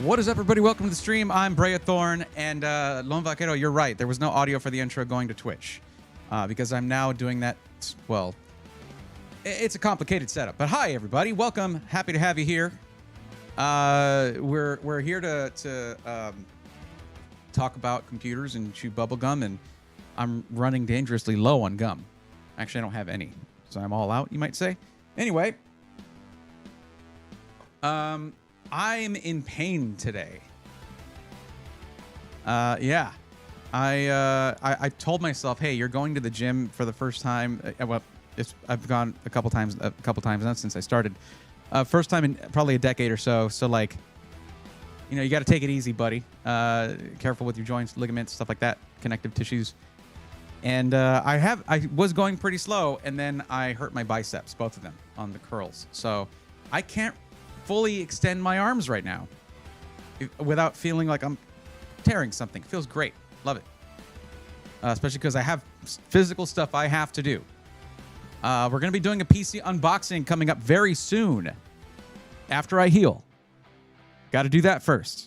What is up, everybody? Welcome to the stream. I'm Brea Thorn, and Lone Vaquero, you're right. There was no audio for the intro going to Twitch because I'm now doing that. Well, it's a complicated setup. But hi, everybody. Welcome. Happy to have you here. We're here to talk about computers and chew bubble gum, and I'm running dangerously low on gum. Actually, I don't have any, so I'm all out, you might say. Anyway, I'm in pain today. Yeah. I told myself, hey, you're going to the gym for the first time. Well, I've gone a couple times now since I started. First time in probably a decade or so. So like, you know, you got to take it easy, buddy. Careful with your joints, ligaments, stuff like that, connective tissues. And I was going pretty slow, and then I hurt my biceps, both of them, on the curls. So I can't fully extend my arms right now without feeling like I'm tearing something. Feels great. Love it. Especially because I have physical stuff I have to do. We're going to be doing a PC unboxing coming up very soon after I heal. Got to do that first.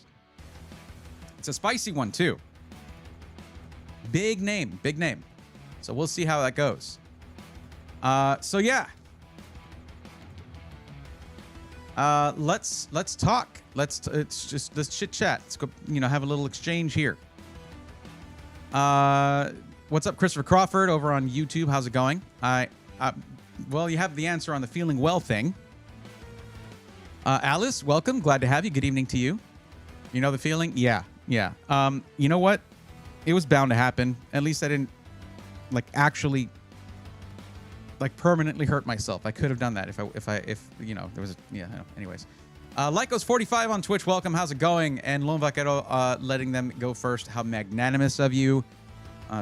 It's a spicy one, too. Big name. So we'll see how that goes. So yeah. Let's talk. Let's chit chat. Let's go, have a little exchange here. What's up, Christopher Crawford over on YouTube? How's it going? Well, you have the answer on the feeling well thing. Alice, welcome. Glad to have you. Good evening to you. You know the feeling? Yeah. You know what? It was bound to happen. At least I didn't actually permanently hurt myself. I could have done that if there was anyways. Lycos 45 on Twitch, welcome. How's it going? And Lone Vaquero letting them go first. How magnanimous of you.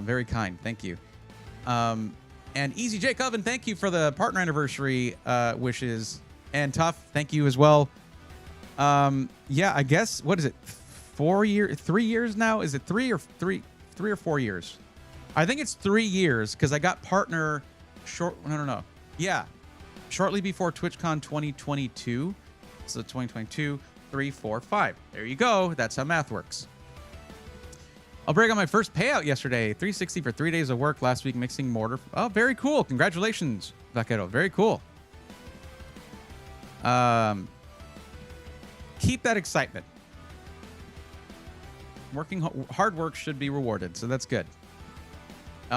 Very kind. Thank you. And Easy Jake Oven, thank you for the partner anniversary wishes. And Tough, thank you as well. Yeah, I guess, what is it? 3 years now? Is it three or 4 years? I think it's 3 years because I got partner no. Yeah. Shortly before TwitchCon 2022. So 2022, 3, 4, 5. There you go. That's how math works. I'll break on my first payout yesterday. $360 for 3 days of work last week mixing mortar. Oh, very cool. Congratulations, Vaquero. Very cool. Keep that excitement. Hard work should be rewarded, so that's good.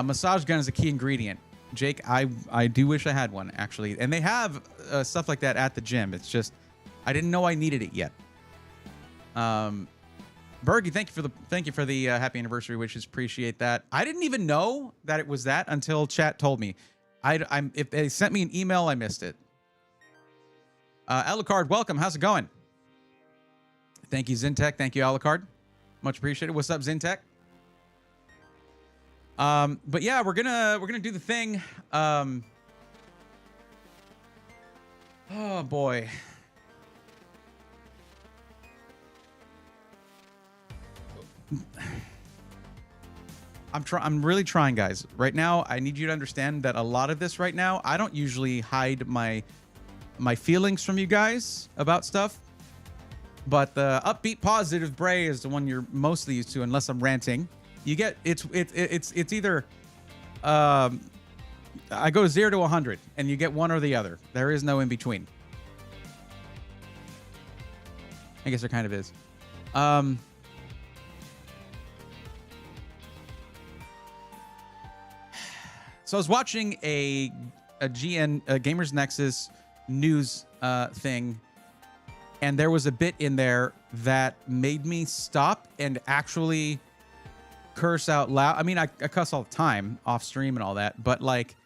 Massage gun is a key ingredient. Jake, I do wish I had one, actually. And they have stuff like that at the gym. It's just, I didn't know I needed it yet. Bergie, thank you for the happy anniversary wishes. Appreciate that. I didn't even know that it was that until chat told me. If they sent me an email, I missed it. Alucard, welcome. How's it going? Thank you, Zintech. Thank you, Alucard. Much appreciated. What's up, Zintech? But yeah, we're gonna do the thing. Oh boy. I'm really trying, guys. Right now, I need you to understand that a lot of this right now, I don't usually hide my feelings from you guys about stuff. But the upbeat, positive Bray is the one you're mostly used to, unless I'm ranting. You get it's either I go 0 to 100 and you get one or the other. There is no in between. I guess there kind of is. So I was watching a Gamers Nexus news thing, and there was a bit in there that made me stop and actually curse out loud. I mean, I cuss all the time off stream and all that, but like,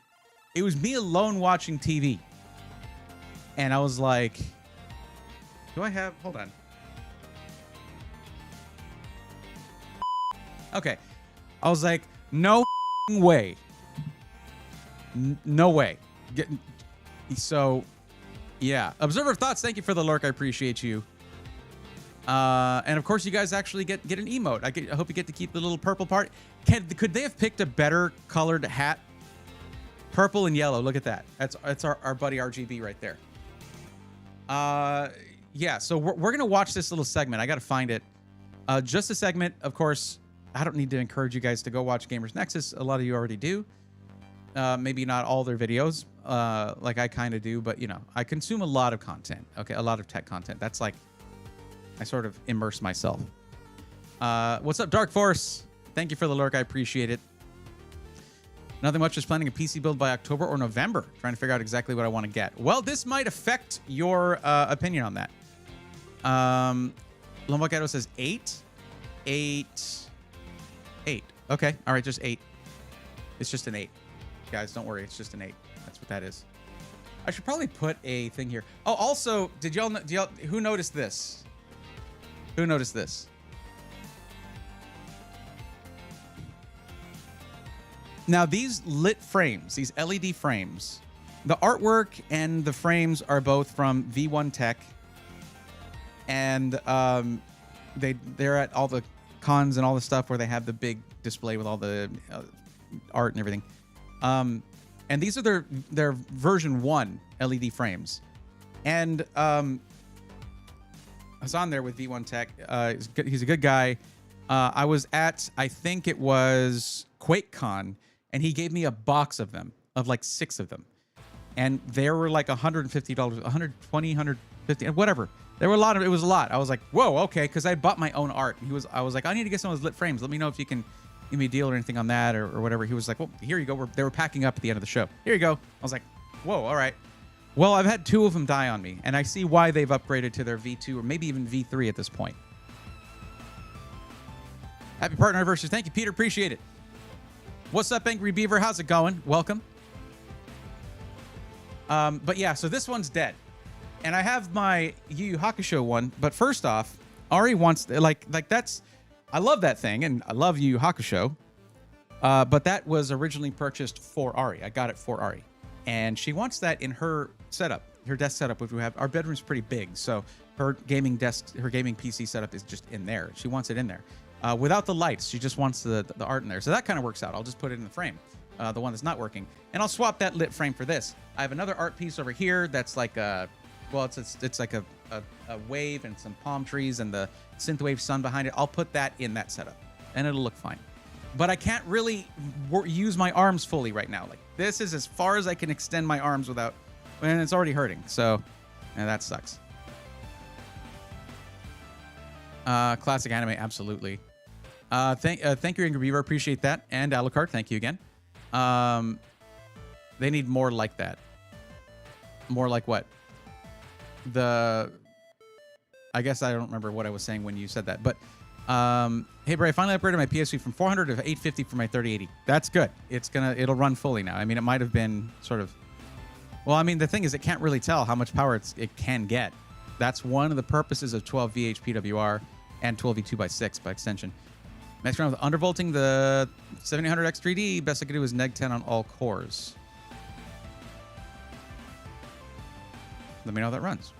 it was me alone watching TV. And I was like, hold on. Okay. I was like, no way. No way. So, yeah. Observer of Thoughts, thank you for the lurk. I appreciate you. And of course, you guys actually get an emote. I hope you get to keep the little purple part. Could they have picked a better colored hat? Purple and yellow. Look at that. That's our buddy RGB right there. yeah, so we're going to watch this little segment. I got to find it. Just a segment. Of course, I don't need to encourage you guys to go watch Gamers Nexus. A lot of you already do. Maybe not all their videos, like I kind of do, but you know, I consume a lot of content. Okay, a lot of tech content. That's like, I sort of immerse myself. What's up, Dark Force? Thank you for the lurk. I appreciate it. Nothing much. Just planning a PC build by October or November. Trying to figure out exactly what I want to get. Well, this might affect your opinion on that. Lombocado says 8. 8. Okay. All right. Just 8. It's just an 8. Guys, don't worry. It's just an 8. That's what that is. I should probably put a thing here. Oh, also, did y'all who noticed this? Who noticed this? Now, these lit frames, these LED frames, the artwork and the frames are both from V1 Tech. And they're at all the cons and all the stuff where they have the big display with all the art and everything. And these are their version 1 LED frames. And I was on there with V1 Tech. He's a good guy. I was at, I think it was QuakeCon, and he gave me a box of them, of like 6 of them. And they were like $150, $120, $150, whatever. There were a lot of, it was a lot. I was like, whoa, okay, because I bought my own art. I was like, I need to get some of those lit frames. Let me know if you can give me a deal or anything on that or whatever. He was like, well, here you go. They were packing up at the end of the show. Here you go. I was like, whoa, all right. Well, I've had 2 of them die on me, and I see why they've upgraded to their V2 or maybe even V3 at this point. Happy partner anniversary. Thank you, Peter. Appreciate it. What's up, Angry Beaver? How's it going? Welcome. But yeah, so this one's dead. And I have my Yu Yu Hakusho one, but first off, Ari wants, like that's, I love that thing, and I love Yu Yu Hakusho, but that was originally purchased for Ari. I got it for Ari. And she wants that in her setup, her desk setup, which we have. Our bedroom's pretty big, so her gaming desk, her gaming PC setup is just in there. She wants it in there. Without the lights, she just wants the art in there. So that kind of works out. I'll just put it in the frame, the one that's not working. And I'll swap that lit frame for this. I have another art piece over here that's like a, well, it's like a wave and some palm trees and the synthwave sun behind it. I'll put that in that setup, and it'll look fine. But I can't really use my arms fully right now. Like, this is as far as I can extend my arms without, and it's already hurting. So, yeah, that sucks. Classic anime, absolutely. Thank you, Angry Beaver. Appreciate that. And Alucard, thank you again. They need more like that. More like what? I guess I don't remember what I was saying when you said that. But, hey, Bray, I finally upgraded my PSV from 400 to 850 for my 3080. That's good. It'll run fully now. I mean, it might have been sort of, well, I mean, the thing is, it can't really tell how much power it can get. That's one of the purposes of 12 VH PWR and 12 V2x6 by extension. Next round with undervolting the 7800X 3D. Best I could do is neg 10 on all cores. Let me know how that runs.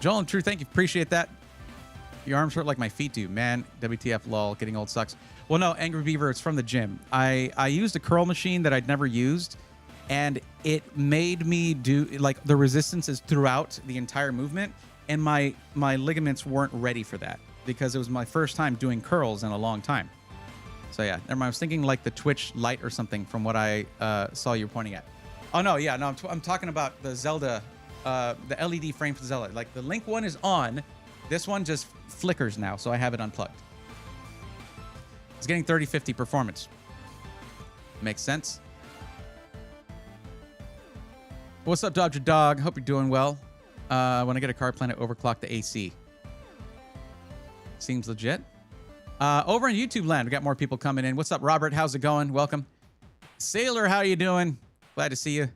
Joel and True, thank you. Appreciate that. Your arms hurt like my feet do. Man, WTF, lol. Getting old sucks. Well, no, Angry Beaver, it's from the gym. I used a curl machine that I'd never used, and it made me do, like, the resistances throughout the entire movement, and my ligaments weren't ready for that because it was my first time doing curls in a long time. So, yeah, never mind. I was thinking like the Twitch Lite or something from what I saw you pointing at. Oh, no, yeah, no, I'm talking about the Zelda, the LED frame for Zelda. Like, the Link one is on. This one just flickers now, so I have it unplugged. It's getting 3050 performance. Makes sense. What's up, Dodger Dog? Hope you're doing well. When I get a car, plan to overclock the AC. Seems legit. Over in YouTube land, we got more people coming in. What's up, Robert? How's it going? Welcome. Sailor, how you doing? Glad to see you.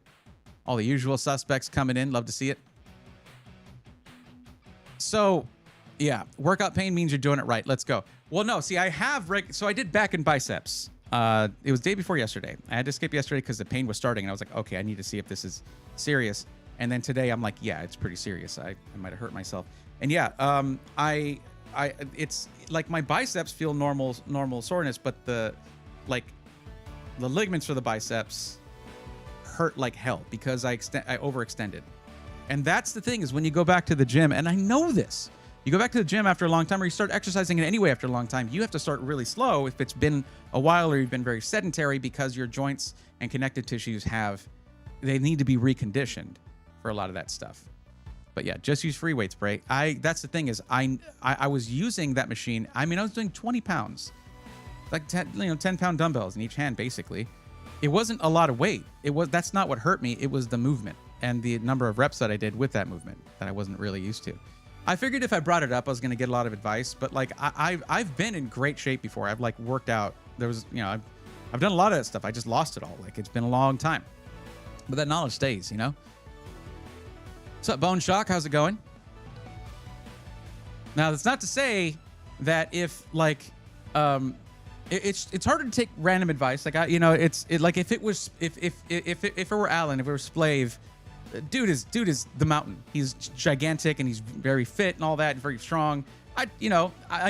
All the usual suspects coming in. Love to see it. So, yeah, workout pain means you're doing it right. Let's go. Well, no, see, I have... So I did back and biceps. It was day before yesterday. I had to skip yesterday because the pain was starting, and I was like, okay, I need to see if this is serious. And then today, I'm like, yeah, it's pretty serious. I might have hurt myself. And yeah, it's like my biceps feel normal soreness, but the ligaments for the biceps hurt like hell because I overextended. And that's the thing, is when you go back to the gym, and I know this, you go back to the gym after a long time, or you start exercising in any way after a long time, you have to start really slow if it's been a while or you've been very sedentary, because your joints and connective tissues they need to be reconditioned for a lot of that stuff. But yeah, just use free weight spray. That's the thing, is I was using that machine. I mean, I was doing 20 pounds, like 10-pound dumbbells in each hand, basically. It wasn't a lot of weight. That's not what hurt me. It was the movement and the number of reps that I did with that movement that I wasn't really used to. I figured if I brought it up, I was going to get a lot of advice, but like I've been in great shape before. I've like worked out. There was, I've done a lot of that stuff. I just lost it all. Like, it's been a long time, but that knowledge stays, What's up, Bone Shock? How's it going? Now, that's not to say that if like, it's harder to take random advice. Like like if it were Alan, if it were Splave, dude is the mountain. He's gigantic and he's very fit and all that, and very strong. I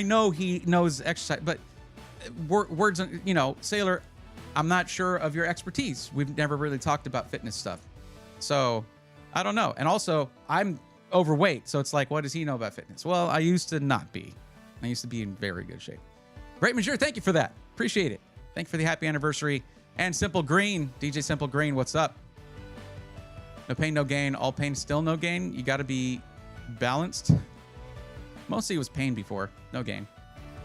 know he knows exercise, but words, Sailor, I'm not sure of your expertise. We've never really talked about fitness stuff, so I don't know. And also, I'm overweight, so it's like, what does he know about fitness? Well, I used to not be. I used to be in very good shape. Great Monsieur, thank you for that. Appreciate it. Thank you for the happy anniversary. And Simple Green, DJ Simple Green, what's up? No pain, no gain. All pain, still no gain. You got to be balanced. Mostly it was pain before, no gain.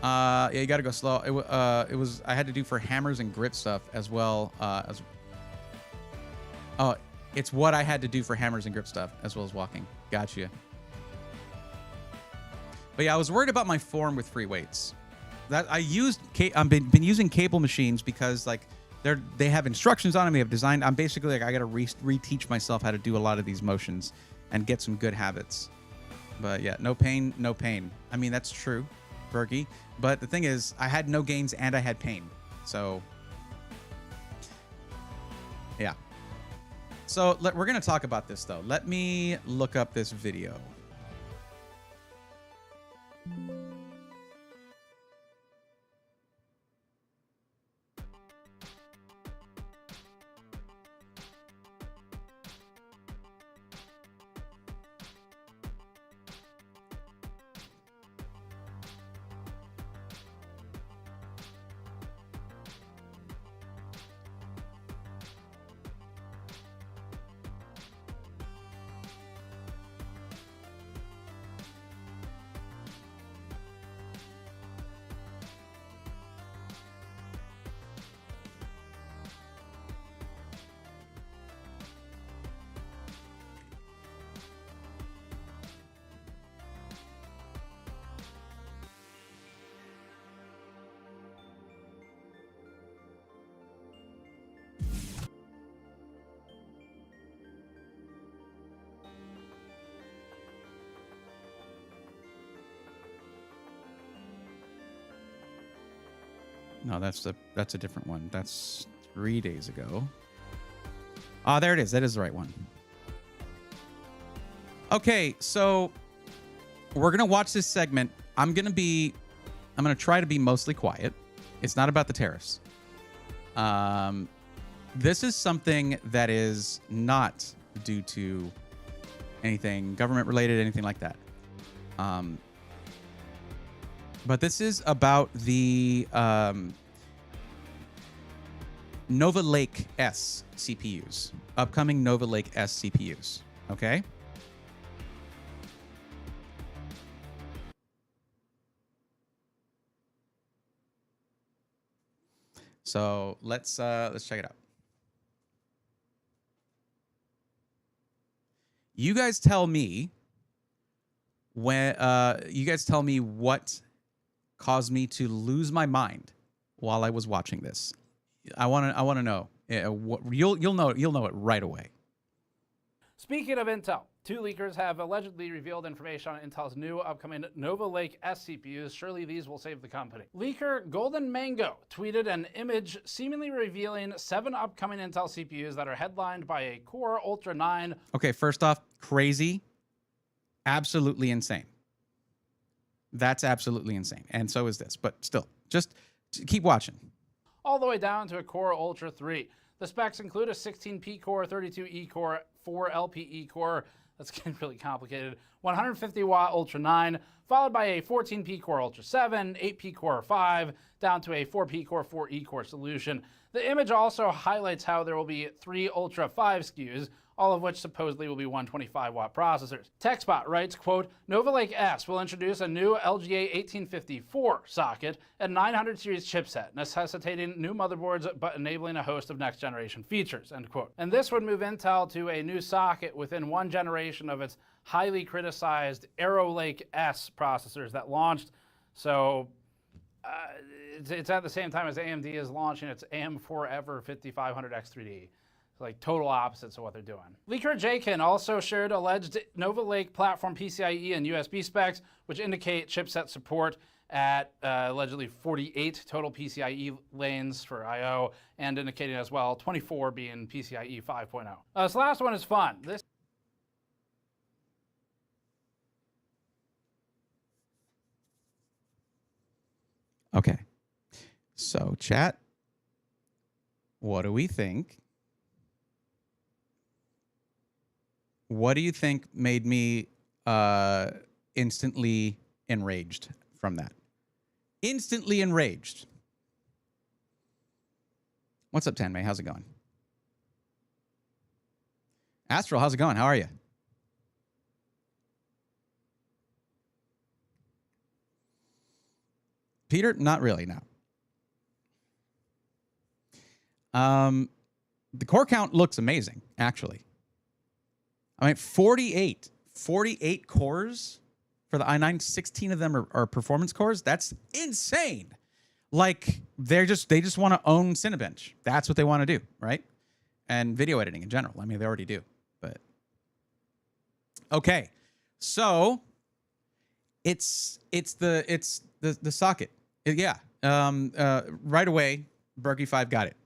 Yeah, you got to go slow. It was I had to do for hammers and grip stuff as well as. Oh, it's what I had to do for hammers and grip stuff as well as walking. Gotcha. But yeah, I was worried about my form with free weights. That I've been using cable machines because like they have instructions on them. They have designed. I'm basically like, I got to reteach myself how to do a lot of these motions and get some good habits. But yeah, no pain, no pain. I mean, that's true, Berkey. But the thing is, I had no gains and I had pain. So yeah. So we're going to talk about this though. Let me look up this video. No, that's a different one. That's 3 days ago. Ah, there it is. That is the right one. Okay, so we're gonna watch this segment. I'm gonna try to be mostly quiet. It's not about the tariffs. This is something that is not due to anything government related, anything like that. But this is about the Nova Lake S CPUs, upcoming Nova Lake S CPUs. Okay. So let's check it out. You guys tell me when you guys tell me what caused me to lose my mind while I was watching this. I want to know. You'll know it right away. Speaking of Intel, two leakers have allegedly revealed information on Intel's new upcoming Nova Lake S CPUs. Surely these will save the company. Leaker Golden Mango tweeted an image seemingly revealing 7 upcoming Intel CPUs that are headlined by a Core Ultra 9. Okay, first off, crazy, absolutely insane. That's absolutely insane. And so is this. But still, just keep watching. All the way down to a Core Ultra 3. The specs include a 16P core, 32E core, 4 LPE core, That's getting really complicated. 150 watt Ultra 9, followed by a 14P Core Ultra 7, 8P Core 5, down to a 4P Core 4E Core solution. The image also highlights how there will be 3 Ultra 5 SKUs, all of which supposedly will be 125 watt processors. TechSpot writes, quote, Nova Lake S will introduce a new LGA 1854 socket and 900 series chipset, necessitating new motherboards but enabling a host of next generation features, end quote. And this would move Intel to a new socket within one generation of its highly criticized Arrow Lake S processors that launched. So it's at the same time as AMD is launching its AM4Ever 5500X3D. Like total opposites of what they're doing. Leaker Jkin also shared alleged Nova Lake platform PCIe and USB specs, which indicate chipset support at allegedly 48 total PCIe lanes for I/O, and indicating as well 24 being PCIe 5.0. This last one is fun. Okay. So, chat, what do we think? What do you think made me instantly enraged from that? Instantly enraged. What's up, Tanmay? How's it going? Astral, how's it going? How are you? Peter, not really, no. The core count looks amazing, actually. I mean, 48 cores for the i9, 16 of them are performance cores. That's insane. Like, they just want to own Cinebench. That's what they want to do, right? And video editing in general. I mean, they already do, but okay. So it's the socket. Right away, Berkey5 got it.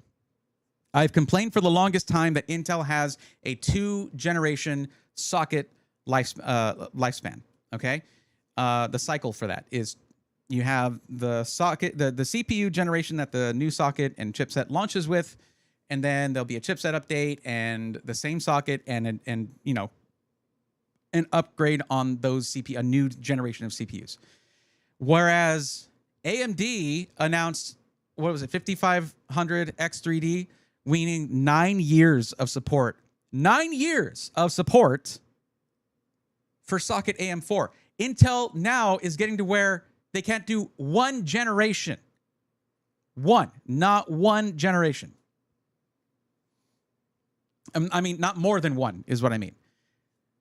I've complained for the longest time that Intel has a 2-generation socket lifespan. Okay, the cycle for that is you have the socket, the CPU generation that the new socket and chipset launches with, and then there'll be a chipset update and the same socket and you know, an upgrade on those a new generation of CPUs. Whereas AMD announced, what was it, 5500 X3D, meaning 9 years of support. 9 years of support for socket AM4. Intel now is getting to where they can't do one generation. Not one generation. I mean, not more than one is what I mean.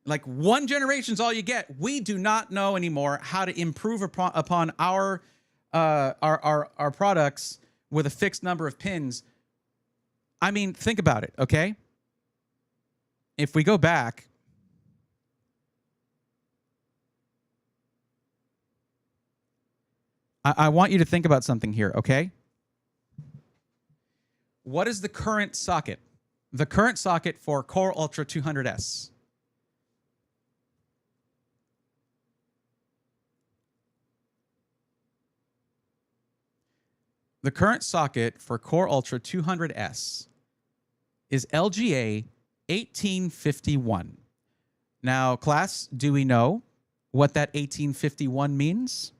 Like, one generation's all you get. We do not know anymore how to improve upon our products with a fixed number of pins. I mean, think about it, okay? If we go back, I want you to think about something here, okay? What is the current socket? The current socket for Core Ultra 200S. The current socket for Core Ultra 200S is LGA 1851. Now, class, do we know what that 1851 means?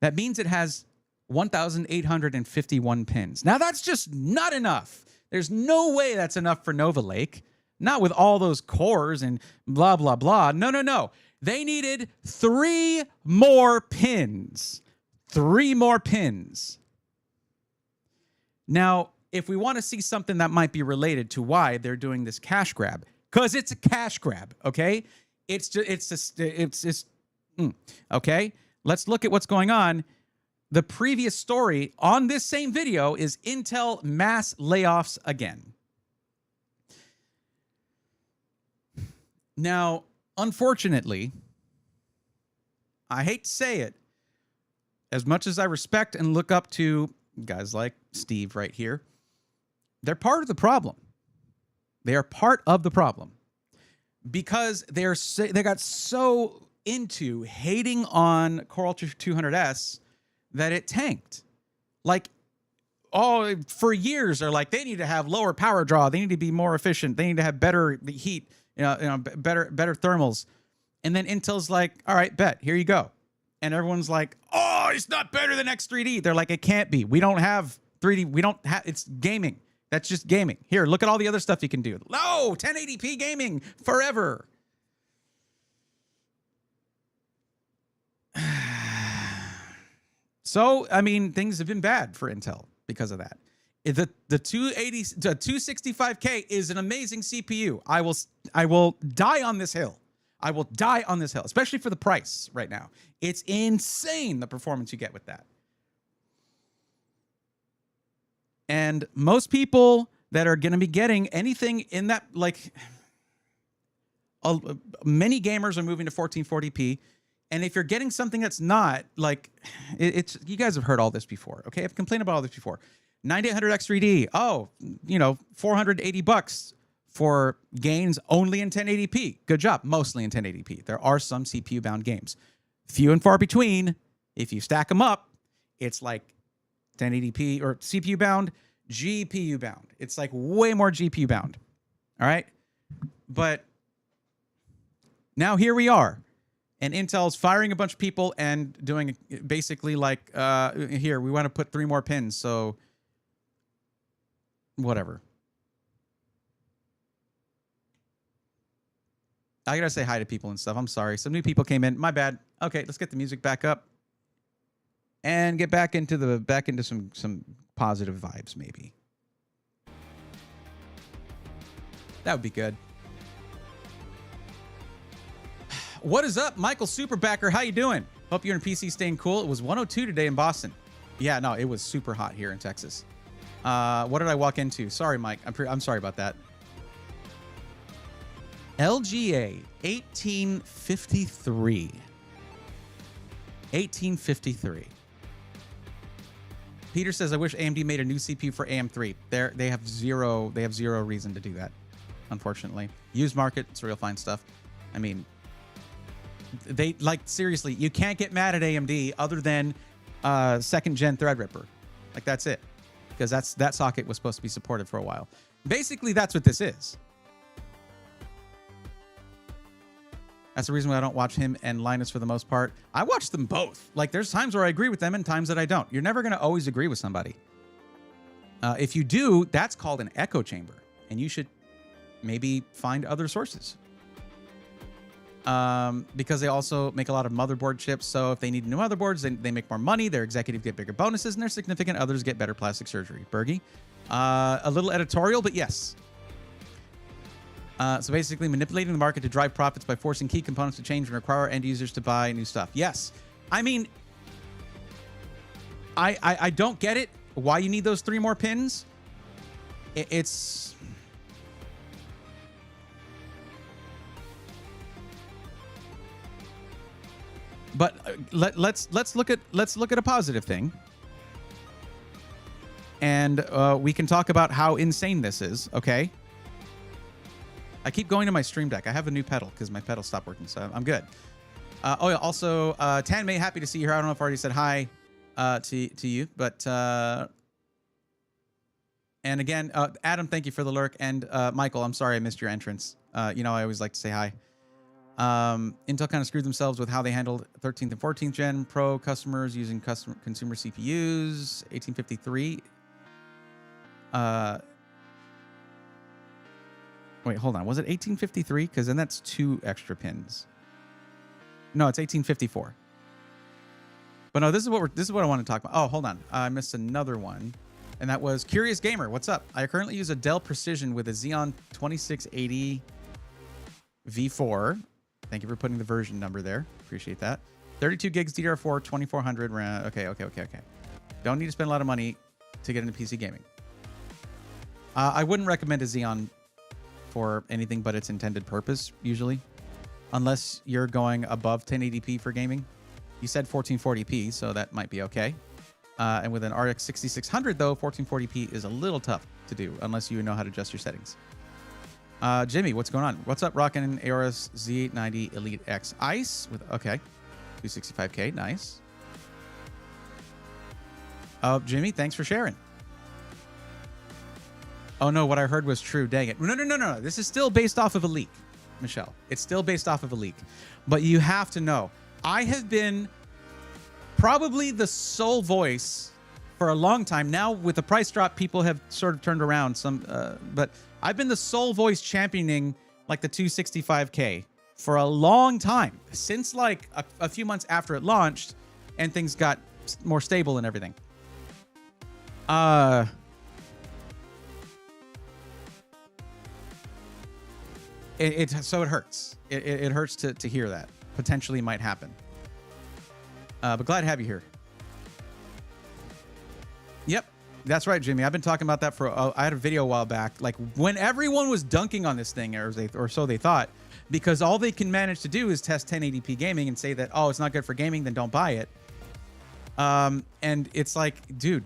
That means it has 1,851 pins. Now, that's just not enough. There's no way that's enough for Nova Lake. Not with all those cores and blah, blah, blah. No. They needed 3 more pins. 3 more pins. Now, if we want to see something that might be related to why they're doing this cash grab, because it's a cash grab, okay? Okay? Let's look at what's going on. The previous story on this same video is Intel mass layoffs again. Now, unfortunately, I hate to say it, as much as I respect and look up to guys like Steve right here, they're part of the problem. They are part of the problem because they got so into hating on Core Ultra 200S that it tanked. Like, for years they're like, they need to have lower power draw. They need to be more efficient. They need to have better heat better thermals. And then Intel's like, all right, bet, here you go. And everyone's like, oh, it's not better than X3D. They're like, it can't be. We don't have 3D. We don't have, it's gaming. That's just gaming. Here, look at all the other stuff you can do. No, 1080p gaming forever. So, I mean, things have been bad for Intel because of that. The 265K is an amazing CPU. I will die on this hill. I will die on this hill, especially for the price right now. It's insane the performance you get with that. And most people that are going to be getting anything in that, like, many gamers are moving to 1440p. And if you're getting something that's not, like, it's you guys have heard all this before, okay? I've complained about all this before. 9800X3D, oh, $480 for gains only in 1080p. Good job, mostly in 1080p. There are some CPU-bound games. Few and far between. If you stack them up, it's like 1080p or CPU-bound, GPU-bound. It's like way more GPU-bound, all right? But now here we are. And Intel's firing a bunch of people and doing basically like, here, we want to put 3 more pins, so whatever. I gotta say hi to people and stuff. I'm sorry. Some new people came in. My bad. Okay, let's get the music back up and get back into some positive vibes, maybe. That would be good. What is up, Michael Superbacker? How you doing? Hope you're in PC staying cool. It was 102 today in Boston. Yeah, no, it was super hot here in Texas. What did I walk into? Sorry, Mike. I'm sorry about that. LGA 1853. 1853. Peter says, I wish AMD made a new CPU for AM3. They have zero reason to do that, unfortunately. Used market, it's real fine stuff. I mean, they, like, seriously, you can't get mad at AMD other than second gen Threadripper. Like, that's it. Because that socket was supposed to be supported for a while. Basically, that's what this is. That's the reason why I don't watch him and Linus for the most part. I watch them both. Like, there's times where I agree with them and times that I don't. You're never going to always agree with somebody. If you do, that's called an echo chamber. And you should maybe find other sources. Because they also make a lot of motherboard chips. So if they need new motherboards, they make more money. Their executives get bigger bonuses, and their significant others get better plastic surgery. Bergie, a little editorial, but yes. So basically manipulating the market to drive profits by forcing key components to change and require end users to buy new stuff. Yes. I mean, I don't get it. Why you need those 3 more pins. It's... But let's look at a positive thing, and we can talk about how insane this is. Okay. I keep going to my Stream Deck. I have a new pedal because my pedal stopped working, so I'm good. Oh yeah. Also, Tan May, happy to see you here. I don't know if I already said hi to you, but and again, Adam, thank you for the lurk, and Michael, I'm sorry I missed your entrance. I always like to say hi. Intel kind of screwed themselves with how they handled 13th and 14th gen Pro customers using consumer CPUs. 1853. Wait, hold on. Was it 1853? Because then that's 2 extra pins. No, it's 1854. But no, this is what I want to talk about. Oh, hold on. I missed another one, and that was Curious Gamer. What's up? I currently use a Dell Precision with a Xeon 2680 V4. Thank you for putting the version number there. Appreciate that. 32 gigs DDR4, 2400 RAM. Okay. Don't need to spend a lot of money to get into PC gaming. I wouldn't recommend a Xeon for anything but its intended purpose, usually. Unless you're going above 1080p for gaming. You said 1440p, so that might be okay. And with an RX 6600, though, 1440p is a little tough to do, unless you know how to adjust your settings. Jimmy, what's going on? What's up, rockin' Aorus Z890 Elite X Ice with, okay, 265K, nice. Jimmy, thanks for sharing. Oh no, what I heard was true, dang it. No. This is still based off of a leak. Michelle. It's still based off of a leak. But you have to know, I have been probably the sole voice for a long time. Now, with the price drop, people have sort of turned around but I've been the sole voice championing like the 265K for a long time, since like a few months after it launched and things got more stable and everything. So it hurts. It hurts to hear that potentially might happen. But glad to have you here. Yep, that's right, Jimmy. I've been talking about that I had a video a while back, like when everyone was dunking on this thing, or so they thought, because all they can manage to do is test 1080p gaming and say that, oh, it's not good for gaming, then don't buy it. And it's like, dude,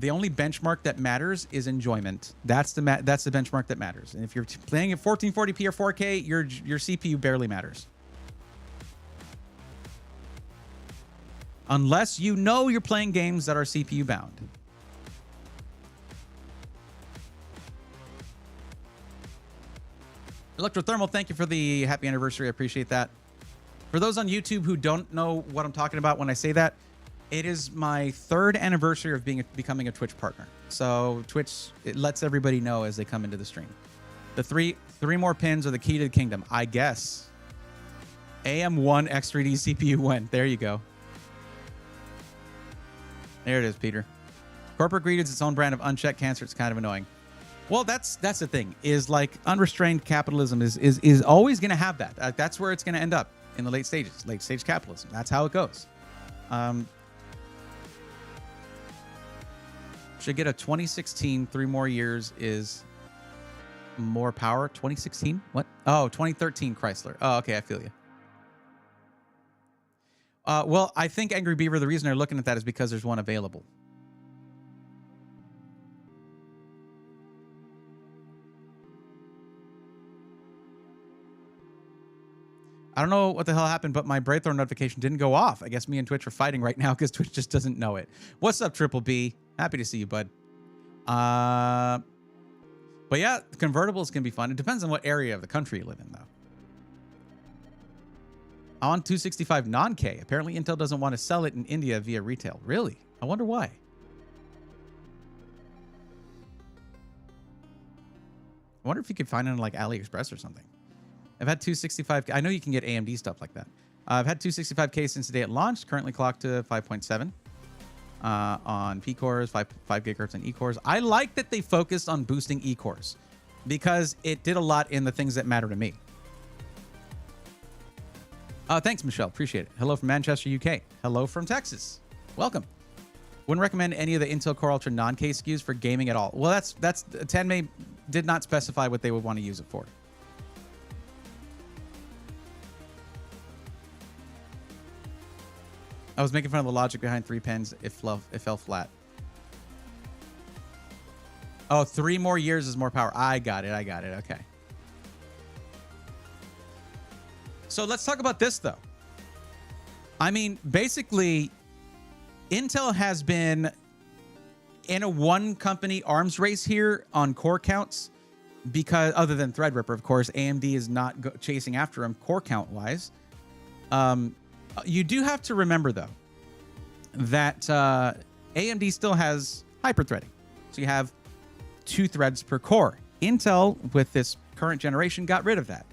the only benchmark that matters is enjoyment. That's the benchmark that matters. And if you're playing at 1440p or 4K, your CPU barely matters. Unless you know you're playing games that are CPU bound. Electrothermal, thank you for the happy anniversary. I appreciate that. For those on YouTube who don't know what I'm talking about when I say that, it is my 3rd anniversary of becoming a Twitch partner. So Twitch, it lets everybody know as they come into the stream. The three more pins are the key to the kingdom, I guess. AM1 X3D CPU win. There you go. There it is, Peter. Corporate greed is its own brand of unchecked cancer. It's kind of annoying. Well, that's the thing, is like unrestrained capitalism is always going to have that. That's where it's going to end up in the late stages, late stage capitalism. That's how it goes. Should get a 2016, 3 more years is more power. 2016? What? Oh, 2013 Chrysler. Oh, okay, I feel you. Well, I think Angry Beaver, the reason they're looking at that is because there's one available. I don't know what the hell happened, but my Braythorn notification didn't go off. I guess me and Twitch are fighting right now because Twitch just doesn't know it. What's up, Triple B? Happy to see you, bud. But yeah, convertibles can be fun. It depends on what area of the country you live in, though. On 265 non-K, apparently Intel doesn't want to sell it in India via retail. Really? I wonder why. I wonder if you could find it on like AliExpress or something. I've had 265. I know you can get AMD stuff like that. I've had 265K since the day it launched. Currently clocked to 5.7 on P cores, 5 gigahertz on E cores. I like that they focused on boosting E cores because it did a lot in the things that matter to me. Thanks, Michelle. Appreciate it. Hello from Manchester, UK. Hello from Texas. Welcome. Wouldn't recommend any of the Intel Core Ultra non-K SKUs for gaming at all. Well, that's Tenmei did not specify what they would want to use it for. I was making fun of the logic behind 3 pens. It fell flat. Oh, 3 more years is more power. I got it. Okay. So let's talk about this, though. I mean, basically, Intel has been in a one-company arms race here on core counts because, other than Threadripper, of course, AMD is not chasing after him core count-wise. You do have to remember, though, that AMD still has hyper-threading. So you have 2 threads per core. Intel, with this current generation, got rid of that.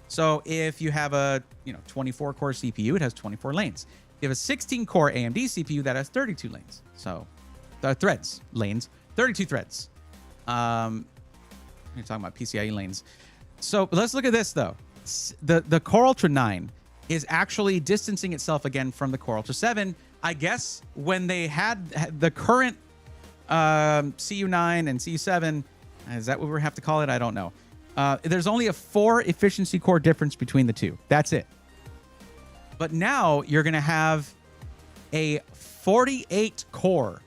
So if you have a 24-core CPU, it has 24 lanes. If you have a 16-core AMD CPU, that has 32 lanes. So lanes, 32 threads. You're talking about PCIe lanes. So let's look at this, though. The Core Ultra 9 is actually distancing itself again from the Core Ultra 7. I guess when they had the current CU9 and CU7, is that what we have to call it? I don't know. There's only a 4 efficiency core difference between the two. That's it. But now you're going to have a 48 core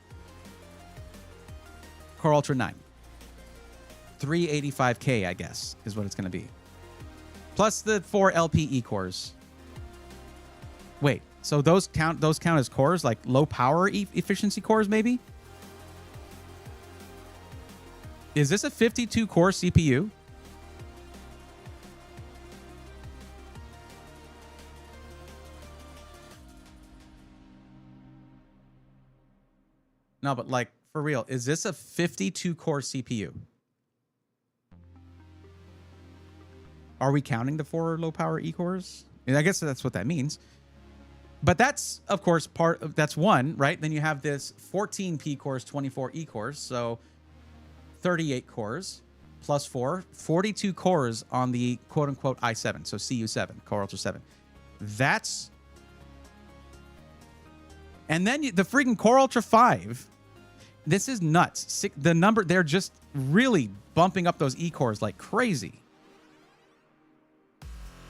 Core Ultra 9. 385K, I guess, is what it's going to be. Plus the 4 LPE cores. Wait, so those count as cores, like low power efficiency cores, maybe? Is this a 52 core CPU? No, but like for real, is this a 52 core CPU? Are we counting the 4 low power E cores? I guess that's what that means. But that's, of course, that's one, right? Then you have this 14 P cores, 24 E cores. So 38 cores plus 4, 42 cores on the quote unquote i7. So CU7, Core Ultra 7. That's. And then the freaking Core Ultra 5. This is nuts. The number, they're just really bumping up those E cores like crazy.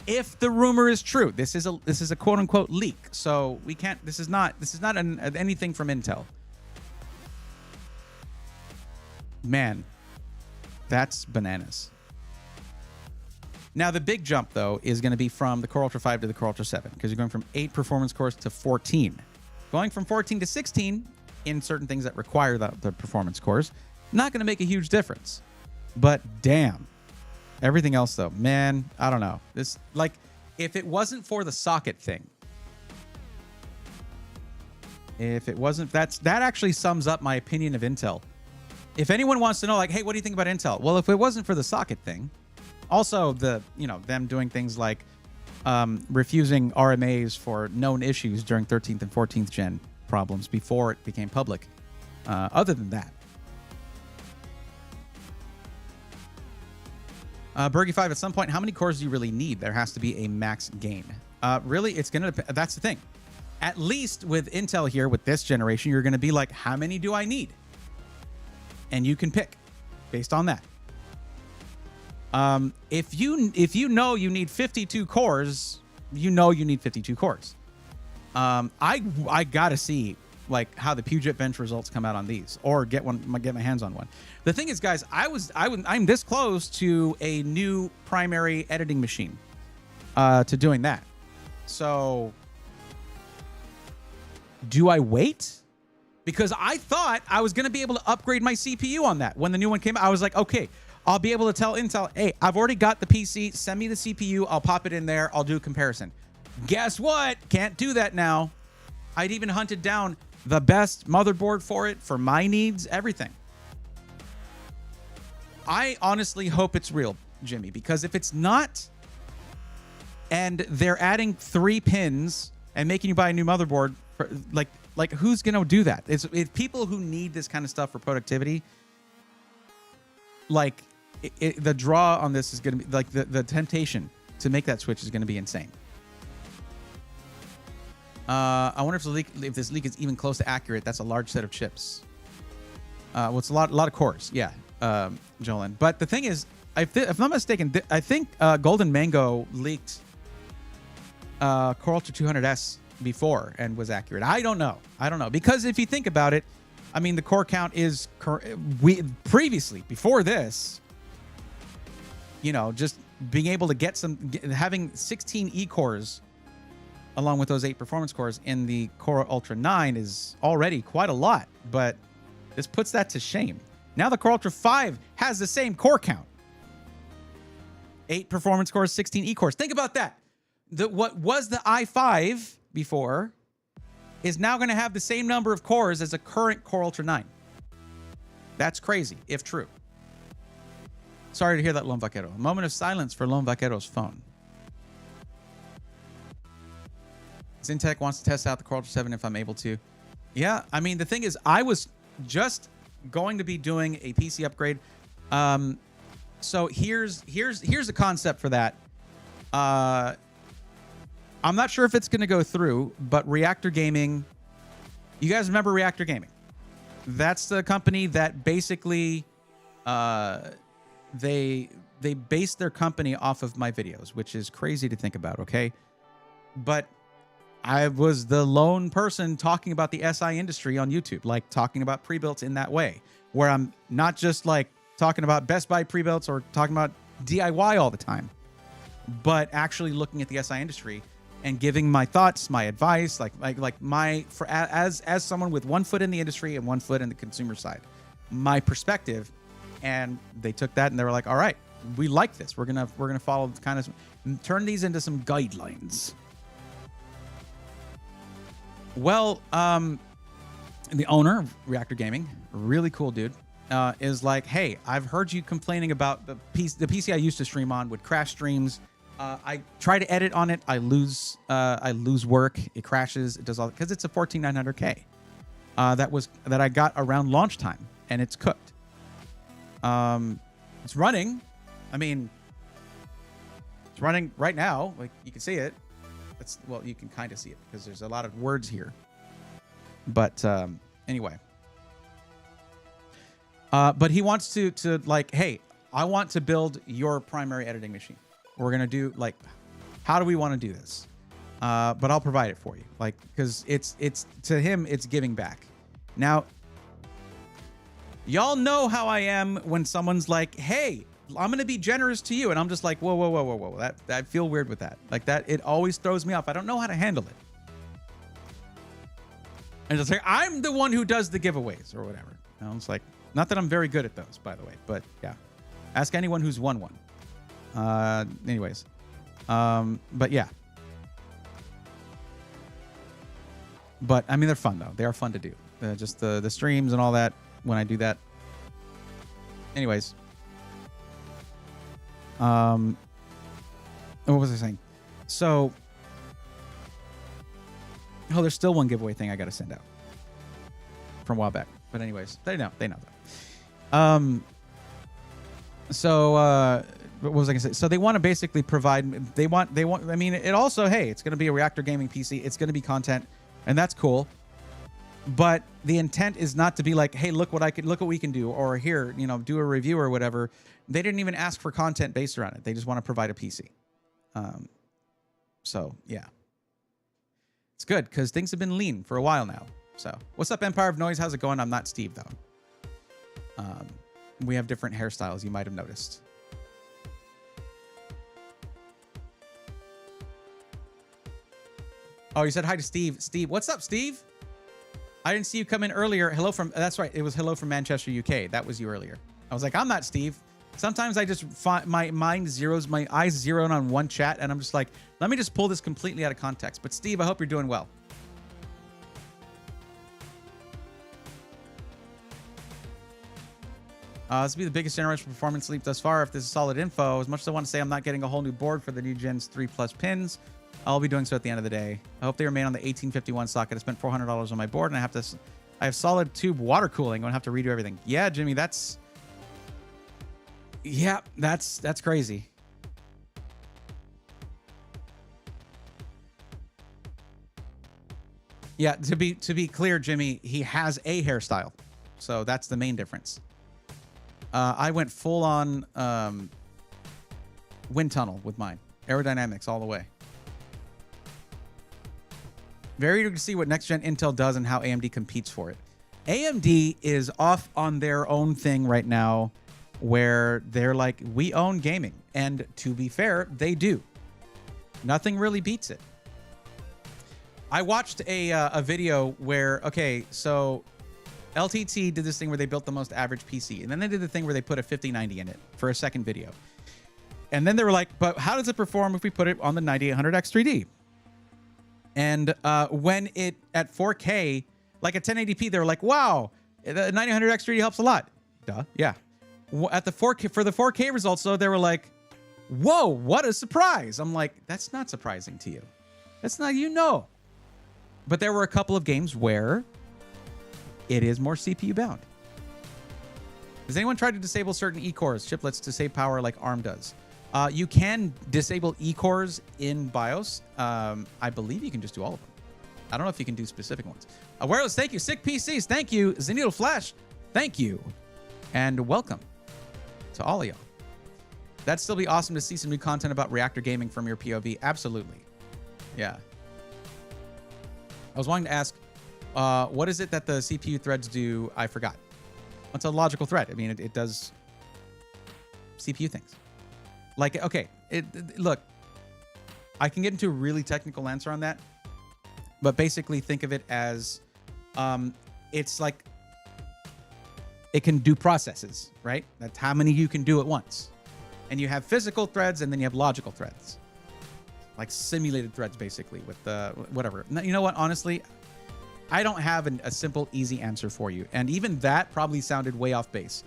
If the rumor is true, this is a quote unquote leak, so we can't. This is not anything from Intel. Man, that's bananas. Now the big jump though is going to be from the Core Ultra 5 to the Core Ultra 7 because you're going from 8 performance cores to 14. Going from 14 to 16 in certain things that require the performance cores, not going to make a huge difference. But damn. Everything else, though, man, I don't know. This, like, if it wasn't for the socket thing, that actually sums up my opinion of Intel. If anyone wants to know, like, hey, what do you think about Intel? Well, if it wasn't for the socket thing, also them doing things like refusing RMAs for known issues during 13th and 14th gen problems before it became public. Other than that. Bergie5, at some point, how many cores do you really need? There has to be a max gain. Really, it's going to depend. That's the thing. At least with Intel here, with this generation, you're going to be like, how many do I need? And you can pick based on that. If you know you need 52 cores, you know you need 52 cores. I got to see like how the Puget bench results come out on these, or get my hands on one. The thing is, guys, I'm this close to a new primary editing machine, to doing that. So, do I wait? Because I thought I was going to be able to upgrade my CPU on that when the new one came out. I was like, okay, I'll be able to tell Intel, hey, I've already got the PC. Send me the CPU. I'll pop it in there. I'll do a comparison. Guess what? Can't do that now. I'd even hunted down the best motherboard for it, for my needs, everything. I honestly hope it's real, Jimmy, because if it's not, and they're adding 3 pins and making you buy a new motherboard, for, like who's going to do that? It's people who need this kind of stuff for productivity. Like, the draw on this is going to be, like, the temptation to make that switch is going to be insane. I wonder if this leak is even close to accurate. That's a large set of chips. Well, it's a lot of cores. Yeah, Jolin. But the thing is, if I'm not mistaken, I think Golden Mango leaked Core Ultra 200S before and was accurate. I don't know. Because if you think about it, I mean, the core count is previously, before this, just being able to get having 16 E cores along with those 8 performance cores in the Core Ultra 9 is already quite a lot, but this puts that to shame. Now the Core Ultra 5 has the same core count. 8 performance cores, 16 E cores. Think about that. What was the i5 before is now going to have the same number of cores as a current Core Ultra 9. That's crazy, if true. Sorry to hear that, Lone Vaquero. A moment of silence for Lone Vaquero's phone. Zintech wants to test out the Core Ultra 7 if I'm able to. Yeah, I mean, the thing is, I was just going to be doing a PC upgrade. So here's the concept for that. I'm not sure if it's going to go through, but Reactor Gaming, you guys remember Reactor Gaming? That's the company that basically they base their company off of my videos, which is crazy to think about, okay? But I was the lone person talking about the SI industry on YouTube, like talking about pre-builts in that way, where I'm not just like talking about Best Buy pre-builts or talking about DIY all the time, but actually looking at the SI industry and giving my thoughts, my advice, as someone with one foot in the industry and one foot in the consumer side, my perspective. And they took that and they were like, all right, we like this. We're gonna follow, kind of turn these into some guidelines. Well, the owner of Reactor Gaming, really cool dude, is like, hey, I've heard you complaining about the PC I used to stream on would crash streams. I try to edit on it. I lose work. It crashes. It does all because it's a 14900K that I got around launch time, and it's cooked. It's running. I mean, it's running right now. Like you can see it. Well, you can kind of see it because there's a lot of words here. But anyway, but he wants to like, hey, I want to build your primary editing machine. We're gonna do like, how do we want to do this? But I'll provide it for you, like, because it's to him, it's giving back. Now, y'all know how I am when someone's like, hey, I'm gonna be generous to you, and I'm just like, whoa. That I feel weird with that. Like that, it always throws me off. I don't know how to handle it. And it's like, I'm the one who does the giveaways or whatever. And it's like, not that I'm very good at those, by the way, but yeah. Ask anyone who's won one. Anyways. But yeah. But I mean, they're fun though. They are fun to do. Just the streams and all that when I do that. Anyways. What was I saying? So, oh, there's still one giveaway thing I got to send out from a while back. But anyways, they know that. So, what was I gonna say? So they want to basically provide. They want. I mean, it also. Hey, it's gonna be a Reactor Gaming PC. It's gonna be content, and that's cool. But the intent is not to be like, hey, look what we can do, or here, do a review or whatever. They didn't even ask for content based around it. They just want to provide a PC. So yeah, it's good because things have been lean for a while now. So what's up, Empire of Noise? How's it going? I'm not Steve though. We have different hairstyles. You might have noticed. Oh, you said hi to Steve. Steve, what's up, Steve? I didn't see you come in earlier. Hello from, that's right. It was hello from Manchester, UK. That was you earlier. I was like, I'm not Steve. Sometimes I just find my eyes zero in on one chat, and I'm just like, let me just pull this completely out of context. But Steve, I hope you're doing well. This will be the biggest generation performance leap thus far. If this is solid info, as much as I want to say I'm not getting a whole new board for the new Gen's 3+ pins, I'll be doing so at the end of the day. I hope they remain on the 1851 socket. I spent $400 on my board, and I have solid tube water cooling. I'm gonna have to redo everything. Yeah, Jimmy, that's crazy. Yeah, to be clear, Jimmy, he has a hairstyle, so that's the main difference. I went full on wind tunnel with mine, aerodynamics all the way. Very eager to see what next-gen Intel does and how AMD competes for it. AMD is off on their own thing right now, where they're like, we own gaming, and to be fair, they do. Nothing really beats it. I watched a video where, okay, so LTT did this thing where they built the most average PC, and then they did the thing where they put a 5090 in it for a second video. And then they were like, but how does it perform if we put it on the 9800X 3D? And when it at 4K, like at 1080p, they were like, wow, the 9800X 3D helps a lot. Duh, yeah. At the 4K, for the 4K results, though, they were like, whoa, what a surprise. I'm like, that's not surprising to you. That's not, But there were a couple of games where it is more CPU bound. Has anyone tried to disable certain E-cores, chiplets, to save power like ARM does? You can disable E-cores in BIOS. I believe you can just do all of them. I don't know if you can do specific ones. Wireless, thank you. Sick PCs, thank you. Zenital Flash, thank you. And welcome to all of y'all. That'd still be awesome to see some new content about Reactor Gaming from your POV. Absolutely. Yeah. I was wanting to ask, what is it that the CPU threads do? I forgot. What's a logical thread? I mean, it does CPU things. Like, okay, look, I can get into a really technical answer on that, but basically think of it as, it's like, it can do processes, right? That's how many you can do at once. And you have physical threads, and then you have logical threads. Like simulated threads, basically, with whatever. You know what? Honestly, I don't have a simple, easy answer for you. And even that probably sounded way off base.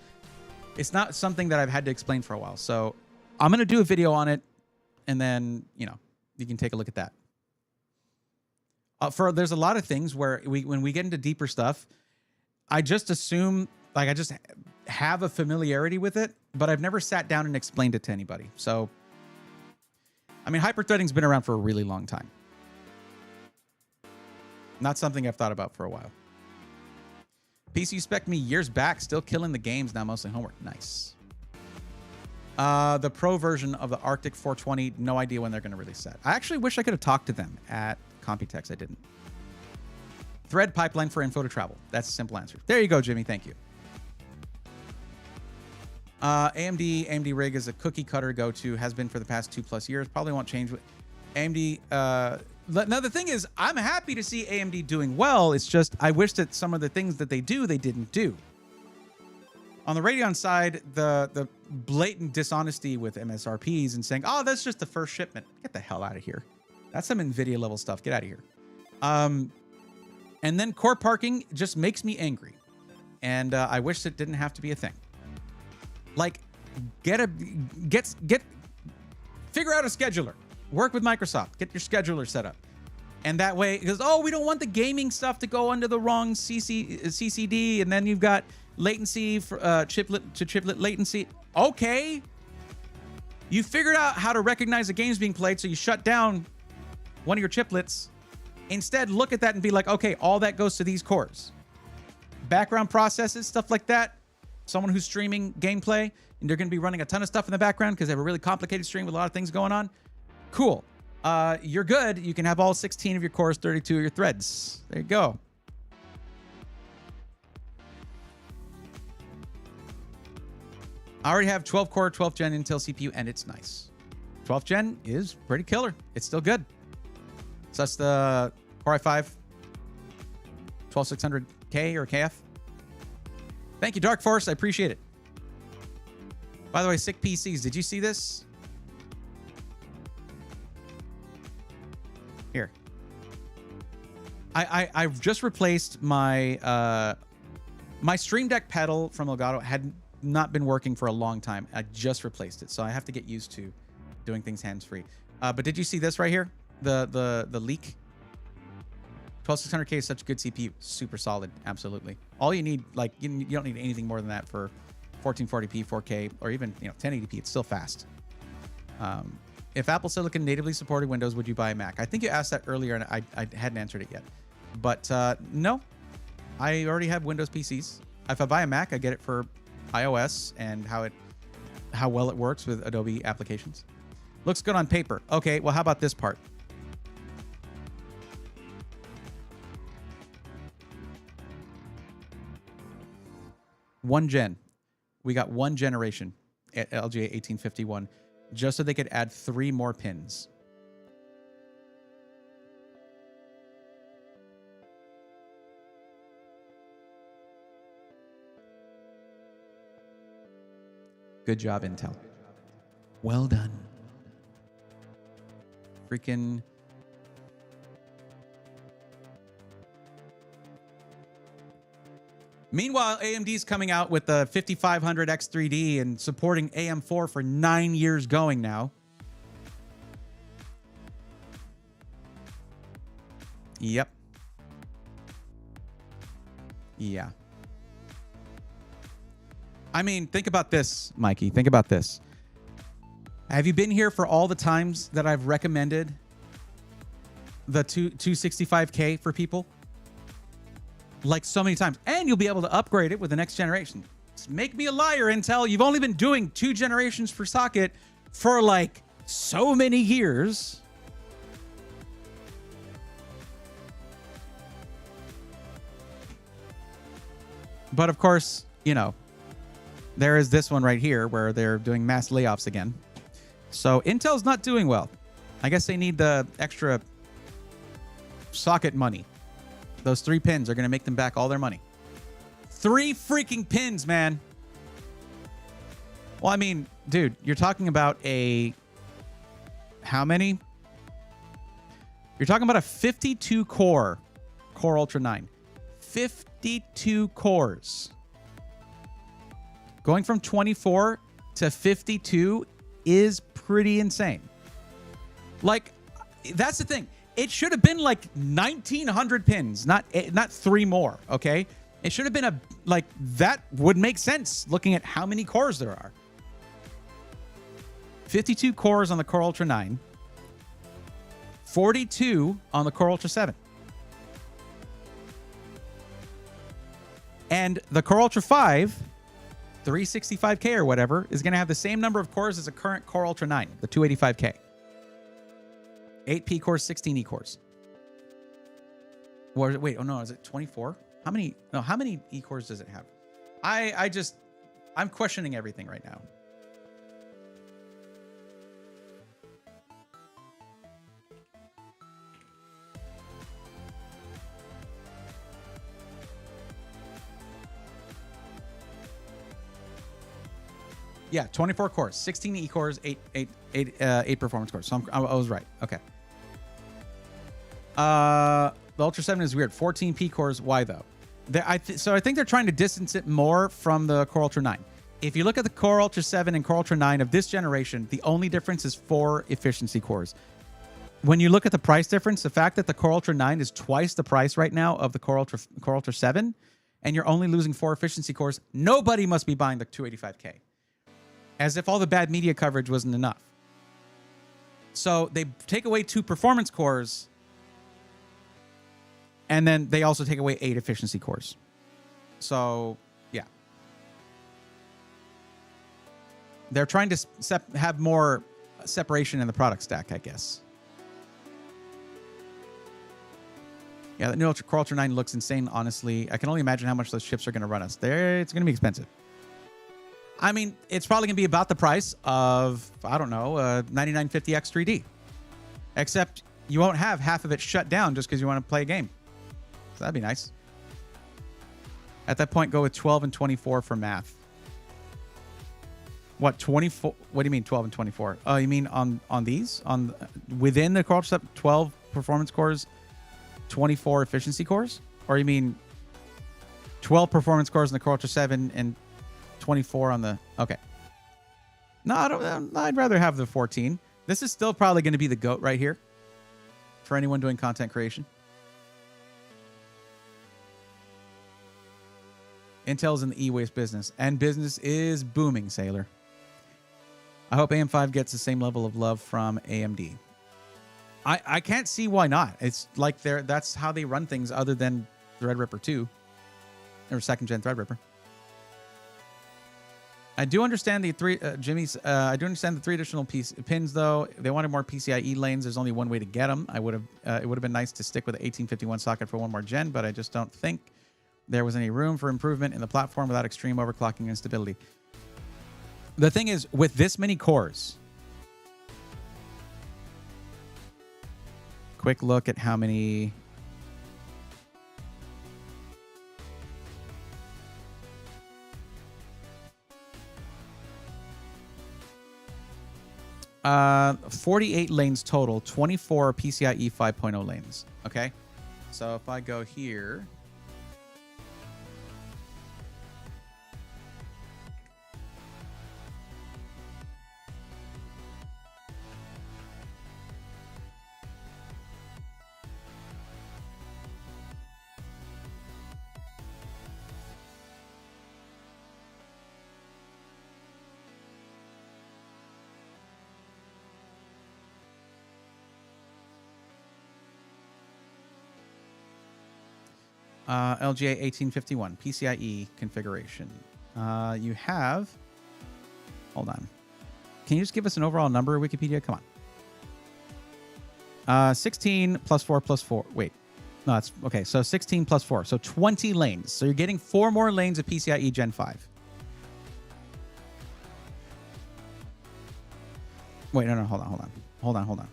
It's not something that I've had to explain for a while. So I'm going to do a video on it, and then, you know, you can take a look at that. There's a lot of things where when we get into deeper stuff, I just assume, like, I just have a familiarity with it, but I've never sat down and explained it to anybody. So, I mean, hyperthreading's been around for a really long time. Not something I've thought about for a while. PC spec me years back, still killing the games, now mostly homework. Nice. The pro version of the Arctic 420, no idea when they're going to release that. I actually wish I could have talked to them at Computex. I didn't. Thread pipeline for info to travel. That's a simple answer. There you go, Jimmy. Thank you. AMD rig is a cookie cutter go-to, has been for the past 2+ years. Probably won't change. AMD. Now, the thing is, I'm happy to see AMD doing well. It's just I wish that some of the things that they didn't do. On the Radeon side, the blatant dishonesty with MSRPs and saying, oh, that's just the first shipment. Get the hell out of here. That's some NVIDIA level stuff. Get out of here. And then core parking just makes me angry. And I wish it didn't have to be a thing. Like, figure out a scheduler. Work with Microsoft. Get your scheduler set up. And that way, because, oh, we don't want the gaming stuff to go under the wrong CCD. And then you've got latency for chiplet to chiplet latency. Okay. You figured out how to recognize the game's being played, so you shut down one of your chiplets. Instead, look at that and be like, okay, all that goes to these cores. Background processes, stuff like that. Someone who's streaming gameplay, and they're going to be running a ton of stuff in the background because they have a really complicated stream with a lot of things going on. Cool. You're good. You can have all 16 of your cores, 32 of your threads. There you go. I already have 12-core, 12th gen Intel CPU, and it's nice. 12th gen is pretty killer. It's still good. So that's the Core i5 12600K or KF. Thank you, Dark Force. I appreciate it. By the way, sick PCs. Did you see this? Here. I've just replaced my my Stream Deck pedal from Elgato. Had not been working for a long time. I just replaced it, so I have to get used to doing things hands-free. But did you see this right here? The leak. 12600K is such a good CPU. Super solid. Absolutely. All you need, like, you don't need anything more than that for 1440p, 4K, or even 1080p. It's still fast. If Apple Silicon natively supported Windows, would you buy a Mac? I think you asked that earlier, and I hadn't answered it yet. But no, I already have Windows PCs. If I buy a Mac, I get it for iOS and how well it works with Adobe applications. Looks good on paper. Okay, well, how about this part? One gen. We got one generation at LGA 1851 just so they could add 3 more pins. Good job, Intel. Well done. Freaking... Meanwhile, AMD's coming out with the 5500 X3D and supporting AM4 for 9 years going now. Yep. Yeah. I mean, think about this, Mikey. Think about this. Have you been here for all the times that I've recommended the 265K for people? Like so many times. And you'll be able to upgrade it with the next generation. Just make me a liar, Intel. You've only been doing 2 generations per socket for like so many years. But of course, there is this one right here where they're doing mass layoffs again. So Intel's not doing well. I guess they need the extra socket money. Those 3 pins are going to make them back all their money. 3 freaking pins, man. Well, I mean, dude, you're talking about how many? You're talking about a 52 core Core Ultra 9. 52 cores. Going from 24 to 52 is pretty insane. Like, that's the thing. It should have been like 1,900 pins, not 3 more, okay? It should have been that would make sense looking at how many cores there are. 52 cores on the Core Ultra 9. 42 on the Core Ultra 7. And the Core Ultra 5, 365K or whatever, is going to have the same number of cores as a current Core Ultra 9, the 285K. 8 P cores, 16 E cores. Wait, oh no, is it 24? How many E cores does it have? I'm questioning everything right now. Yeah, 24 cores, 16 E cores, 8 performance cores. So I was right. Okay. The Ultra 7 is weird. 14 P cores. Why though? So I think they're trying to distance it more from the Core Ultra 9. If you look at the Core Ultra 7 and Core Ultra 9 of this generation, the only difference is 4 efficiency cores. When you look at the price difference, the fact that the Core Ultra 9 is twice the price right now of the Core Ultra 7, and you're only losing 4 efficiency cores, nobody must be buying the 285K. As if all the bad media coverage wasn't enough. So they take away 2 performance cores, and then they also take away 8 efficiency cores. So, yeah. They're trying to have more separation in the product stack, I guess. Yeah, the new Core Ultra 9 looks insane, honestly. I can only imagine how much those chips are going to run us. It's going to be expensive. I mean, it's probably going to be about the price of, I don't know, 9950X 3D. Except you won't have half of it shut down just because you want to play a game. So that'd be nice. At that point, go with 12 and 24 for math. What, 24? What do you mean 12 and 24? Oh, you mean on these? Within the Core Ultra 12 performance cores, 24 efficiency cores? Or you mean 12 performance cores in the Core Ultra 7 and 24 on the... Okay. No, I'd rather have the 14. This is still probably going to be the GOAT right here for anyone doing content creation. Intel's in the e-waste business, and business is booming, Sailor. I hope AM5 gets the same level of love from AMD. I can't see why not. It's like that's how they run things other than Threadripper 2 or 2nd gen Threadripper. I do understand the 3 I do understand the 3 additional pins though. If they wanted more PCIe lanes, there's only one way to get them. It would have been nice to stick with the 1851 socket for one more gen, but I just don't think there was any room for improvement in the platform without extreme overclocking and instability. The thing is, with this many cores, quick look at how many... 48 lanes total, 24 PCIe 5.0 lanes. Okay, so if I go here, LGA 1851 PCIe configuration. You have... Hold on. Can you just give us an overall number, Wikipedia? Come on. 16 plus 4 plus 4. Wait. No, that's... Okay, so 16 plus 4. So 20 lanes. So you're getting 4 more lanes of PCIe Gen 5. Wait, no, hold on.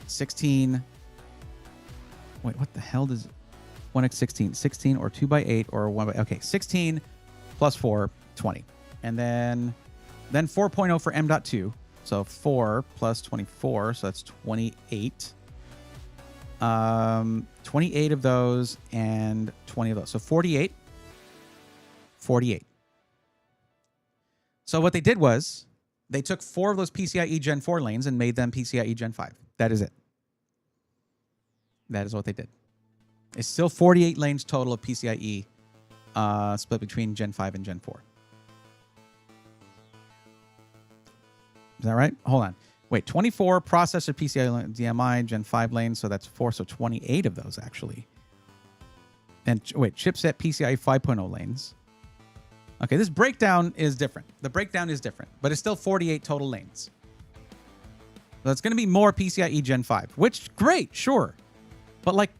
16... Wait, what the hell does... 1x16, 16 or 2x8 or 1 by... Okay, 16 plus 4, 20. And then 4.0 for M.2. So 4 plus 24, so that's 28. 28 of those and 20 of those. So 48. 48. So what they did was they took 4 of those PCIe Gen 4 lanes and made them PCIe Gen 5. That is it. That is what they did. It's still 48 lanes total of PCIe split between Gen 5 and Gen 4. Is that right? Hold on. Wait, 24 processor PCIe DMI Gen 5 lanes, so that's 4, so 28 of those actually. And wait, chipset PCIe 5.0 lanes. Okay, this breakdown is different. The breakdown is different, but it's still 48 total lanes. So it's going to be more PCIe Gen 5, which, great, sure. But like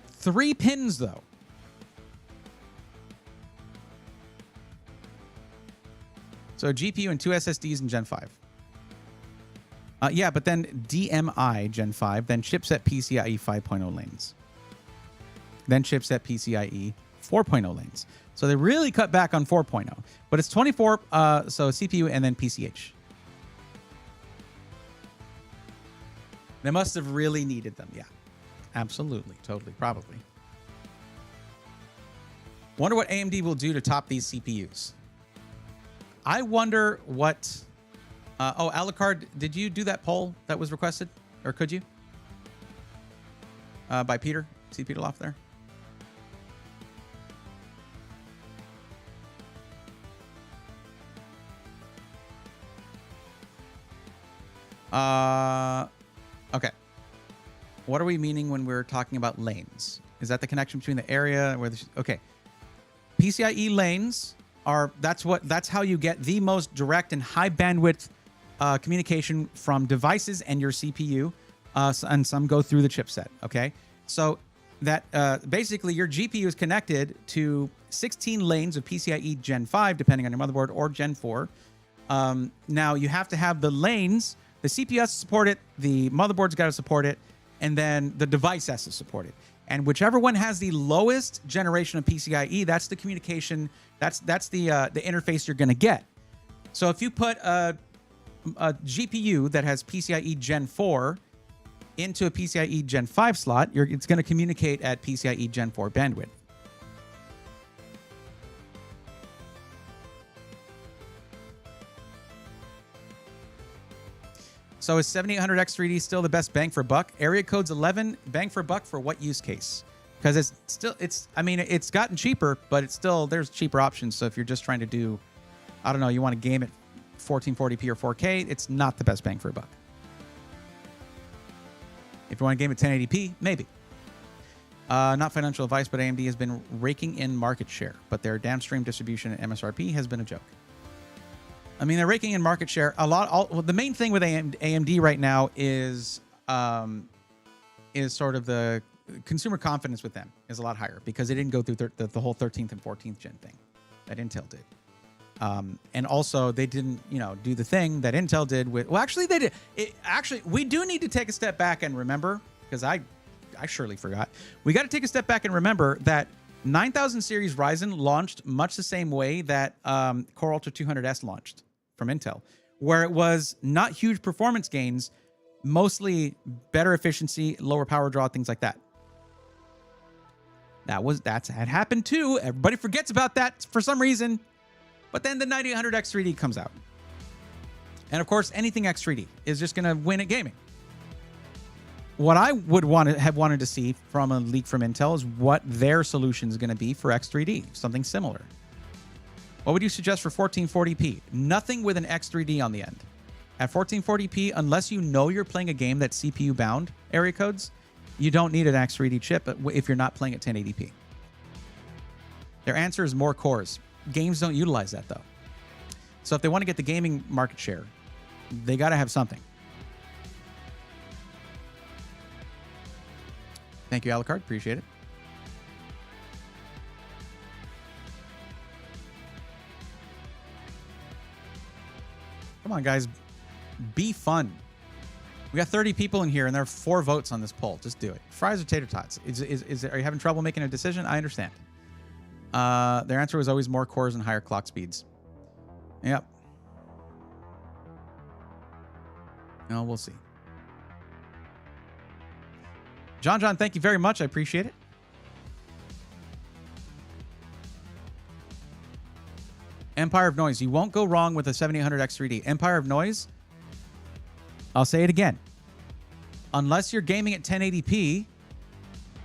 3 pins, though. So GPU and 2 SSDs in Gen 5. Yeah, but then DMI Gen 5, then chipset PCIe 5.0 lanes. Then chipset PCIe 4.0 lanes. So they really cut back on 4.0. But it's 24, so CPU and then PCH. They must have really needed them, yeah. Absolutely, totally, probably. Wonder what AMD will do to top these CPUs. I wonder what... oh, Alucard, did you do that poll that was requested? Or could you? By Peter? See Peter Loft there? Okay. What are we meaning when we're talking about lanes? Is that the connection between the area where the... Okay. PCIe lanes are... That's how you get the most direct and high bandwidth communication from devices and your CPU, and some go through the chipset, okay? So that basically your GPU is connected to 16 lanes of PCIe Gen 5, depending on your motherboard, or Gen 4. Now, you have to have the lanes, the CPU has to support it, the motherboard's got to support it, and then the device has to support it. And whichever one has the lowest generation of PCIe, that's the communication, that's the interface you're going to get. So if you put a GPU that has PCIe Gen 4 into a PCIe Gen 5 slot, it's going to communicate at PCIe Gen 4 bandwidth. So is 7800X3D still the best bang for buck? Area code's 11, bang for buck for what use case? Because it's gotten cheaper, but it's still, there's cheaper options. So if you're just trying to do, I don't know, you want to game it 1440p or 4K, it's not the best bang for a buck. If you want to game at 1080p, maybe. Not financial advice, but AMD has been raking in market share, but their downstream distribution at MSRP has been a joke. I mean, they're raking in market share a lot. Well, the main thing with AMD right now is sort of the consumer confidence with them is a lot higher because they didn't go through the whole 13th and 14th gen thing that Intel did. And also, they didn't, do the thing that Intel did with... Well, actually, they did. Actually, we do need to take a step back and remember, because I surely forgot. We got to take a step back and remember that 9000 series Ryzen launched much the same way that Core Ultra 200S launched from Intel, where it was not huge performance gains, mostly better efficiency, lower power draw, things like that. That had happened too. Everybody forgets about that for some reason. But then the 9800X3D comes out. And of course, anything X3D is just going to win at gaming. What I would have wanted to see from a leak from Intel is what their solution is going to be for X3D, something similar. What would you suggest for 1440p? Nothing with an X3D on the end. At 1440p, unless you know you're playing a game that's CPU bound area codes, you don't need an X3D chip if you're not playing at 1080p. Their answer is more cores. Games don't utilize that, though. So if they want to get the gaming market share, they got to have something. Thank you, Alucard. Appreciate it. Come on, guys. Be fun. We got 30 people in here, and there are 4 votes on this poll. Just do it. Fries or tater tots? Are you having trouble making a decision? I understand. Their answer was always more cores and higher clock speeds. Yep. No, we'll see. John, thank you very much. I appreciate it. Empire of Noise. You won't go wrong with a 7800X3D. Empire of Noise, I'll say it again. Unless you're gaming at 1080p,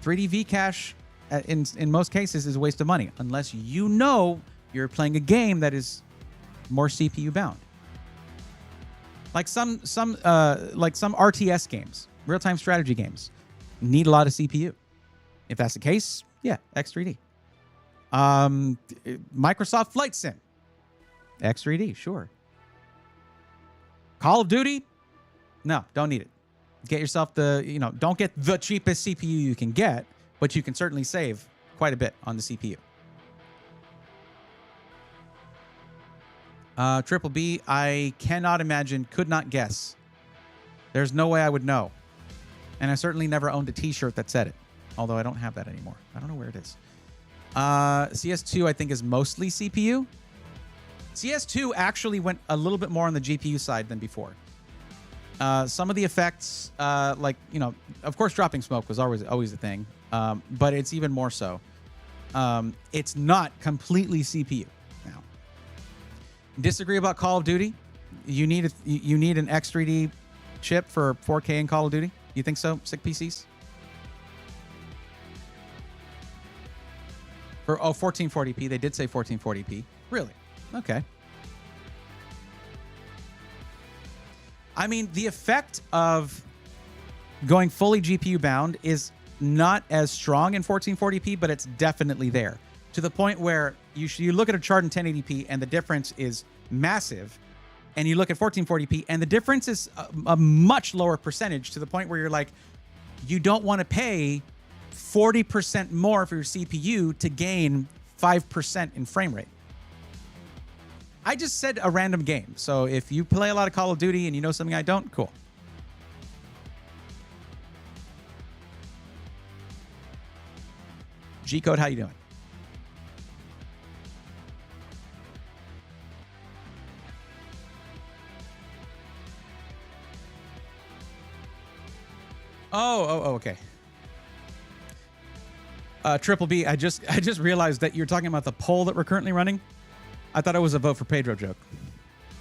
3D V-Cache in most cases is a waste of money. Unless you know you're playing a game that is more CPU bound. Like some RTS games, real-time strategy games, need a lot of CPU. If that's the case, yeah, X3D. Microsoft Flight Sim, X3D, sure. Call of Duty, no, don't need it. Get yourself don't get the cheapest CPU you can get, but you can certainly save quite a bit on the CPU. Triple B, I cannot imagine, could not guess. There's no way I would know. And I certainly never owned a t-shirt that said it. Although I don't have that anymore. I don't know where it is. CS2, I think, is mostly CPU. CS2 actually went a little bit more on the GPU side than before. Some of the effects, of course, dropping smoke was always a thing. But it's even more so. It's not completely CPU now. Disagree about Call of Duty? You need an X3D chip for 4K in Call of Duty? You think so, sick PCs? For 1440p, they did say 1440p. Really? Okay. I mean, the effect of going fully GPU bound is not as strong in 1440p, but it's definitely there. To the point where you look at a chart in 1080p and the difference is massive, and you look at 1440p and the difference is a much lower percentage, to the point where you're like, you don't want to pay 40% more for your CPU to gain 5% in frame rate. I just said a random game. So if you play a lot of Call of Duty and you know something I don't, cool. G-Code, how you doing? Oh, okay. Triple B, I just realized that you're talking about the poll that we're currently running. I thought it was a vote for Pedro joke.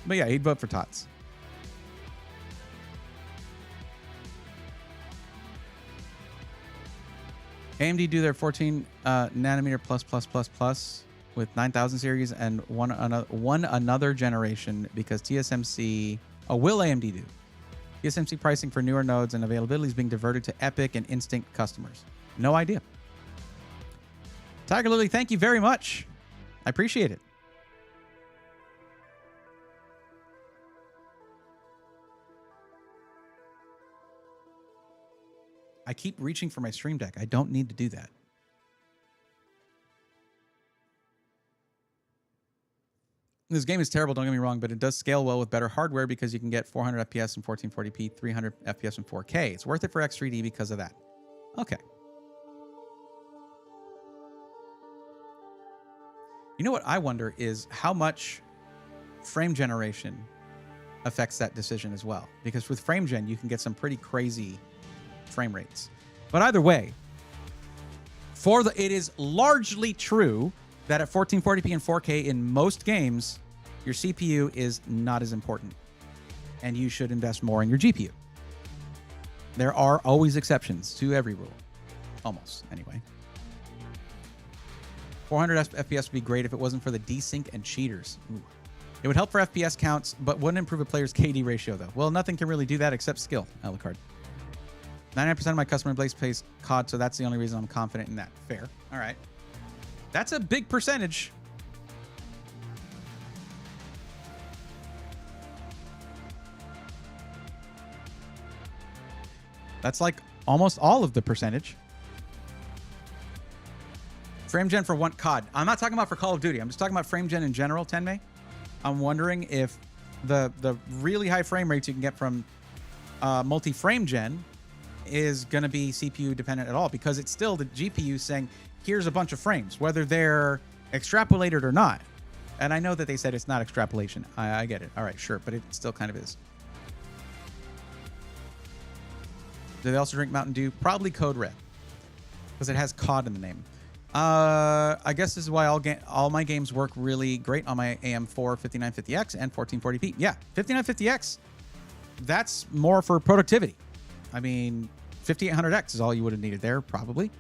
But yeah, he'd vote for Tots. AMD do their 14 nanometer plus with 9000 series and one another generation because TSMC... Oh, will AMD do? TSMC pricing for newer nodes and availability is being diverted to EPYC and Instinct customers. No idea. Tiger Lily, thank you very much. I appreciate it. I keep reaching for my Stream Deck. I don't need to do that. This game is terrible, don't get me wrong, but it does scale well with better hardware because you can get 400 FPS in 1440p, 300 FPS in 4K. It's worth it for X3D because of that. Okay. You know what I wonder is how much frame generation affects that decision as well. Because with frame gen, you can get some pretty crazy frame rates. But either way, it is largely true that at 1440p and 4K in most games, your CPU is not as important. And you should invest more in your GPU. There are always exceptions to every rule. Almost, anyway. 400 FPS would be great if it wasn't for the desync and cheaters. Ooh. It would help for FPS counts, but wouldn't improve a player's KD ratio, though. Well, nothing can really do that except skill, Alucard. 99% of my customer base plays COD, so that's the only reason I'm confident in that. Fair. All right. That's a big percentage. That's like almost all of the percentage. Frame gen for one COD. I'm not talking about for Call of Duty. I'm just talking about frame gen in general, Tenmei. I'm wondering if the really high frame rates you can get from multi-frame gen is going to be CPU dependent at all, because it's still the GPU saying, here's a bunch of frames, whether they're extrapolated or not. And I know that they said it's not extrapolation. I get it. All right, sure. But it still kind of is. Do they also drink Mountain Dew? Probably Code Red, because it has COD in the name. I guess this is why all my games work really great on my AM4 5950X and 1440p. Yeah, 5950X, that's more for productivity. I mean, 5800X is all you would have needed there, probably.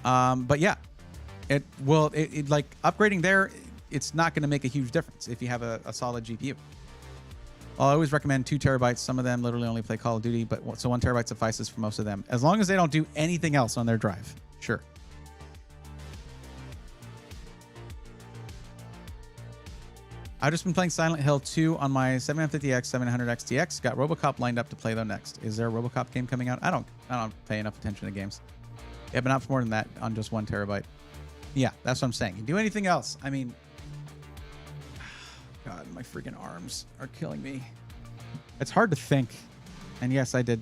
But yeah, like upgrading there, it's not going to make a huge difference if you have a solid GPU. I always recommend 2 terabytes. Some of them literally only play Call of Duty, but so 1 terabyte suffices for most of them, as long as they don't do anything else on their drive. Sure. I've just been playing Silent Hill 2 on my 750X, 700X TX. Got RoboCop lined up to play though next. Is there a RoboCop game coming out? I don't pay enough attention to games. Yeah, but not for more than that on just 1 terabyte. Yeah, that's what I'm saying. You do anything else? I mean, God, my freaking arms are killing me. It's hard to think. And yes, I did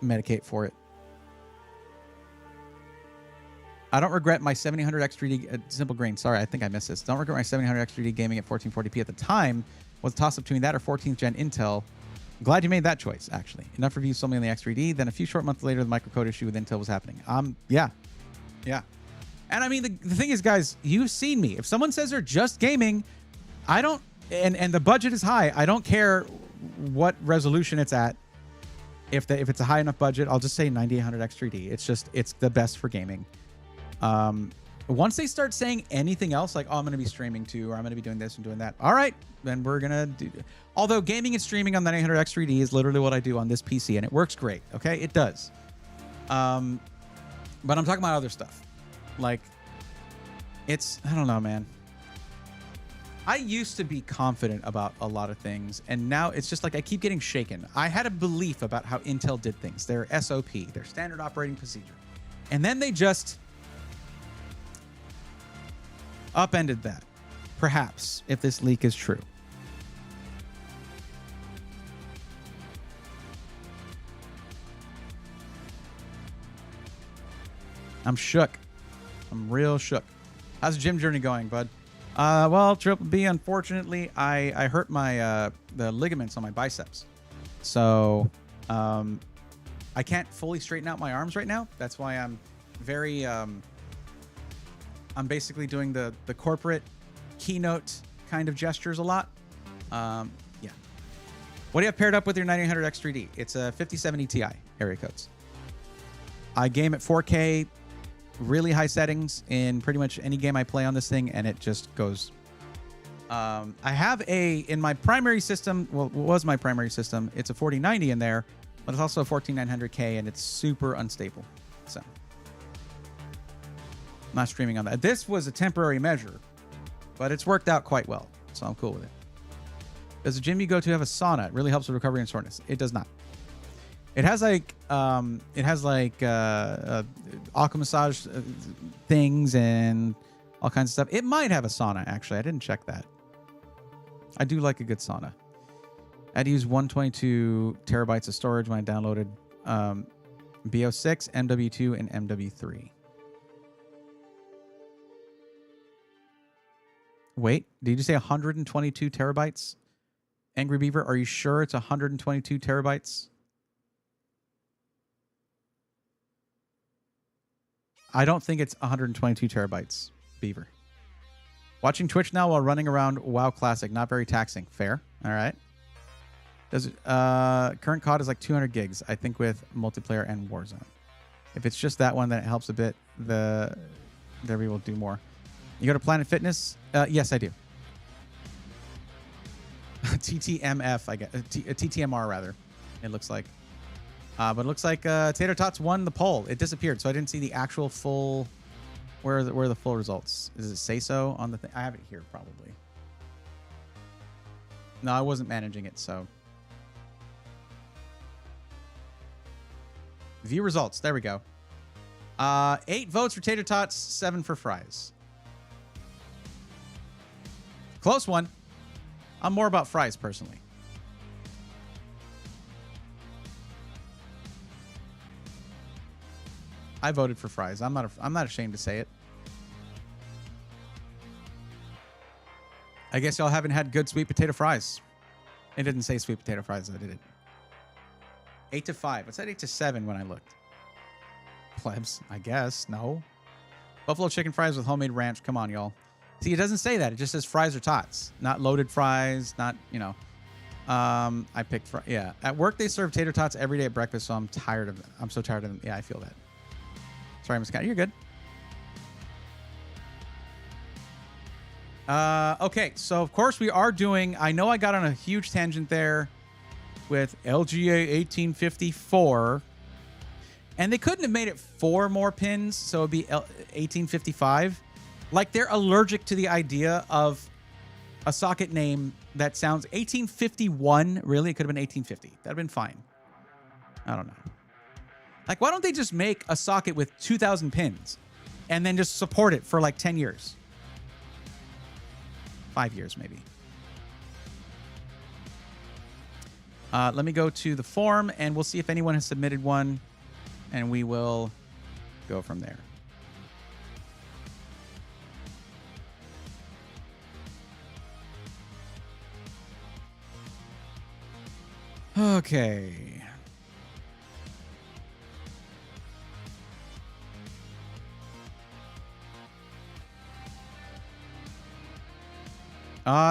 medicate for it. I don't regret my 7000X 3D Simple Green. Sorry, I think I missed this. Don't regret my 7000X 3D gaming at 1440p at the time. Was a toss-up between that or 14th gen Intel. Glad you made that choice, actually. Enough reviews sold me on the X3D. Then a few short months later, the microcode issue with Intel was happening. Yeah. And I mean, the thing is, guys, you've seen me. If someone says they're just gaming, I don't, and the budget is high, I don't care what resolution it's at. If it's a high enough budget, I'll just say 9800X 3D. It's the best for gaming. Once they start saying anything else, like, oh, I'm going to be streaming too, or I'm going to be doing this and doing that. All right, then we're going to do. Although gaming and streaming on the 9800X 3D is literally what I do on this PC, and it works great. Okay, it does. But I'm talking about other stuff. Like, I don't know, man. I used to be confident about a lot of things, and now it's just like I keep getting shaken. I had a belief about how Intel did things, their SOP, their standard operating procedure. And then they just upended that, perhaps, if this leak is true. I'm shook. I'm real shook. How's the gym journey going, bud? Well, Triple B, unfortunately, I hurt my the ligaments on my biceps. So I can't fully straighten out my arms right now. That's why I'm very I'm basically doing the corporate keynote kind of gestures a lot. Yeah. What do you have paired up with your 9800X 3D? It's a 5070 Ti area codes. I game at 4K, really high settings in pretty much any game I play on this thing, and it just goes. I have in my primary system, well, what was my primary system? It's a 4090 in there, but it's also a 14900K, and it's super unstable. So I'm not streaming on that. This was a temporary measure, but it's worked out quite well, so I'm cool with it. Does the gym you go to have a sauna? It really helps with recovery and soreness. It does not. It has like aqua massage things and all kinds of stuff. It might have a sauna, actually. I didn't check that. I do like a good sauna. I had to use 122 terabytes of storage when I downloaded BO6, MW2, and MW3. Wait, did you say 122 terabytes? Angry Beaver, are you sure it's 122 terabytes? I don't think it's 122 terabytes, Beaver. Watching Twitch now while running around WoW Classic, not very taxing. Fair. All right. Does current COD is like 200 gigs, I think, with multiplayer and Warzone. If it's just that one, then it helps a bit. There we will do more. You go to Planet Fitness? Yes, I do. TTMF, I guess. TTMR, rather, it looks like. But it looks like Tater Tots won the poll. It disappeared, so I didn't see the actual full... Where are the full results? Does it say so on the thing? I have it here, probably. No, I wasn't managing it, so... View results. There we go. 8 votes for Tater Tots, 7 for Fries. Close one. I'm more about Fries, personally. I voted for Fries. I'm not ashamed to say it. I guess y'all haven't had good sweet potato fries. It didn't say sweet potato fries, though, did it? 8 to 5. It said 8 to 7 when I looked. Plebs, I guess. No. Buffalo chicken fries with homemade ranch. Come on, y'all. See, it doesn't say that. It just says fries or tots. Not loaded fries. Not, you know. I picked yeah. At work, they serve tater tots every day at breakfast, so I'm tired of them. I'm so tired of them. Yeah, I feel that. Sorry, Miss Cat. You're good. Okay, so of course we are doing... I know I got on a huge tangent there with LGA 1854. And they couldn't have made it 4 more pins, so it'd be 1855. Like, they're allergic to the idea of a socket name that sounds 1851. Really? It could have been 1850. That'd have been fine. I don't know. Like, why don't they just make a socket with 2,000 pins and then just support it for like 10 years? 5 years, maybe. Let me go to the form, and we'll see if anyone has submitted one, and we will go from there. Okay.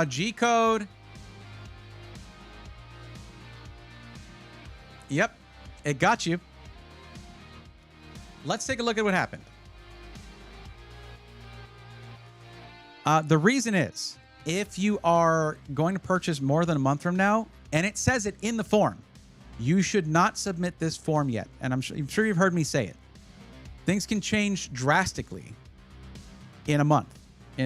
G code. Yep, it got you. Let's take a look at what happened. The reason is, if you are going to purchase more than a month from now, and it says it in the form, you should not submit this form yet. And I'm sure you've heard me say it. Things can change drastically in a month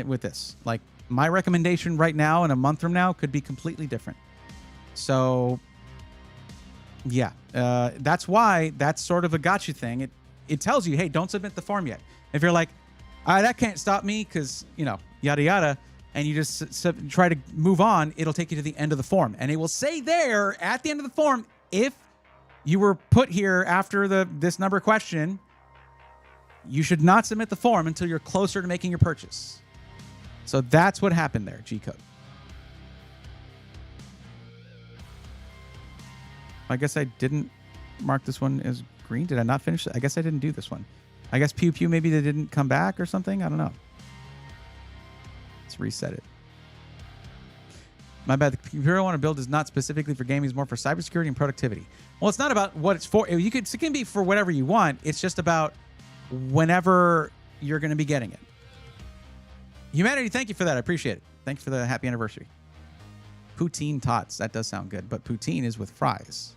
with this. Like, my recommendation right now and a month from now could be completely different. So, yeah, that's why that's sort of a gotcha thing. It tells you, hey, don't submit the form yet. If you're like, that can't stop me because, you know, yada, yada, and you just try to move on, it'll take you to the end of the form. And it will say there at the end of the form, if you were put here after this number question, you should not submit the form until you're closer to making your purchase. So that's what happened there, G-code. I guess I didn't mark this one as green. Did I not finish it? I guess I didn't do this one. I guess Pew Pew, maybe they didn't come back or something. I don't know. Let's reset it. My bad. The computer I want to build is not specifically for gaming. It's more for cybersecurity and productivity. Well, it's not about what it's for. It can be for whatever you want. It's just about whenever you're going to be getting it. Humanity, thank you for that. I appreciate it. Thank you for the happy anniversary. Poutine tots. That does sound good. But poutine is with fries.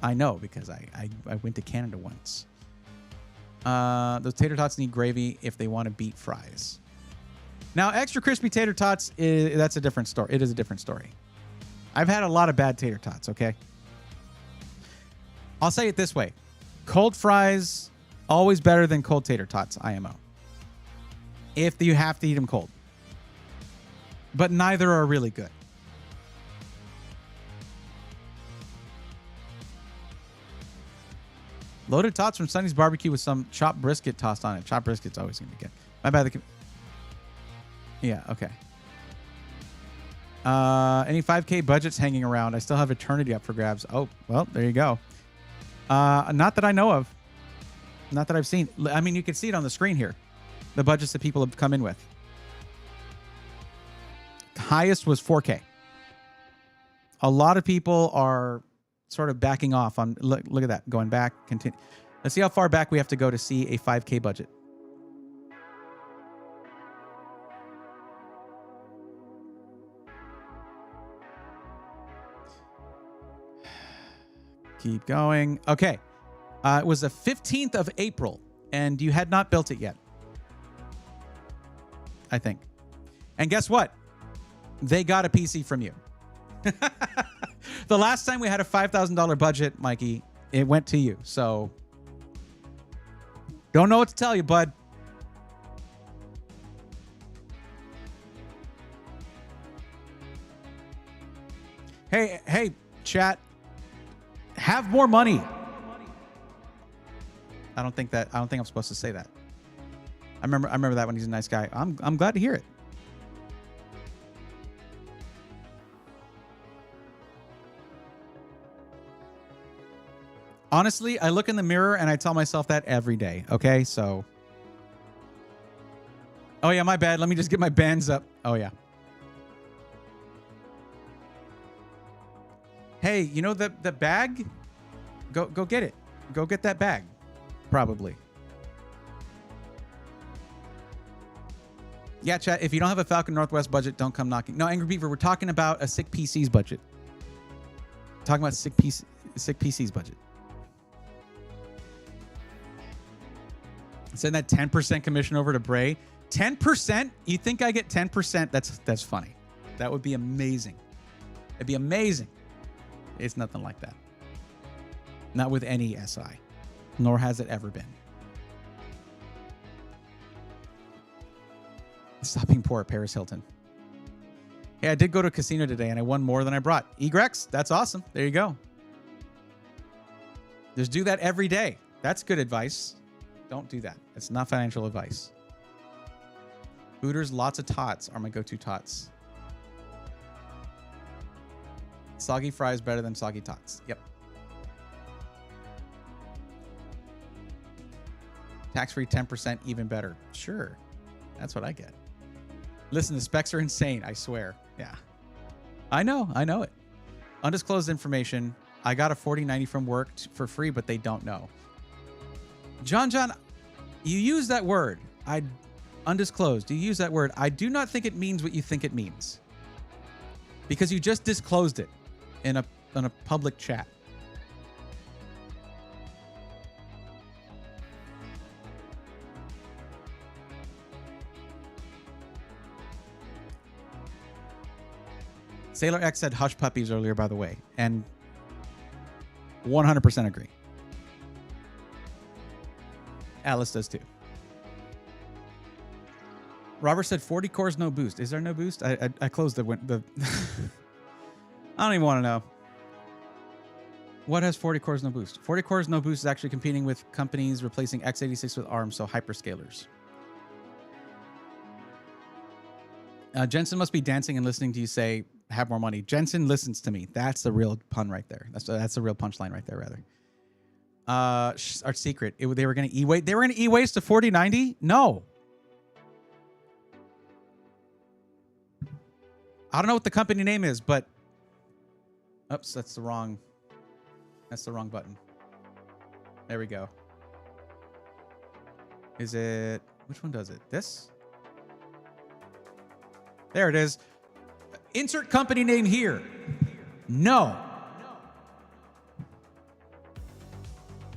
I know because I went to Canada once. Those tater tots need gravy if they want to beat fries. Now, extra crispy tater tots, that's a different story. It is a different story. I've had a lot of bad tater tots, okay? I'll say it this way. Cold fries, always better than cold tater tots, IMO. If you have to eat them cold. But neither are really good. Loaded tots from Sonny's Barbecue with some chopped brisket tossed on it. Chopped brisket's always going to be good. My bad. Yeah, okay. Any 5K budgets hanging around? I still have Eternity up for grabs. Oh, well, there you go. Not that I know of. Not that I've seen. I mean, you can see it on the screen here. The budgets that people have come in with. Highest was 4K. A lot of people are sort of backing off on, look at that, going back, continue. Let's see how far back we have to go to see a 5K budget. Keep going. Okay. It was the 15th of April, and you had not built it yet. I think. And guess what? They got a PC from you. The last time we had a $5,000 budget, Mikey, it went to you. So, don't know what to tell you, bud. Hey, chat. Have more money. I don't think I'm supposed to say that. I remember that when he's a nice guy. I'm glad to hear it. Honestly, I look in the mirror and I tell myself that every day. Okay, so. Oh yeah, my bad. Let me just get my bands up. Oh yeah. Hey, you know the bag? Go get it. Go get that bag. Probably. Yeah, chat. If you don't have a Falcon Northwest budget, don't come knocking. No, Angry Beaver, we're talking about a sick PC's budget. Talking about sick PC's budget. Send that 10% commission over to Bray. 10%? You think I get 10%? That's funny. That would be amazing. It'd be amazing. It's nothing like that. Not with any SI. Nor has it ever been. Stop being poor, Paris Hilton. Hey, I did go to a casino today and I won more than I brought. Egrex, that's awesome. There you go. Just do that every day. That's good advice. Don't do that. It's not financial advice. Hooters, lots of tots are my go-to tots. Soggy fries better than soggy tots. Yep. Tax-free 10% even better. Sure. That's what I get. Listen, the specs are insane. I swear. Yeah. I know it. Undisclosed information. I got a 4090 from work for free, but they don't know. John, you use that word. Undisclosed. You use that word. I do not think it means what you think it means. Because you just disclosed it in a public chat. Sailor X said hush puppies earlier, by the way, and 100% agree. Alice does too. Robert said 40 cores, no boost. Is there no boost? I closed the I don't even want to know. What has 40 cores, no boost? 40 cores, no boost is actually competing with companies replacing x86 with ARM, so hyperscalers. Jensen must be dancing and listening to you say, have more money. Jensen listens to me. That's the real pun right there. That's the real punchline right there, rather. Our secret. They were going to e-waste. They were going to e-waste to 4090? No. I don't know what the company name is, but oops, that's the wrong button. There we go. Is it, which one does it? This? There it is. Insert company name here. No.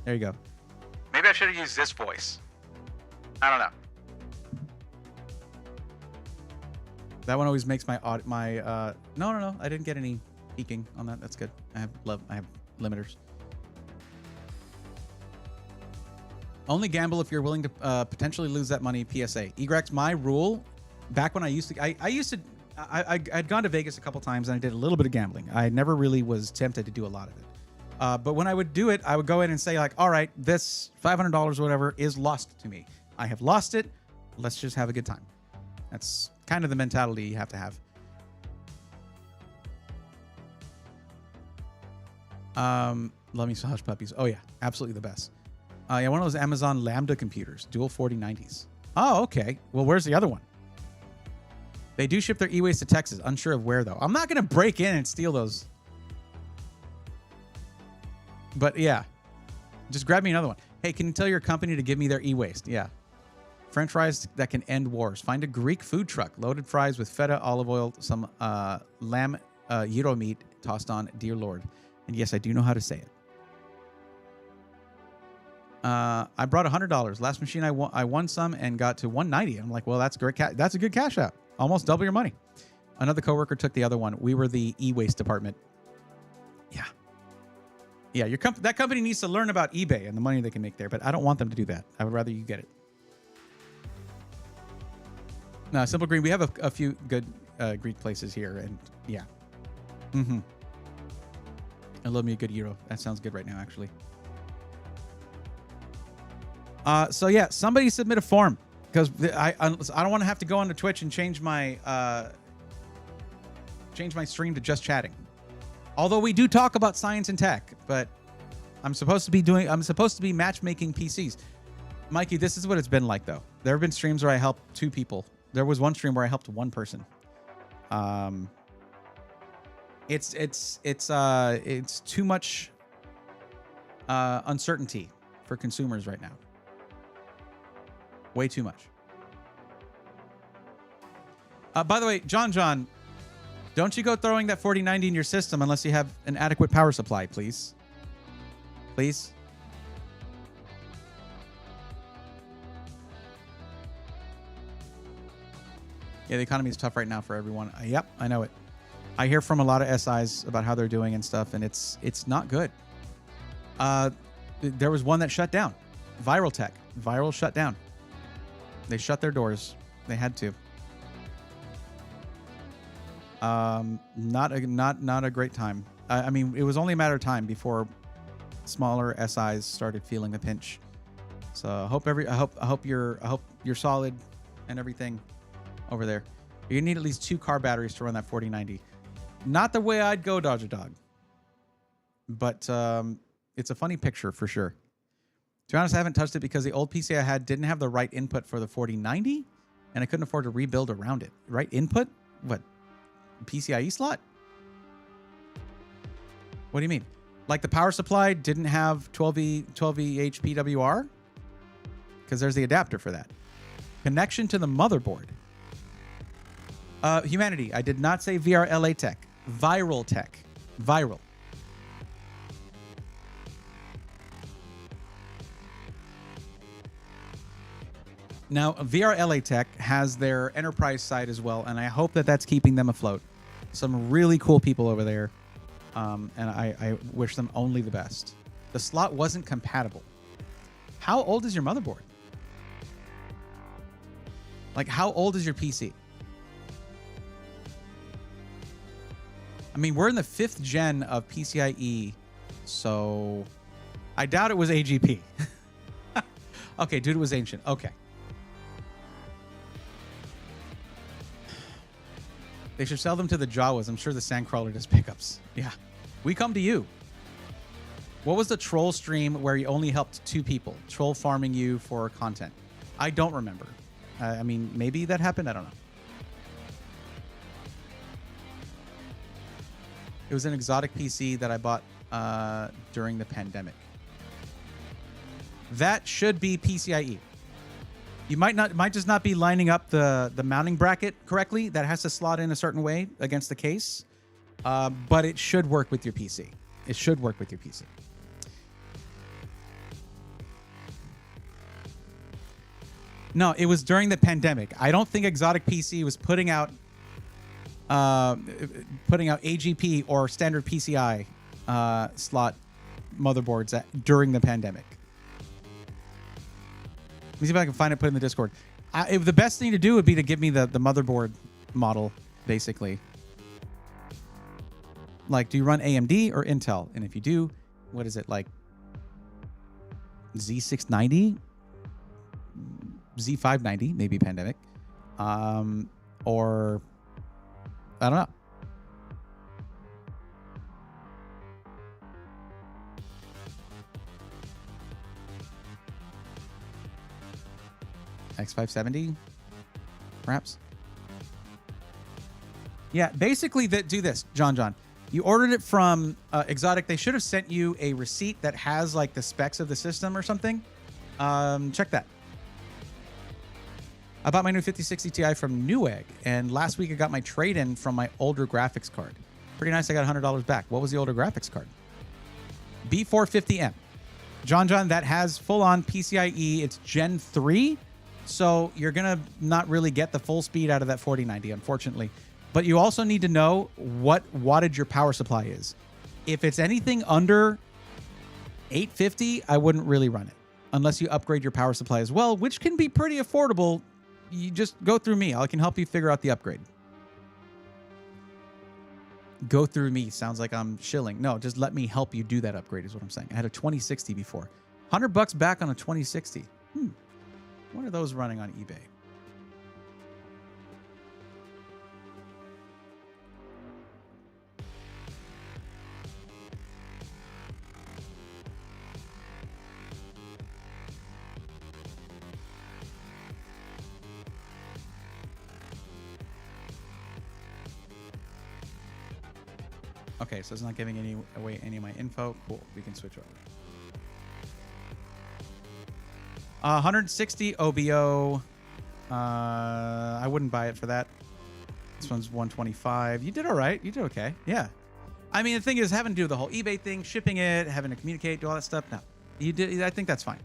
There you go. Maybe I should have used this voice. I don't know. That one always makes my no. I didn't get any peaking on that. That's good. I have limiters. Only gamble if you're willing to potentially lose that money. PSA. Egrex, my rule back when I'd gone to Vegas a couple times and I did a little bit of gambling. I never really was tempted to do a lot of it. But when I would do it, I would go in and say like, all right, this $500 or whatever is lost to me. I have lost it. Let's just have a good time. That's kind of the mentality you have to have. Let me hush puppies. Oh yeah, absolutely the best. Yeah, one of those Amazon Lambda computers, dual 4090s. Oh, okay. Well, where's the other one? They do ship their e-waste to Texas. Unsure of where though. I'm not gonna break in and steal those. But yeah, just grab me another one. Hey, can you tell your company to give me their e-waste? Yeah. French fries that can end wars. Find a Greek food truck. Loaded fries with feta, olive oil, some lamb gyro meat tossed on. Dear Lord. And yes, I do know how to say it. I brought $100. Last machine I won some and got to 190. I'm like, well, that's great. That's a good cash out. Almost double your money. Another coworker took the other one. We were the e-waste department. Yeah. Yeah, that company needs to learn about eBay and the money they can make there, but I don't want them to do that. I would rather you get it. No, Simple Green, we have a few good Greek places here, and yeah. Mm-hmm. I love me a good gyro. That sounds good right now, actually. So yeah, somebody submit a form because I don't want to have to go onto Twitch and change my stream to just chatting. Although we do talk about science and tech, but I'm supposed to be matchmaking PCs. Mikey, this is what it's been like though. There have been streams where I helped 2 people. There was one stream where I helped 1 person. It's too much uncertainty for consumers right now. Way too much. By the way, John, don't you go throwing that 4090 in your system unless you have an adequate power supply, please. Please. Yeah, the economy is tough right now for everyone. Yep, I know it. I hear from a lot of SIs about how they're doing and stuff, and it's not good. There was one that shut down. Viral Tech. Viral shut down. They shut their doors. They had to. Not a great time. I mean, it was only a matter of time before smaller SIs started feeling the pinch. So I hope you're solid and everything over there. You need at least 2 car batteries to run that 4090. Not the way I'd go, Dodger Dog. But it's a funny picture for sure. To be honest, I haven't touched it because the old PC I had didn't have the right input for the 4090, and I couldn't afford to rebuild around it. Right input? What? PCIe slot? What do you mean? Like the power supply didn't have 12V PWR? Because there's the adapter for that. Connection to the motherboard. Humanity, I did not say VRLA Tech. Viral Tech. Viral. Now, VRLA Tech has their enterprise side as well, and I hope that that's keeping them afloat. Some really cool people over there, and I wish them only the best. The slot wasn't compatible. How old is your motherboard? Like, how old is your PC? I mean, we're in the 5th gen of PCIe, so I doubt it was AGP. Okay, dude, it was ancient. Okay. They should sell them to the Jawas. I'm sure the Sandcrawler does pickups. Yeah. We come to you. What was the troll stream where you only helped 2 people? Troll farming you for content. I don't remember. I mean, maybe that happened. I don't know. It was an exotic PC that I bought during the pandemic. That should be PCIe. You might just not be lining up the mounting bracket correctly. That has to slot in a certain way against the case. But it should work with your PC. It should work with your PC. No, it was during the pandemic. I don't think Exotic PC was putting out AGP or standard PCI slot motherboards during the pandemic. Let me see if I can find it, put it in the Discord. If the best thing to do would be to give me the motherboard model, basically. Like, do you run AMD or Intel? And if you do, what is it, like Z690? Z590, maybe pandemic. Or, I don't know. X570, perhaps. Yeah, basically, do this, John. You ordered it from Exotic. They should have sent you a receipt that has like the specs of the system or something. Check that. I bought my new 5060 Ti from Newegg, and last week I got my trade-in from my older graphics card. Pretty nice. I got $100 back. What was the older graphics card? B450M. John, that has full-on PCIe. It's Gen 3. So you're going to not really get the full speed out of that 4090, unfortunately. But you also need to know what wattage your power supply is. If it's anything under 850, I wouldn't really run it unless you upgrade your power supply as well, which can be pretty affordable. You just go through me. I can help you figure out the upgrade. Go through me sounds like I'm shilling. No, just let me help you do that upgrade is what I'm saying. I had a 2060 before. $100 back on a 2060. What are those running on eBay? Okay, so it's not giving away any of my info. Cool. We can switch over. 160 OBO. I wouldn't buy it for that. This one's 125. You did all right. You did okay. Yeah. I mean, the thing is, having to do the whole eBay thing, shipping it, having to communicate, do all that stuff. No, you did. I think that's fine.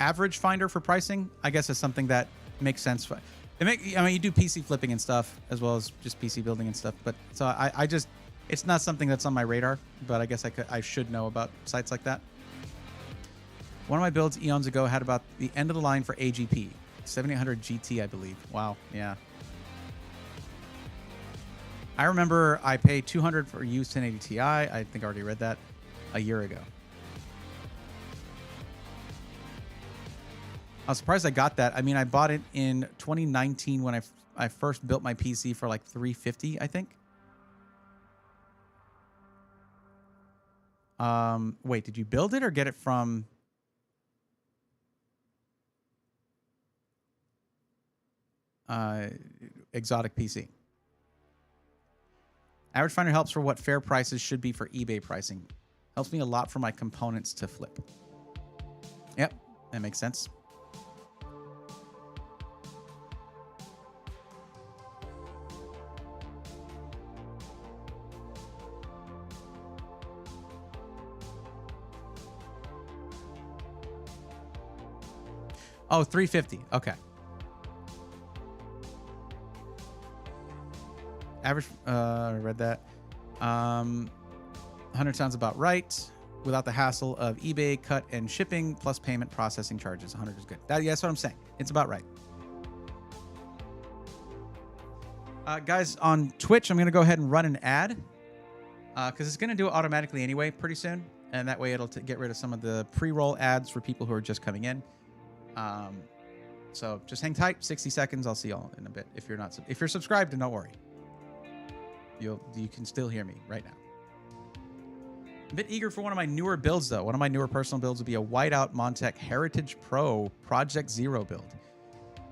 Average finder for pricing, I guess, is something that makes sense. I mean, you do PC flipping and stuff as well as just PC building and stuff. But so I just, it's not something that's on my radar. But I guess I should know about sites like that. One of my builds eons ago had about the end of the line for AGP, 7800 GT, I believe. Wow, yeah. I remember I paid $200 for used 1080 Ti. I think I already read that a year ago. I was surprised I got that. I mean, I bought it in 2019 when I first built my PC for like $350, I think. Wait, did you build it or get it from... Exotic PC? Average finder helps for what fair prices should be for eBay pricing. Helps me a lot for my components to flip. Yep, that makes sense. Oh, 350. Okay. Average, I read that. 100 sounds about right. Without the hassle of eBay cut and shipping plus payment processing charges. 100 is good. Yeah, that's what I'm saying. It's about right. Guys, on Twitch, I'm going to go ahead and run an ad because it's going to do it automatically anyway pretty soon. And that way it'll get rid of some of the pre-roll ads for people who are just coming in. So just hang tight. 60 seconds. I'll see y'all in a bit. If you're subscribed, then don't worry. You can still hear me right now. A bit eager for one of my newer builds, though. One of my newer personal builds would be a whiteout Montech Heritage Pro Project Zero build.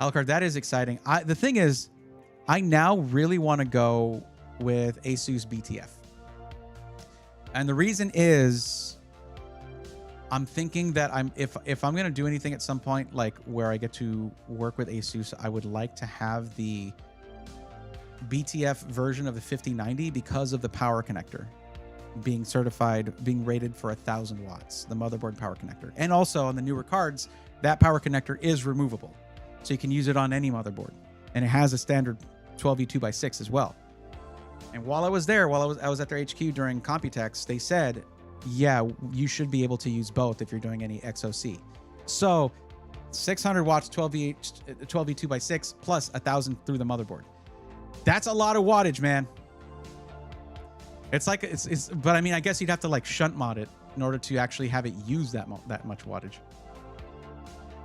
Alucard, that is exciting. The thing is, I now really want to go with Asus BTF. And the reason is, I'm thinking that if I'm going to do anything at some point, like where I get to work with Asus, I would like to have the BTF version of the 5090 because of the power connector being certified, being rated for 1,000 watts, the motherboard power connector. And also on the newer cards, that power connector is removable. So you can use it on any motherboard. And it has a standard 12V 2x6 as well. And while I was there, I was at their HQ during Computex, they said, yeah, you should be able to use both if you're doing any XOC. So 600 watts 12V 2x6 plus 1,000 through the motherboard. That's a lot of wattage, man. It's like but I mean, I guess you'd have to like shunt mod it in order to actually have it use that much wattage.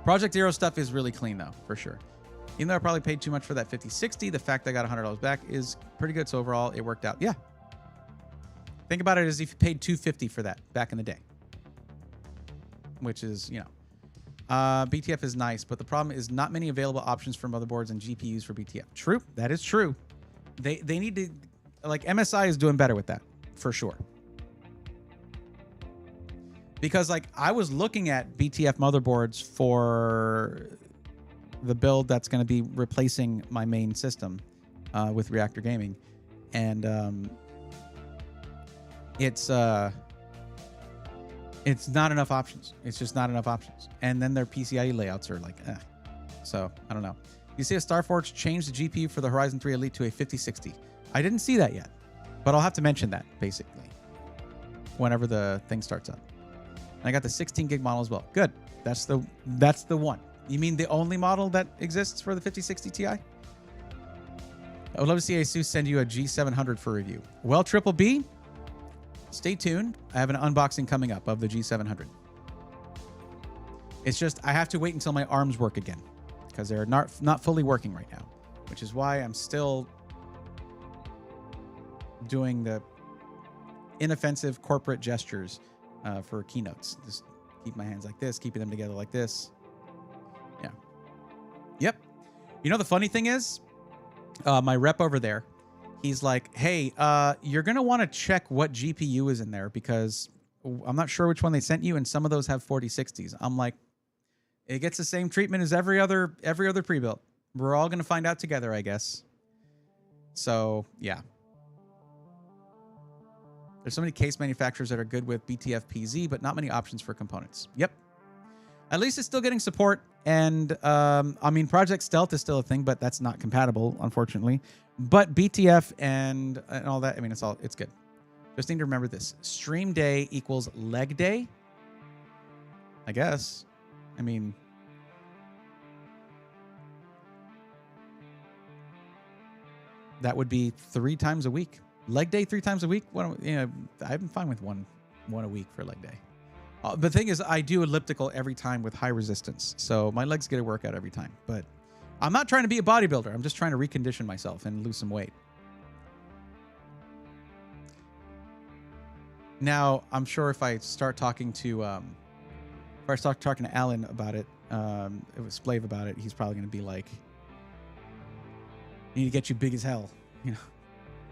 Project Zero stuff is really clean though, for sure. Even though I probably paid too much for that 5060, the fact I got $100 back is pretty good. So overall, it worked out. Yeah. Think about it as if you paid $250 for that back in the day, which is, you know, BTF is nice, but the problem is not many available options for motherboards and GPUs for BTF. True. That is true. They need to, like, MSI is doing better with that for sure. Because like I was looking at BTF motherboards for the build that's going to be replacing my main system with Reactor Gaming, and it's not enough options. It's just not enough options. And then their PCIe layouts are like, eh. So I don't know. You see a Starforge change the GPU for the Horizon 3 Elite to a 5060. I didn't see that yet, but I'll have to mention that basically whenever the thing starts up. And I got the 16 gig model as well. Good. That's the one. You mean the only model that exists for the 5060 Ti? I would love to see Asus send you a G700 for review. Well, Triple B, stay tuned. I have an unboxing coming up of the G700. It's just I have to wait until my arms work again because they're not fully working right now, which is why I'm still doing the inoffensive corporate gestures for keynotes. Just keep my hands like this, keeping them together like this. You know, the funny thing is, my rep over there, he's like, hey, you're going to want to check what GPU is in there because I'm not sure which one they sent you, and some of those have 4060s. I'm like, it gets the same treatment as every other pre-built. We're all going to find out together, I guess. So, yeah. There's so many case manufacturers that are good with BTF PZ, but not many options for components. Yep. At least it's still getting support. And, I mean, Project Stealth is still a thing, but that's not compatible, unfortunately. But BTF and all that, I mean, it's good. Just need to remember this. Stream day equals leg day. I guess. I mean, that would be 3 times a week. Leg day 3 times a week. Well, you know, I'm fine with one a week for leg day. The thing is, I do elliptical every time with high resistance, so my legs get a workout every time. But I'm not trying to be a bodybuilder. I'm just trying to recondition myself and lose some weight. Now, I'm sure if I start talking to Alan about it, Splave about it, he's probably going to be like, "I need to get you big as hell," you know.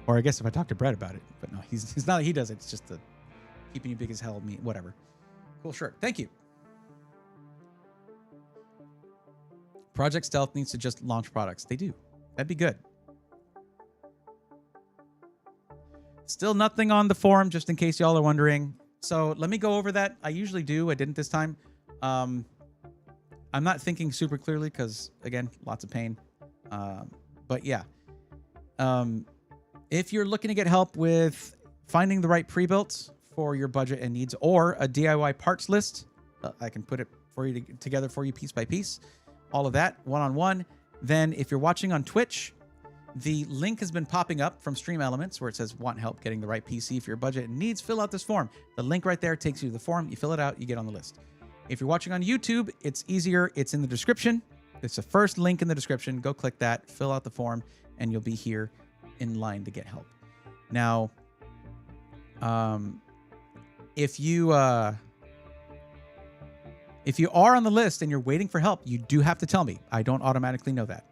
Or I guess if I talk to Brett about it, but no, it's not that he does it. It's just the keeping you big as hell, whatever. Cool shirt. Thank you. Project Stealth needs to just launch products. They do. That'd be good. Still nothing on the forum, just in case y'all are wondering. So let me go over that. I usually do. I didn't this time. I'm not thinking super clearly because, again, lots of pain. But yeah. If you're looking to get help with finding the right pre-built for your budget and needs, or a DIY parts list, I can put it for you together for you piece by piece. All of that one-on-one. Then if you're watching on Twitch, the link has been popping up from Stream Elements where it says want help getting the right PC for your budget and needs, fill out this form. The link right there takes you to the form. You fill it out, you get on the list. If you're watching on YouTube, it's easier. It's in the description. It's the first link in the description. Go click that, fill out the form, and you'll be here in line to get help. Now, if you are on the list and you're waiting for help, you do have to tell me. I don't automatically know that.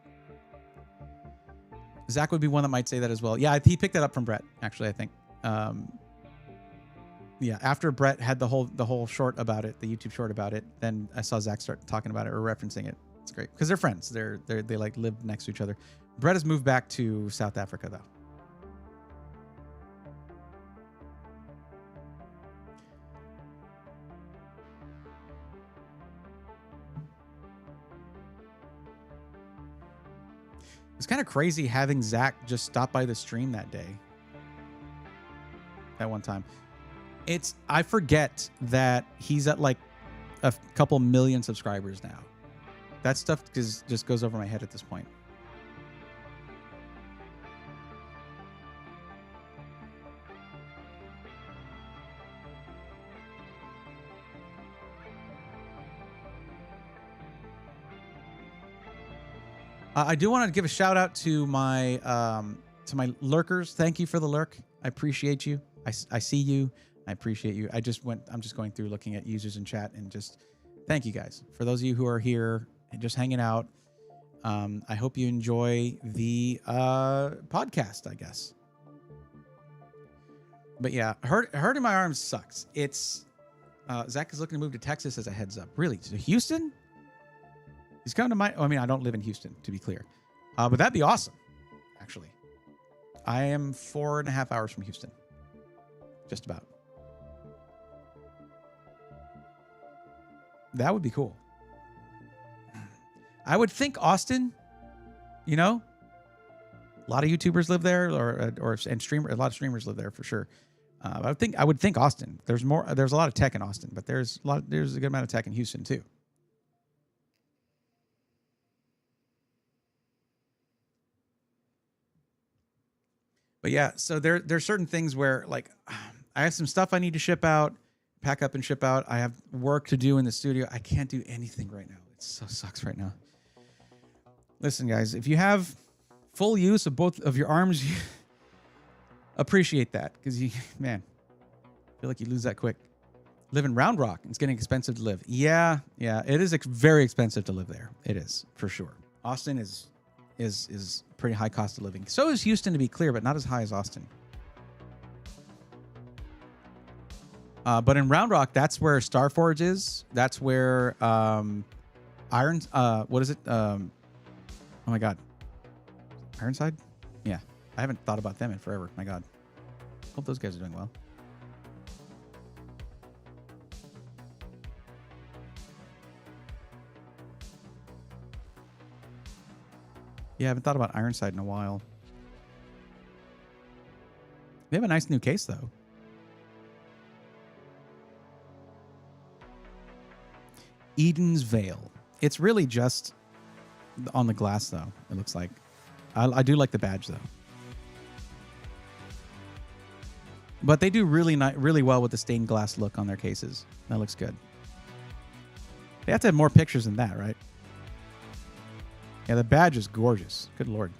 Zach would be one that might say that as well. Yeah, he picked that up from Brett, actually, I think. Yeah, after Brett had the whole short about it, the YouTube short about it, then I saw Zach start talking about it or referencing it. It's great because they're friends. They like live next to each other. Brett has moved back to South Africa though. It's kind of crazy having Zach just stop by the stream that day. That one time. I forget that he's at like a couple million subscribers now. That stuff just goes over my head at this point. I do want to give a shout out to my lurkers. Thank you for the lurk. I appreciate you. I see you. I appreciate you. I'm just going through looking at users in chat and just thank you guys. For those of you who are here and just hanging out, I hope you enjoy the podcast, I guess. But yeah, hurting my arms sucks. It's Zach is looking to move to Texas as a heads up. Really? To Houston? He's coming to my... I mean, I don't live in Houston, to be clear. But that'd be awesome, actually. I am 4.5 hours from Houston. Just about. That would be cool. I would think Austin, you know, a lot of YouTubers live there, and a lot of streamers live there for sure. I would think Austin. There's a lot of tech in Austin, but there's a good amount of tech in Houston too. But yeah, so there's certain things where like I have some stuff I need to ship out, pack up and ship out. I have work to do in the studio. I can't do anything right now. It so sucks right now. Listen, guys, if you have full use of both of your arms, you appreciate that because man, I feel like you lose that quick. Live in Round Rock. It's getting expensive to live. Yeah, it is very expensive to live there. It is, for sure. Austin is is pretty high cost of living. So is Houston, to be clear, but not as high as Austin. But in Round Rock, that's where Starforge is. That's where Iron. What is it? Oh my God. Ironside? Yeah. I haven't thought about them in forever. My God. Hope those guys are doing well. Yeah, I haven't thought about Ironside in a while. They have a nice new case, though. Eden's Vale. It's really just on the glass, though, it looks like. I do like the badge, though. But they do really well with the stained glass look on their cases. That looks good. They have to have more pictures than that, right? Yeah, the badge is gorgeous. Good Lord.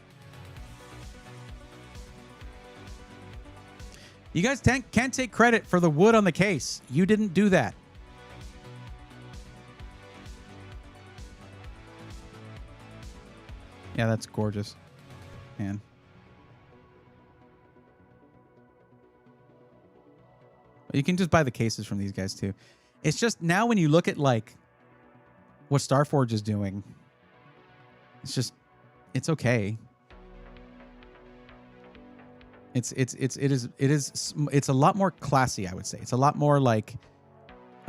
You guys can't take credit for the wood on the case. You didn't do that. Yeah, that's gorgeous. Man. You can just buy the cases from these guys too. It's just now when you look at like what Starforge is doing, it's okay. It's a lot more classy, I would say. It's a lot more like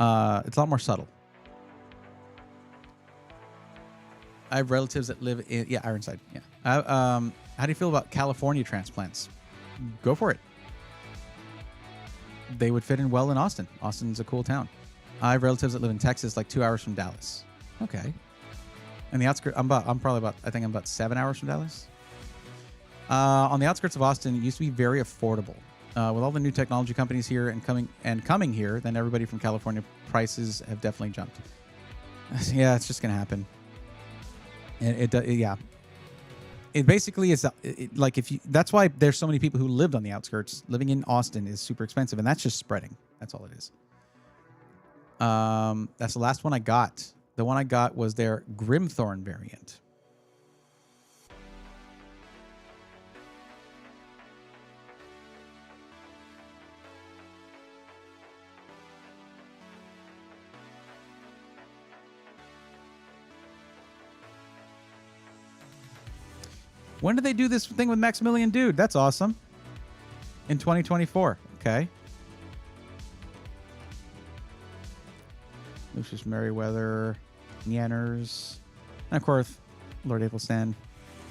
it's a lot more subtle. I have relatives that live in Ironside. Yeah. How do you feel about California transplants? Go for it. They would fit in well in Austin. Austin's a cool town. I have relatives that live in Texas, like 2 hours from Dallas. Okay. And the outskirts, I'm about 7 hours from Dallas. On the outskirts of Austin, it used to be very affordable. With all the new technology companies here and coming here, then everybody from California, prices have definitely jumped. Yeah, it's just gonna happen. And it basically is like that's why there's so many people who lived on the outskirts. Living in Austin is super expensive, and that's just spreading. That's all it is. That's the last one I got. The one I got was their Grimthorn variant. When did they do this thing with Maximilian Dude? That's awesome. In 2024. Okay. Lucius Merriweather, Yanners, and of course, Lord Athelstan.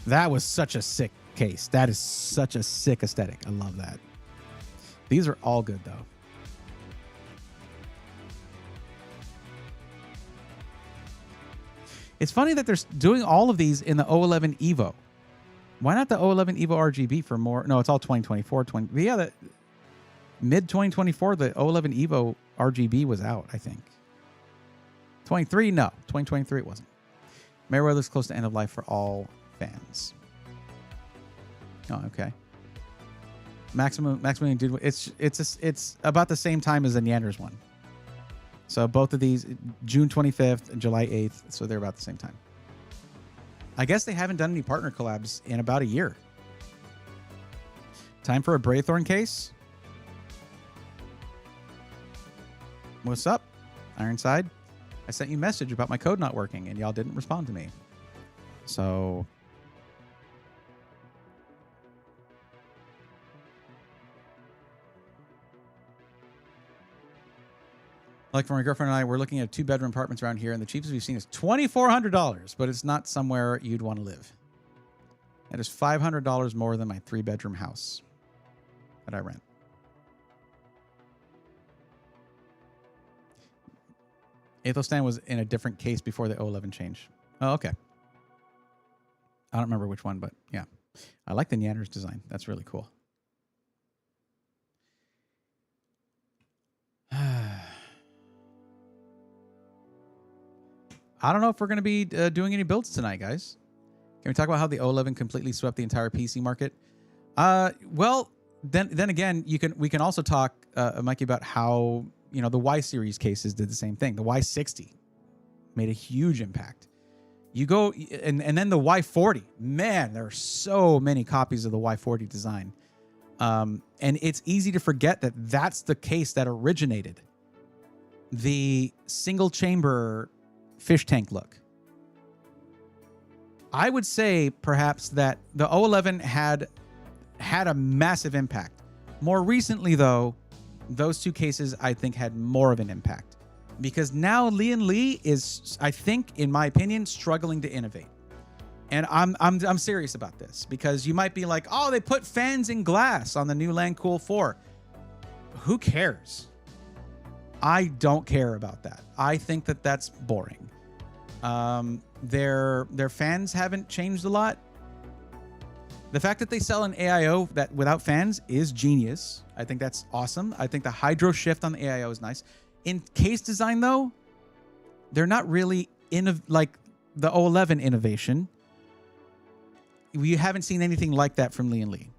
That was such a sick case. That is such a sick aesthetic. I love that. These are all good, though. It's funny that they're doing all of these in the 011 Evo. Why not the 011 Evo RGB for more? No, it's all 2024. Yeah, the mid 2024, the 011 Evo RGB was out, I think. 23, no. 2023 it wasn't. Merriweather's close to end of life for all fans. Oh, okay. Maximilian Dude, it's about the same time as the Neanders one. So both of these, June 25th and July 8th, so they're about the same time. I guess they haven't done any partner collabs in about a year. Time for a Braythorn case. What's up, Ironside? I sent you a message about my code not working, and y'all didn't respond to me. So... like for my girlfriend and I, we're looking at 2-bedroom apartments around here, and the cheapest we've seen is $2,400, but it's not somewhere you'd want to live. That is $500 more than my 3-bedroom house that I rent. Athelstan was in a different case before the 011 change. Oh, okay. I don't remember which one, but yeah. I like the Neanders design. That's really cool. I don't know if we're going to be doing any builds tonight, guys. Can we talk about how the 011 completely swept the entire PC market? Well, then again, we can also talk, Mikey, about how the Y series cases did the same thing. The Y60 made a huge impact. You go, and then the Y40. Man, there are so many copies of the Y40 design. And it's easy to forget that that's the case that originated the single chamber fish tank look. I would say perhaps that the 011 had a massive impact. More recently, though, those two cases I think had more of an impact, because now Lian Li is, I think, in my opinion, struggling to innovate. And I'm serious about this, because you might be like, oh, they put fans in glass on the new Lancool 4. Who cares? I don't care about that. I think that that's boring. Their fans haven't changed a lot. The fact that they sell an AIO that without fans is genius. I think that's awesome. I think the hydro shift on the AIO is nice. In case design, though, they're not really like the 011 innovation. We haven't seen anything like that from Lian Li.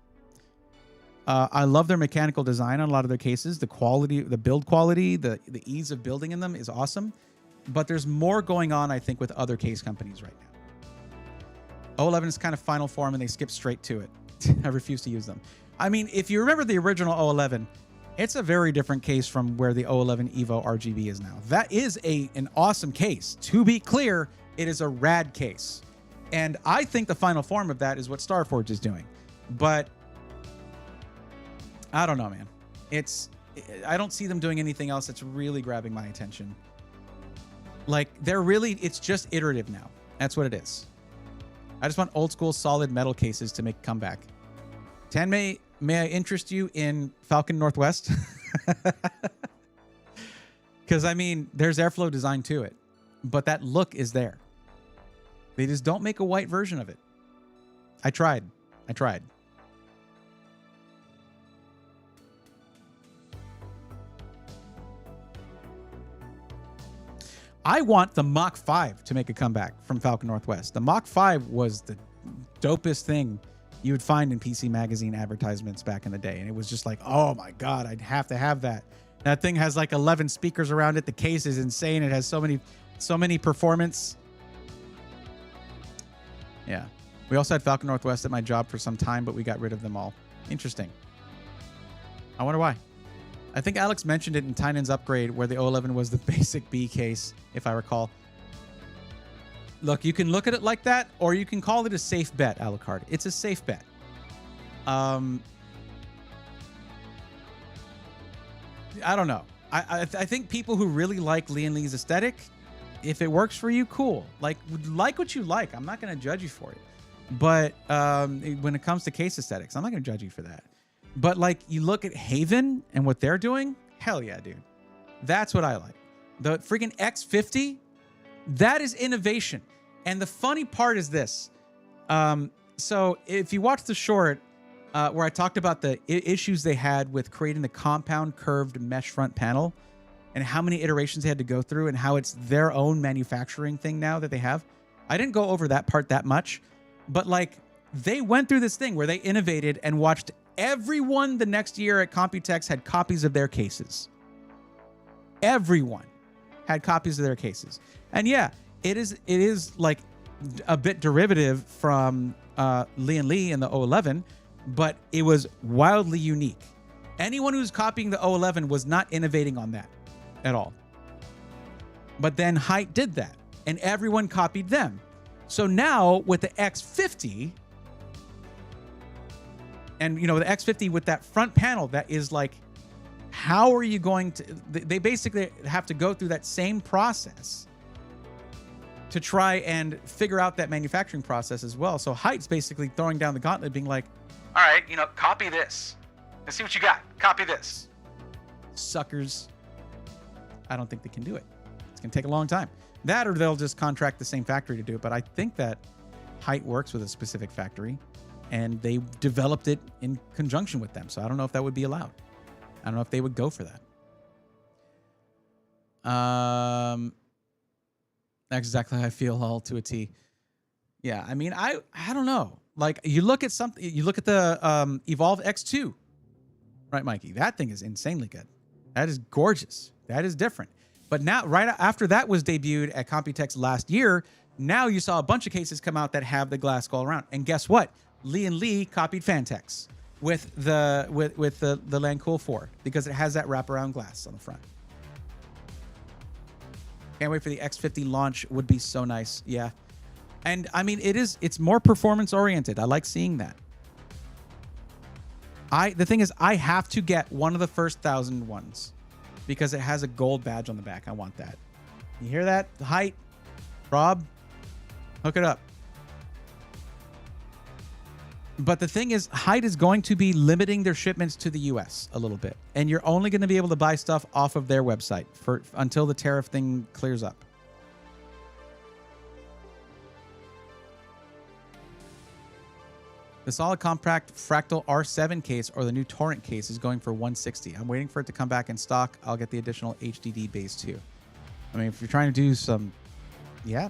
I love their mechanical design on a lot of their cases. The quality, the build quality, the ease of building in them is awesome. But there's more going on, I think, with other case companies right now. 011 is kind of final form, and they skip straight to it. I refuse to use them. I mean, if you remember the original 011, it's a very different case from where the 011 Evo RGB is now. That is an awesome case. To be clear, it is a rad case. And I think the final form of that is what Starforge is doing. But I don't know, man. I don't see them doing anything else that's really grabbing my attention. Like, it's just iterative now. That's what it is. I just want old school solid metal cases to make a comeback. Tan, may I interest you in Falcon Northwest? Because, I mean, there's airflow design to it. But that look is there. They just don't make a white version of it. I tried. I want the Mach 5 to make a comeback from Falcon Northwest. The Mach 5 was the dopest thing you would find in PC Magazine advertisements back in the day. And it was just like, oh my God, I'd have to have that. That thing has like 11 speakers around it. The case is insane. It has so many performance. Yeah. We also had Falcon Northwest at my job for some time, but we got rid of them all. Interesting. I wonder why. I think Alex mentioned it in Tynan's upgrade, where the 011 was the basic B case, if I recall. Look, you can look at it like that, or you can call it a safe bet, Alucard. It's a safe bet. I don't know. I think people who really like Lian Li's aesthetic, if it works for you, cool. Like what you like. I'm not going to judge you for it. But when it comes to case aesthetics, I'm not going to judge you for that. But like, you look at Haven and what they're doing, hell yeah, dude. That's what I like. The freaking X50, that is innovation. And the funny part is this. So if you watch the short where I talked about the issues they had with creating the compound curved mesh front panel and how many iterations they had to go through and how it's their own manufacturing thing now that they have, I didn't go over that part that much. But like, they went through this thing where they innovated and watched everyone the next year at Computex had copies of their cases. Everyone had copies of their cases. And yeah, it is like a bit derivative from Lian Li and the 011, but it was wildly unique. Anyone who's copying the 011 was not innovating on that at all. But then Height did that, and everyone copied them. So now with the X50, and you know, the X50 with that front panel, that is like, how are you going to, they basically have to go through that same process to try and figure out that manufacturing process as well. So Height's basically throwing down the gauntlet, being like, all right, you know, copy this. Let's see what you got. Copy this. Suckers. I don't think they can do it. It's going to take a long time. That, or they'll just contract the same factory to do it. But I think that Height works with a specific factory, and they developed it in conjunction with them. So I don't know if that would be allowed. I don't know if they would go for that. That's exactly how I feel, all to a T. Yeah, I mean, I don't know. Like, you look at something, you look at the Evolve X2, right, Mikey? That thing is insanely good. That is gorgeous. That is different. But now, right after that was debuted at Computex last year, Now you saw a bunch of cases come out that have the glass all around. And guess what? Lee and Lee copied Fantex with the Lancool 4 because it has that wraparound glass on the front. Can't wait for the X50 launch. Would be so nice. Yeah. And I mean, it's more performance oriented. I like seeing that. The thing is, I have to get one of the first 1,000 ones because it has a gold badge on the back. I want that. You hear that? The height, Rob, hook it up. But the thing is, Hyde is going to be limiting their shipments to the US a little bit. And you're only going to be able to buy stuff off of their website until the tariff thing clears up. The solid compact fractal R7 case or the new Torrent case is going for $160. I'm waiting for it to come back in stock. I'll get the additional HDD base too. I mean, if you're trying to do some, yeah,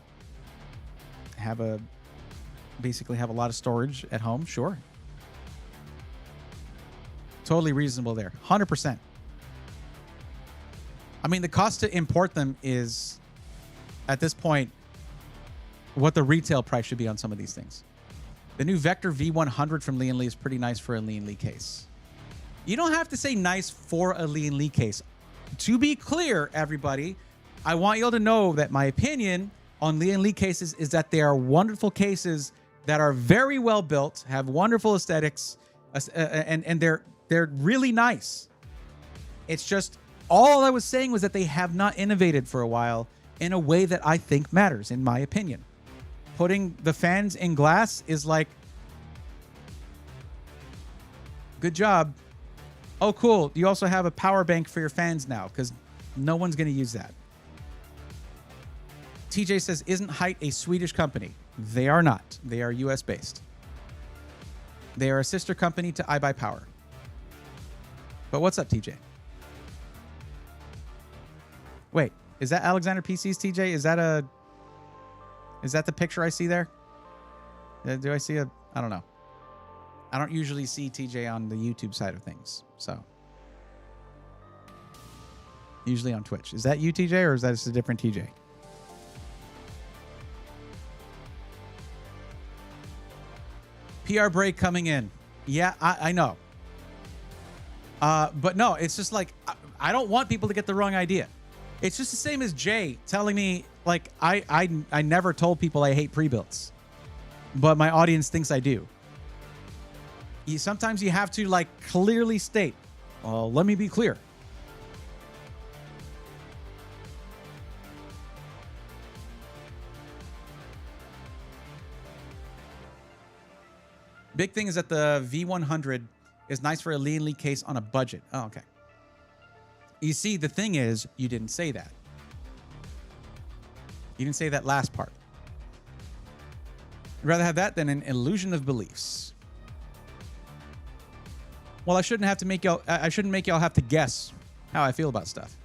basically have a lot of storage at home, sure. Totally reasonable there. 100%. I mean, the cost to import them is, at this point, what the retail price should be on some of these things. The new Vector V100 from Lee & Lee is pretty nice for a Lee & Lee case. You don't have to say nice for a Lee & Lee case. To be clear, everybody, I want you all to know that my opinion on Lee & Lee cases is that they are wonderful cases that are very well built, have wonderful aesthetics, and they're really nice. It's just, all I was saying was that they have not innovated for a while in a way that I think matters, in my opinion. Putting the fans in glass is like, good job. Oh, cool. You also have a power bank for your fans now, because no one's going to use that. TJ says, isn't Height a Swedish company? They are not. They are US based. They are a sister company to iBuyPower. But what's up, TJ? Wait, is that Alexander PC's TJ? Is that the picture I see there? Do I see I don't know. I don't usually see TJ on the YouTube side of things, so. Usually on Twitch. Is that you, TJ, or is that just a different TJ? PR break coming in. Yeah, I know. But no, it's just like, I don't want people to get the wrong idea. It's just the same as Jay telling me, like, I never told people I hate pre-builds, but my audience thinks I do. Sometimes you have to, like, clearly state, well, let me be clear. Big thing is that the V100 is nice for a Lee & Lee case on a budget. Oh, okay. You see, the thing is, you didn't say that. You didn't say that last part. I'd rather have that than an illusion of beliefs. Well, I shouldn't make y'all have to guess how I feel about stuff.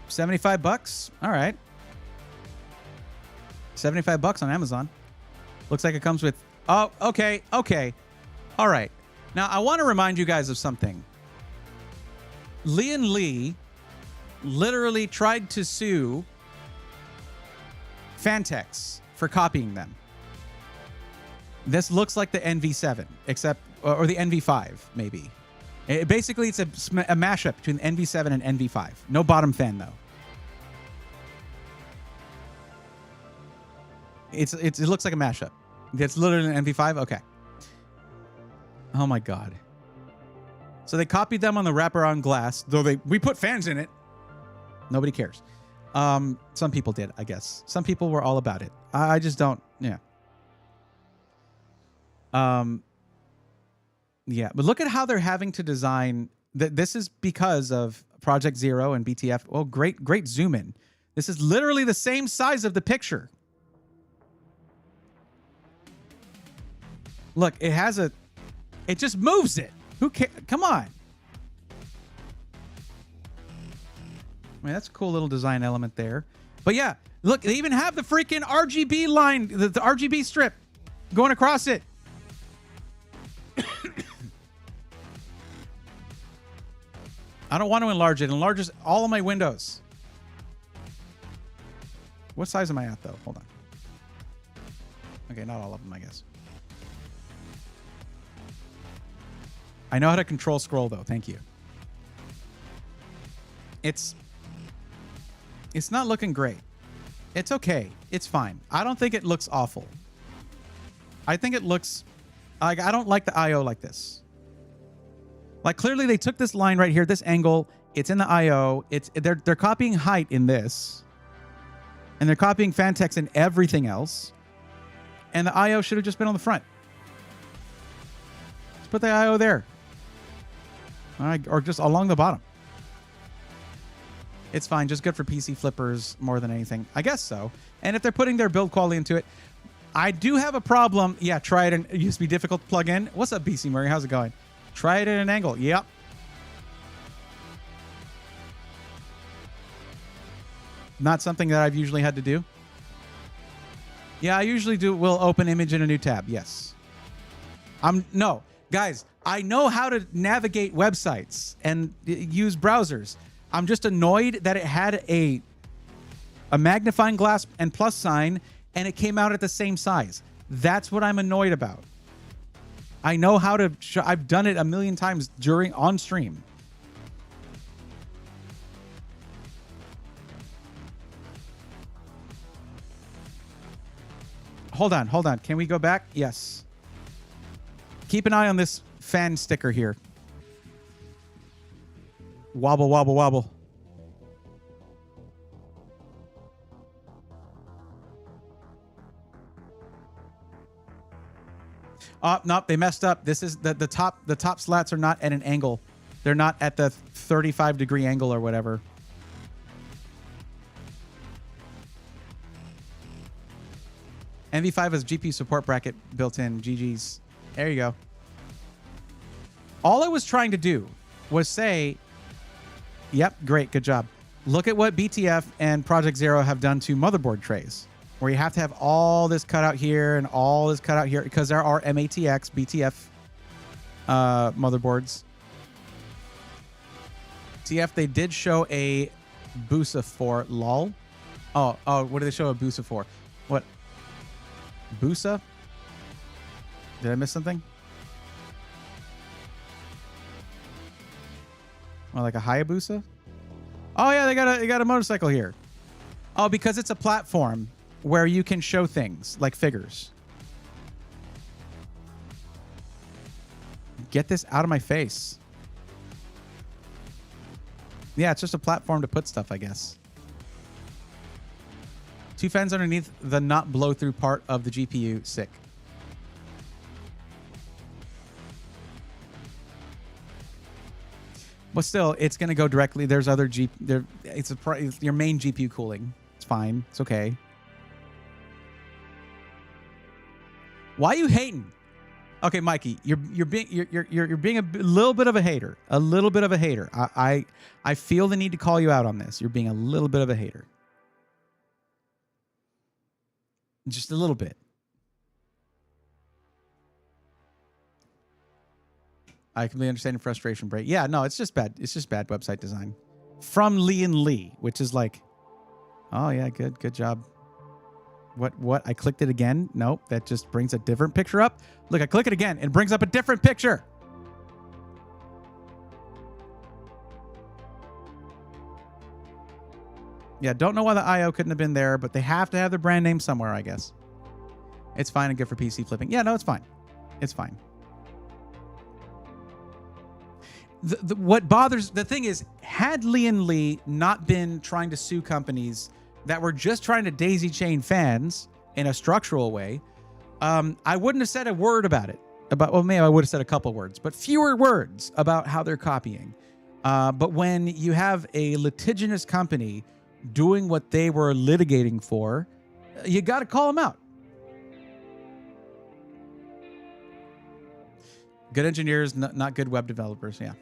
$75? All right. $75 on Amazon. Looks like it comes with... Oh, okay. Okay. All right. Now, I want to remind you guys of something. Lee & Lee literally tried to sue Fantex for copying them. This looks like the NV7, except... Or the NV5, maybe. Basically, it's a mashup between the NV7 and NV5. No bottom fan, though. It looks like a mashup. It's literally an NV5? Okay. Oh, my God. So they copied them on the wraparound glass, though we put fans in it. Nobody cares. Some people did, I guess. Some people were all about it. I just don't, yeah. Yeah, but look at how they're having to design. This is because of Project Zero and BTF. Oh, great zoom in. This is literally the same size of the picture. Look, it just moves it. Who cares? Come on. I mean, that's a cool little design element there. But yeah, look, they even have the freaking RGB line, the RGB strip going across it. I don't want to enlarge it. It enlarges all of my windows. What size am I at, though? Hold on. Okay, not all of them, I guess. I know how to control scroll, though. Thank you. It's not looking great. It's okay. It's fine. I don't think it looks awful. I think it looks... Like, I don't like the I.O. like this. Like, clearly they took this line right here, this angle. It's in the I.O. They're copying height in this. And they're copying fan text in everything else. And the I.O. should have just been on the front. Let's put the I.O. there. All right, or just along the bottom. It's fine. Just good for PC flippers more than anything. I guess so. And if they're putting their build quality into it, I do have a problem. Yeah, try it. It used to be difficult to plug in. What's up, BC Murray? How's it going? Try it at an angle. Yep. Not something that I've usually had to do. Yeah, I usually will open image in a new tab. Yes. No, guys, I know how to navigate websites and use browsers. I'm just annoyed that it had a magnifying glass and plus sign and it came out at the same size. That's what I'm annoyed about. I know how to... I've done it a million times on stream. Hold on. Can we go back? Yes. Keep an eye on this fan sticker here. Wobble, wobble, wobble. Oh, nope, they messed up. This is the top slats are not at an angle. They're not at the 35-degree angle or whatever. NV5 has GPU support bracket built in. GG's. There you go. All I was trying to do was say, yep, great, good job. Look at what BTF and Project Zero have done to motherboard trays, where you have to have all this cut out here and all this cut out here because there are MATX, BTF motherboards. TF, they did show a BUSA for lol. Oh, what did they show a BUSA for? What? BUSA? Did I miss something? Oh, like a Hayabusa? Oh yeah, they got a motorcycle here. Oh, because it's a platform where you can show things like figures. Get this out of my face. Yeah, it's just a platform to put stuff, I guess. 2 fans underneath the not blow through part of the GPU. Sick. But still, it's going to go directly. There's other it's your main GPU cooling. It's fine. It's okay. Why are you hating? Okay, Mikey, you're being a little bit of a hater. A little bit of a hater. I feel the need to call you out on this. You're being a little bit of a hater. Just a little bit. I completely understand your frustration, Bray. Yeah, no, it's just bad. It's just bad website design. From Lee and Lee, which is like, oh yeah, good job. What? I clicked it again. Nope, that just brings a different picture up. Look, I click it again. It brings up a different picture. Yeah, don't know why the IO couldn't have been there, but they have to have their brand name somewhere, I guess. It's fine and good for PC flipping. Yeah, no, it's fine. It's fine. What bothers... The thing is, had Lee and Lee not been trying to sue companies that were just trying to daisy chain fans in a structural way, I wouldn't have said a word about it. Well, maybe I would have said a couple words, but fewer words about how they're copying. But when you have a litigious company doing what they were litigating for, you got to call them out. Good engineers, not good web developers. Yeah.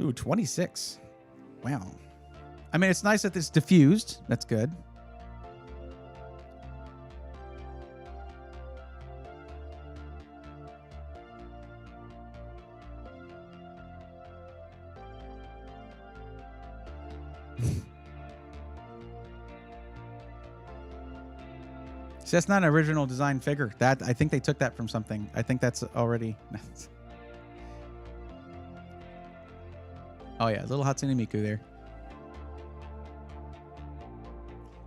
Ooh, 26. Wow. I mean, it's nice that it's diffused. That's good. See, that's not an original design figure. That I think they took that from something. I think that's already. Oh yeah, little Hatsune Miku there.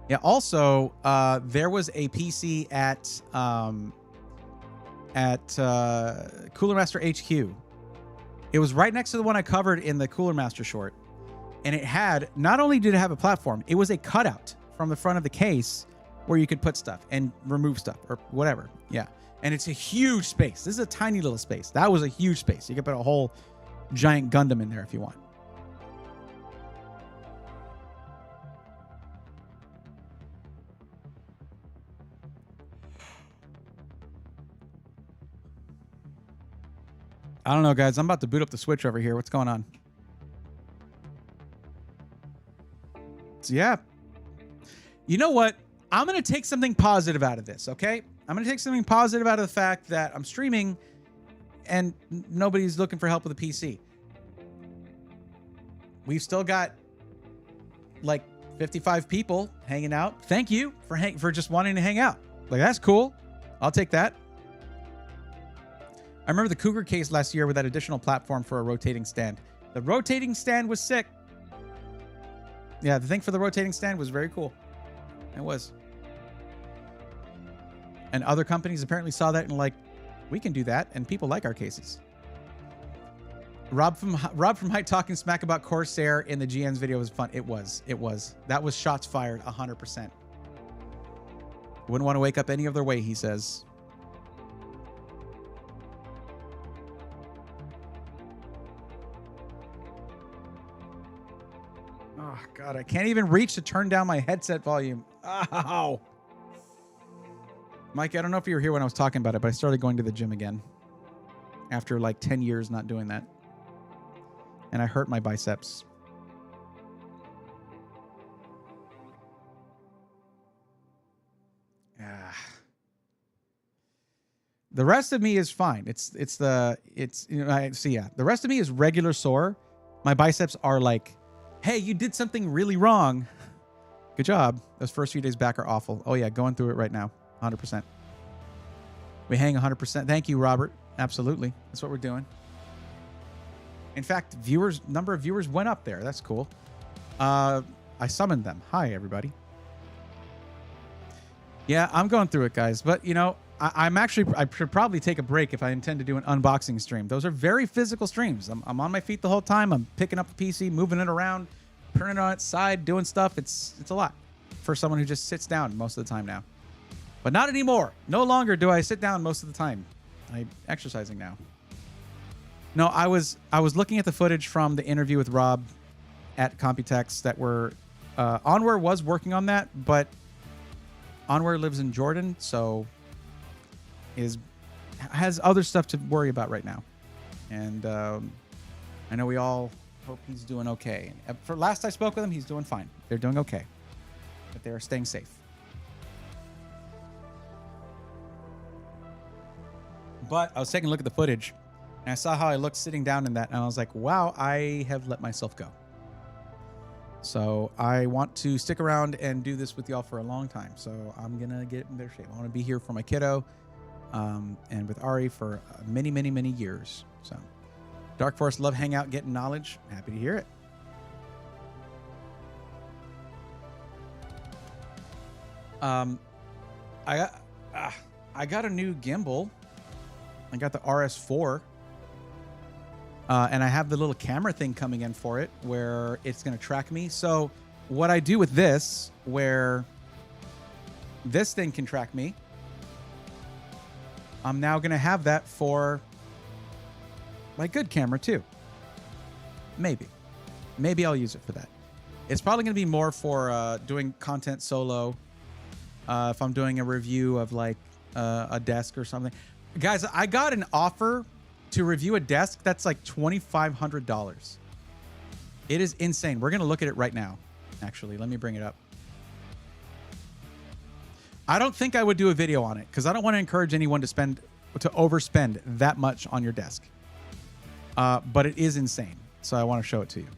Yeah. Also, there was a PC at Cooler Master HQ. It was right next to the one I covered in the Cooler Master short, and it had, not only did it have a platform, it was a cutout from the front of the case where you could put stuff and remove stuff or whatever. Yeah. And it's a huge space. This is a tiny little space. That was a huge space. You could put a whole giant Gundam in there if you want. I don't know, guys. I'm about to boot up the Switch over here. What's going on? So, yeah. You know what? I'm going to take something positive out of this, okay? I'm going to take something positive out of the fact that I'm streaming and nobody's looking for help with a PC. We've still got like 55 people hanging out. Thank you for just wanting to hang out. Like, that's cool. I'll take that. I remember the Cougar case last year with that additional platform for a rotating stand. The rotating stand was sick. Yeah, the thing for the rotating stand was very cool. It was. And other companies apparently saw that and like, we can do that, and people like our cases. Rob from Height talking smack about Corsair in the GN's video was fun. It was. That was shots fired 100%. Wouldn't want to wake up any other way, he says. Oh, God, I can't even reach to turn down my headset volume. Ow. Mike, I don't know if you were here when I was talking about it, but I started going to the gym again after like 10 years not doing that. And I hurt my biceps. The rest of me is fine. The rest of me is regular sore. My biceps are like, hey, you did something really wrong. Good job. Those first few days back are awful. Oh yeah, going through it right now. 100%. We hang 100%. Thank you, Robert. Absolutely. That's what we're doing. In fact, number of viewers went up there. That's cool. I summoned them. Hi, everybody. Yeah, I'm going through it, guys. But, you know, I should probably take a break if I intend to do an unboxing stream. Those are very physical streams. I'm on my feet the whole time. I'm picking up the PC, moving it around, turning it on its side, doing stuff. It's a lot for someone who just sits down most of the time now. But not anymore. No longer do I sit down most of the time. I'm exercising now. No, I was looking at the footage from the interview with Rob at Computex that were Onware was working on that, but Onware lives in Jordan, so has other stuff to worry about right now. And I know we all hope he's doing okay. For last I spoke with him, he's doing fine. They're doing okay. But they're staying safe. But I was taking a look at the footage, and I saw how I looked sitting down in that, and I was like, wow, I have let myself go. So I want to stick around and do this with y'all for a long time. So I'm going to get in better shape. I want to be here for my kiddo and with Ari for many, many, many years. So Dark Forest, love hangout, getting knowledge. Happy to hear it. I got a new gimbal. I got the RS4. And I have the little camera thing coming in for it where it's going to track me. So what I do with this, where this thing can track me, I'm now going to have that for my good camera too. Maybe I'll use it for that. It's probably going to be more for doing content solo. If I'm doing a review of like a desk or something. Guys, I got an offer to review a desk that's like $2,500. It is insane. We're going to look at it right now. Actually, let me bring it up. I don't think I would do a video on it because I don't want to encourage anyone to overspend that much on your desk. But it is insane. So I want to show it to you.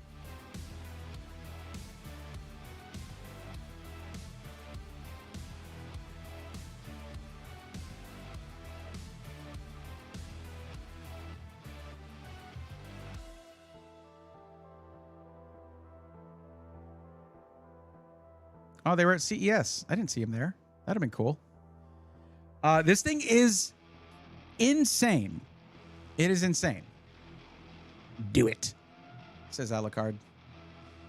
Oh, they were at CES. I didn't see him there. That'd have been cool. This thing is insane. It is insane. Do it, says Alucard.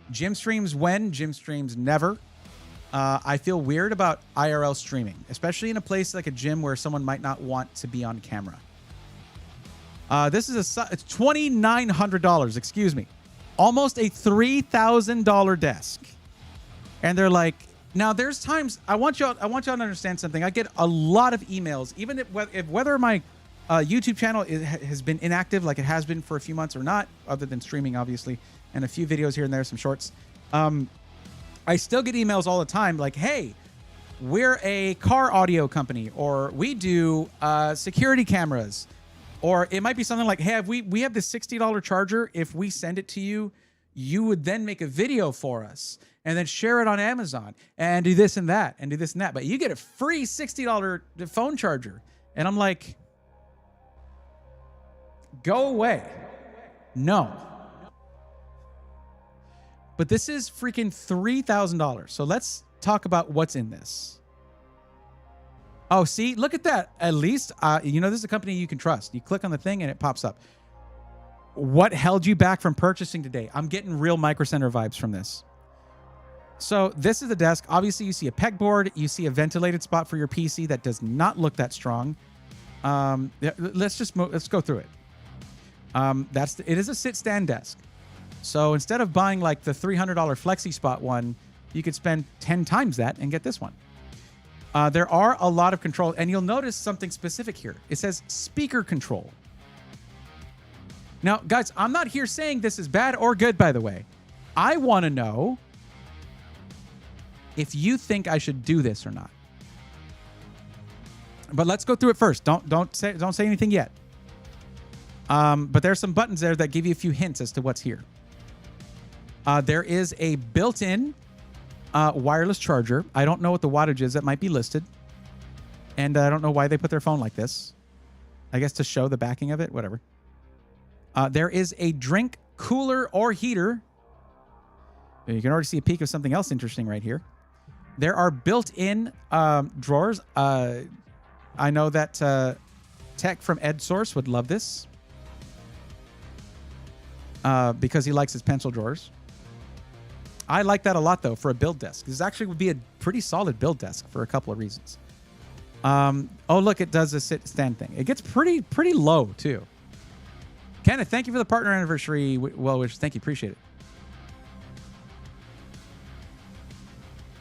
Gym streams when? Gym streams never. I feel weird about IRL streaming, especially in a place like a gym where someone might not want to be on camera. This is it's $2,900. Excuse me, almost a $3,000 desk. And they're like, now there's times I want y'all to understand something. I get a lot of emails, even if whether my YouTube channel has been inactive, like it has been for a few months or not, other than streaming, obviously, and a few videos here and there, some shorts. I still get emails all the time like, hey, we're a car audio company, or we do security cameras, or it might be something like, hey, we have this $60 charger. If we send it to you, you would then make a video for us and then share it on Amazon and do this and that and do this and that. But you get a free $60 phone charger. And I'm like, go away. No. But this is freaking $3,000. So let's talk about what's in this. Oh, see, look at that. At least, this is a company you can trust. You click on the thing and it pops up. What held you back from purchasing today? I'm getting real Micro Center vibes from this. So this is the desk. Obviously, you see a pegboard. You see a ventilated spot for your PC that does not look that strong. Let's go through it. It is a sit-stand desk. So instead of buying like the $300 Flexi Spot one, you could spend 10 times that and get this one. There are a lot of controls, and you'll notice something specific here. It says speaker control. Now, guys, I'm not here saying this is bad or good, by the way. I want to know if you think I should do this or not. But let's go through it first. Don't say anything yet. But there's some buttons there that give you a few hints as to what's here. There is a built-in wireless charger. I don't know what the wattage is. That might be listed. And I don't know why they put their phone like this. I guess to show the backing of it, whatever. There is a drink cooler or heater. You can already see a peek of something else interesting right here. There are built-in drawers. I know that Tech from EdSource would love this because he likes his pencil drawers. I like that a lot, though, for a build desk. This actually would be a pretty solid build desk for a couple of reasons. Oh, look, it does a sit-stand thing. It gets pretty low, too. Kenneth, thank you for the partner anniversary well wishes. Thank you. Appreciate it.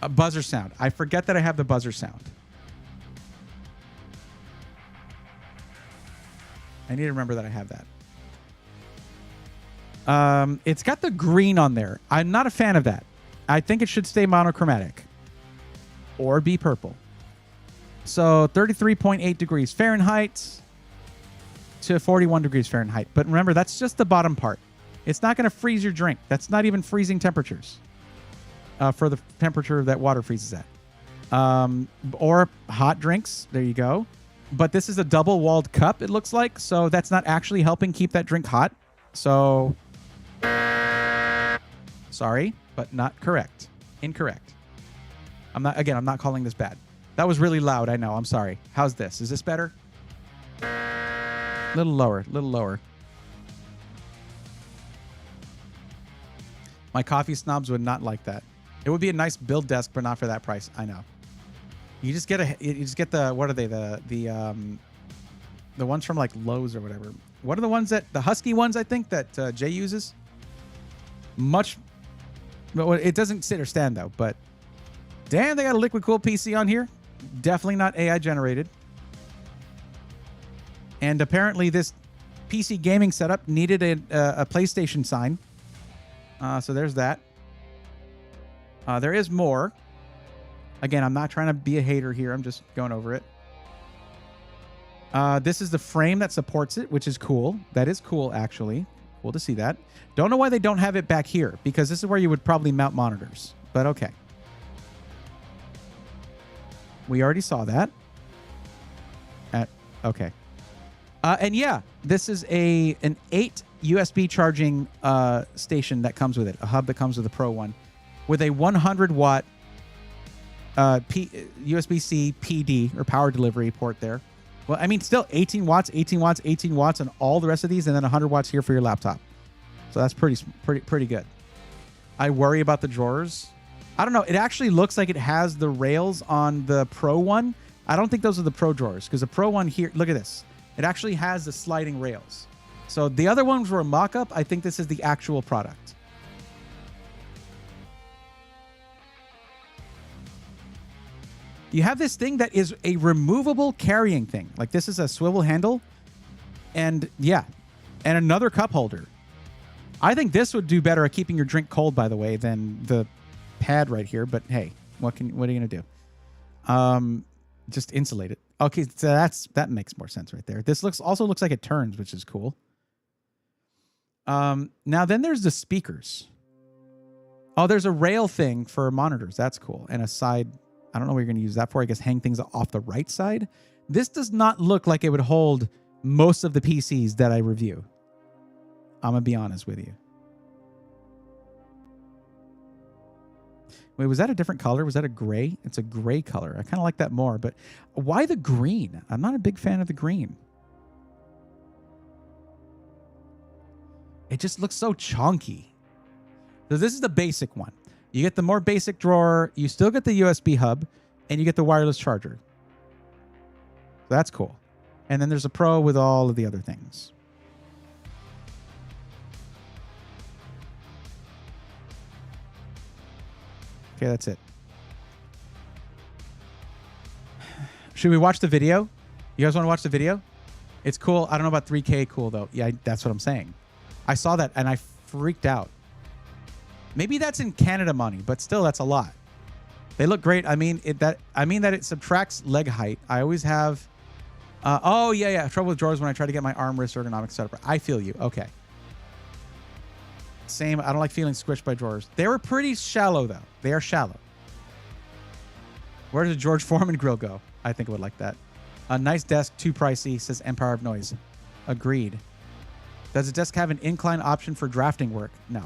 A buzzer sound. I forget that I have the buzzer sound. I need to remember that I have that. It's got the green on there. I'm not a fan of that. I think it should stay monochromatic or be purple. So 33.8 degrees Fahrenheit to 41 degrees Fahrenheit. But remember, that's just the bottom part. It's not going to freeze your drink. That's not even freezing temperatures for the temperature that water freezes at. Or hot drinks. There you go. But this is a double-walled cup, it looks like. So that's not actually helping keep that drink hot. So, sorry, but not correct. Incorrect. I'm not calling this bad. That was really loud, I know. I'm sorry. How's this? Is this better? Little lower, little lower. My coffee snobs would not like that. It would be a nice build desk, but not for that price. I know. You just get the what are they? The ones from like Lowe's or whatever. What are the ones the Husky ones, I think, that Jay uses? Much, it doesn't sit or stand though, but damn, they got a liquid cooled PC on here. Definitely not AI generated. And apparently this PC gaming setup needed a PlayStation sign. So there's that. There is more. Again, I'm not trying to be a hater here. I'm just going over it. This is the frame that supports it, which is cool. That is cool, actually. Cool to see that. Don't know why they don't have it back here, because this is where you would probably mount monitors. But okay. We already saw that. Okay. And yeah, this is an 8 USB charging station that comes with it. A hub that comes with the Pro one. With a 100 watt USB-C PD or power delivery port there. Well, I mean, still 18 watts, 18 watts, 18 watts on all the rest of these, and then 100 watts here for your laptop. So that's pretty good. I worry about the drawers. I don't know. It actually looks like it has the rails on the Pro one. I don't think those are the Pro drawers, because the Pro one here, look at this. It actually has the sliding rails. So the other ones were a mock-up. I think this is the actual product. You have this thing that is a removable carrying thing. Like, this is a swivel handle. And yeah, and another cup holder. I think this would do better at keeping your drink cold, by the way, than the pad right here. But hey, what are you going to do? Just insulate it. Okay, so that makes more sense right there. This also looks like it turns, which is cool. Now then there's the speakers. Oh, there's a rail thing for monitors. That's cool. And a side, I don't know what you're going to use that for. I guess hang things off the right side. This does not look like it would hold most of the PCs that I review. I'm going to be honest with you. Wait, was that a different color? Was that a gray? It's a gray color. I kind of like that more, but why the green? I'm not a big fan of the green. It just looks so chunky. So this is the basic one. You get the more basic drawer. You still get the USB hub, and you get the wireless charger. So that's cool. And then there's a Pro with all of the other things. Okay, that's it. Should we watch the video? You guys want to watch the video? It's cool. I don't know about 3K cool, though. Yeah, that's what I'm saying. I saw that, and I freaked out. Maybe that's in Canada money, but still, that's a lot. They look great. I mean that it subtracts leg height. I always have... oh, yeah. Trouble with drawers when I try to get my arm wrist ergonomics set up. I feel you. Okay. Same. I don't like feeling squished by drawers. They were pretty shallow, though. They are shallow. Where did the George Foreman grill go? I think I would like that. A nice desk, too pricey, says Empire of Noise. Agreed. Does the desk have an incline option for drafting work? No.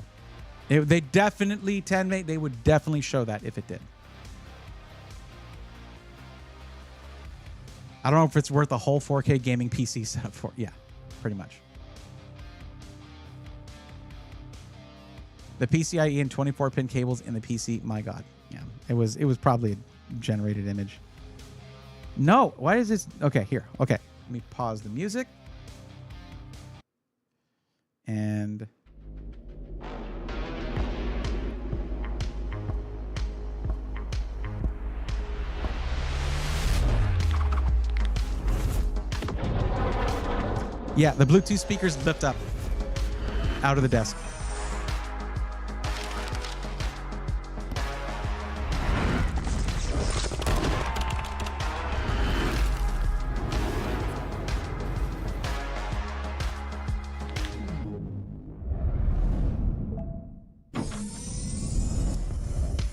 They definitely, 10 they would definitely show that if it did. I don't know if it's worth a whole 4K gaming PC setup for. Yeah, pretty much. The PCIe and 24-pin cables in the PC. My God, yeah, it was probably a generated image. No, why is this? Okay, here. Okay, let me pause the music. And yeah, the Bluetooth speakers lift up out of the desk.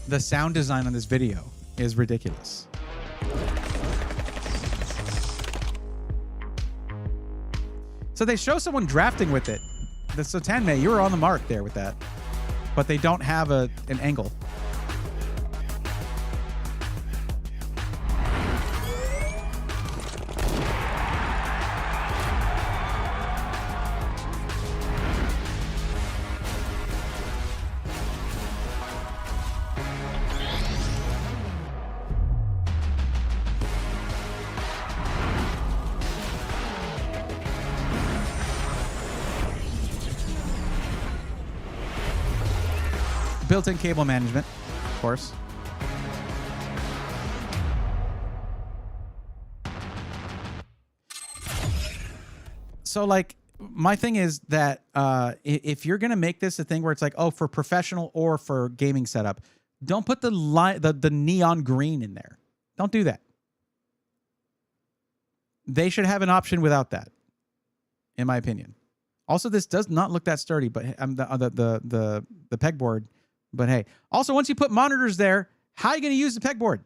The sound design on this video is ridiculous. So they show someone drafting with it. So Tanmay, you were on the mark there with that. But they don't have an angle. Built-in cable management, of course. So, like, my thing is that if you're gonna make this a thing where it's like, oh, for professional or for gaming setup, don't put the neon green in there. Don't do that. They should have an option without that, in my opinion. Also, this does not look that sturdy, but the pegboard. But hey, also once you put monitors there, how are you going to use the pegboard?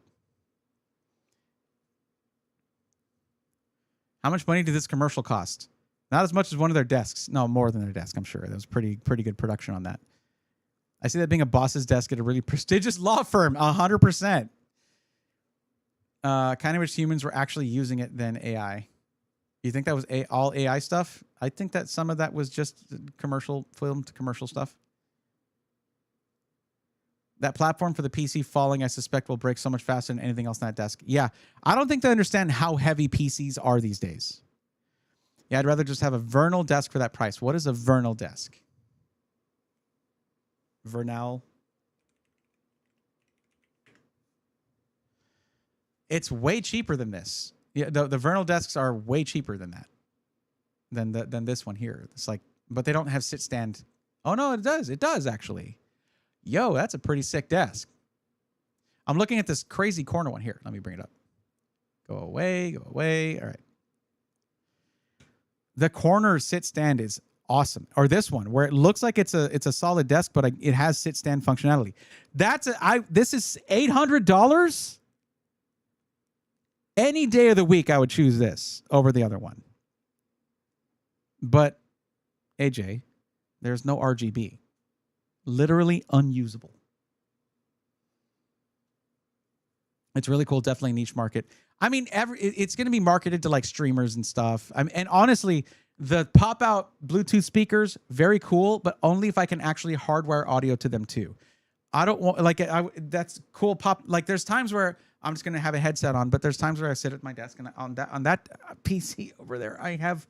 How much money did this commercial cost? Not as much as one of their desks. No, more than their desk, I'm sure. That was pretty good production on that. I see that being a boss's desk at a really prestigious law firm, 100%. Kind of wish humans were actually using it than AI. You think that was all AI stuff? I think that some of that was just commercial, filmed commercial stuff. That platform for the PC falling, I suspect, will break so much faster than anything else on that desk. Yeah, I don't think they understand how heavy PCs are these days. Yeah, I'd rather just have a Vernal desk for that price. What is a Vernal desk? Vernal. It's way cheaper than this. Yeah, the Vernal desks are way cheaper than that. Than this one here. It's like, but they don't have sit stand. Oh no, it does. It does actually. Yo, that's a pretty sick desk. I'm looking at this crazy corner one here. Let me bring it up. Go away, go away. All right. The corner sit stand is awesome. Or this one, where it looks like it's a solid desk, but it has sit stand functionality. This is $800. Any day of the week, I would choose this over the other one. But, AJ, there's no RGB. Literally unusable. It's really cool. Definitely niche market. I mean, it's going to be marketed to like streamers and stuff. And honestly, the pop-out Bluetooth speakers, very cool, but only if I can actually hardwire audio to them too. I don't want, like, that's cool pop. Like, there's times where I'm just going to have a headset on, but there's times where I sit at my desk and on that PC over there, I have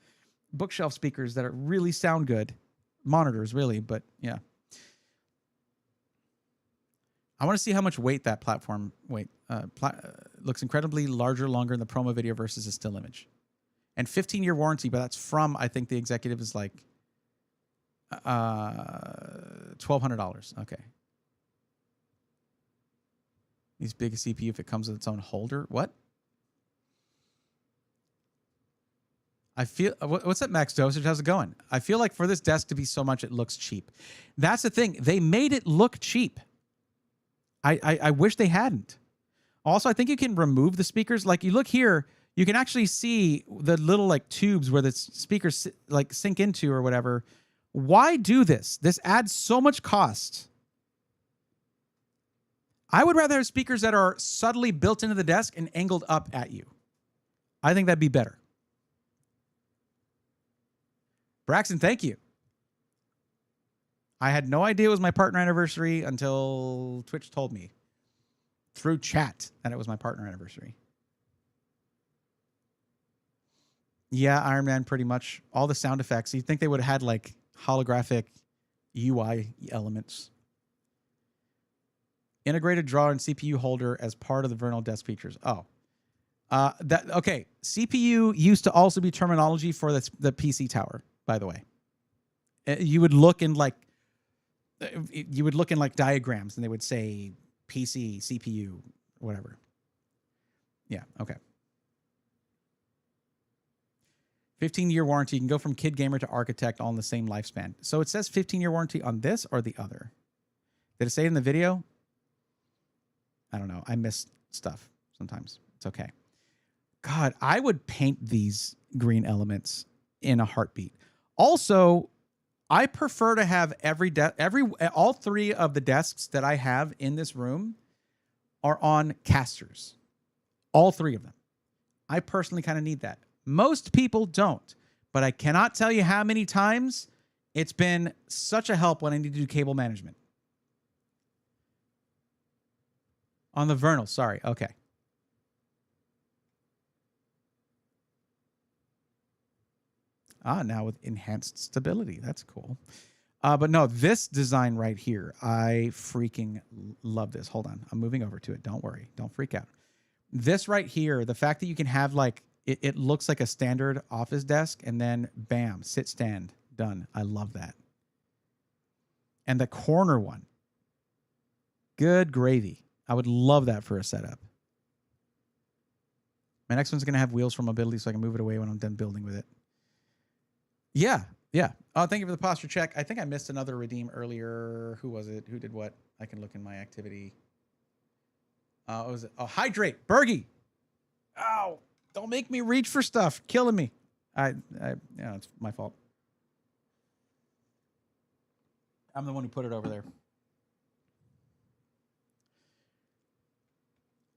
bookshelf speakers that really sound good. Monitors, really, but yeah. I want to see how much weight that platform looks incredibly larger, longer in the promo video versus a still image. And 15-year warranty, but that's from, I think the executive is like $1,200. Okay. These big CPU if it comes with its own holder. What? I feel, what's that, Max Dosage? How's it going? I feel like for this desk to be so much, it looks cheap. That's the thing. They made it look cheap. I wish they hadn't. Also, I think you can remove the speakers. Like, you look here, you can actually see the little like tubes where the speakers like sink into or whatever. Why do this? This adds so much cost. I would rather have speakers that are subtly built into the desk and angled up at you. I think that'd be better. Braxton, thank you. I had no idea it was my partner anniversary until Twitch told me through chat that it was my partner anniversary. Yeah, Iron Man, pretty much. All the sound effects. You'd think they would have had like holographic UI elements. Integrated drawer and CPU holder as part of the Vernal desk features. Oh. Okay. CPU used to also be terminology for the PC tower, by the way. You would look in like diagrams and they would say PC, CPU, whatever. Yeah, okay. 15-year warranty. You can go from kid gamer to architect all in the same lifespan. So it says 15-year warranty on this or the other? Did it say it in the video? I don't know. I miss stuff sometimes. It's okay. God, I would paint these green elements in a heartbeat. Also, I prefer to have all three of the desks that I have in this room are on casters. All three of them. I personally kind of need that. Most people don't, but I cannot tell you how many times it's been such a help when I need to do cable management. On the Vernal, sorry. Okay. Now with enhanced stability. That's cool. But no, this design right here, I freaking love this. Hold on. I'm moving over to it. Don't worry. Don't freak out. This right here, the fact that you can have like it looks like a standard office desk, and then bam, sit stand, done. I love that. And the corner one, good gravy. I would love that for a setup. My next one's going to have wheels for mobility so I can move it away when I'm done building with it. Yeah, yeah. Oh, thank you for the posture check. I think I missed another redeem earlier. Who was it? Who did what? I can look in my activity. What was it? Oh, hydrate. Bergie. Ow. Don't make me reach for stuff. Killing me. Yeah, it's my fault. I'm the one who put it over there.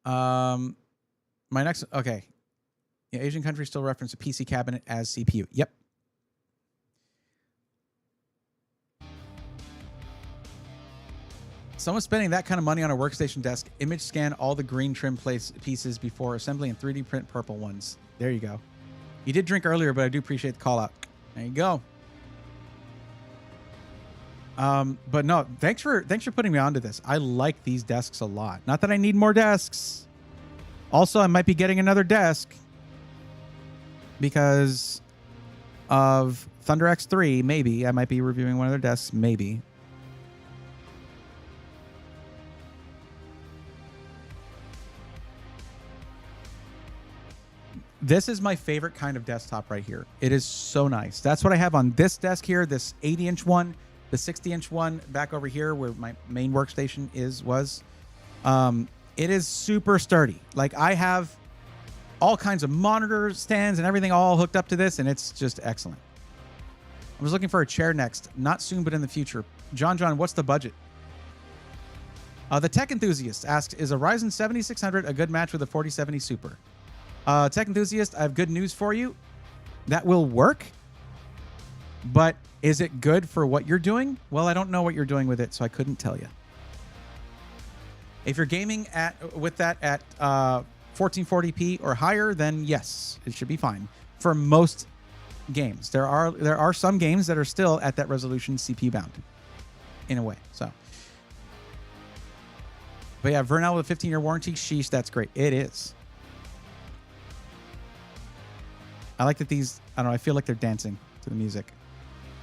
My next, okay. Yeah, Asian countries still reference a PC cabinet as CPU. Yep. Someone spending that kind of money on a workstation desk, image scan all the green trim pieces before assembly and 3D print purple ones. There you go. You did drink earlier, but I do appreciate the call out. There you go. But no, thanks for putting me onto this. I like these desks a lot. Not that I need more desks. Also, I might be getting another desk because of Thunder X3. Maybe I might be reviewing one of their desks. Maybe. This is my favorite kind of desktop right here. It is so nice. That's what I have on this desk here, this 80-inch one, the 60-inch one back over here where my main workstation was. It is super sturdy. Like, I have all kinds of monitor stands and everything all hooked up to this, and it's just excellent. I was looking for a chair next. Not soon, but in the future. John, what's the budget? The Tech Enthusiast asked, is a Ryzen 7600 a good match with a 4070 Super? Tech Enthusiast, I have good news for you. That will work, but is it good for what you're doing? Well, I don't know what you're doing with it, so I couldn't tell you. If you're gaming with that at 1440p or higher, then yes, it should be fine for most games. There are some games that are still at that resolution CPU bound, in a way. So, but yeah, Vernal with a 15-year warranty. Sheesh, that's great. It is. I like that these, I don't know, I feel like they're dancing to the music.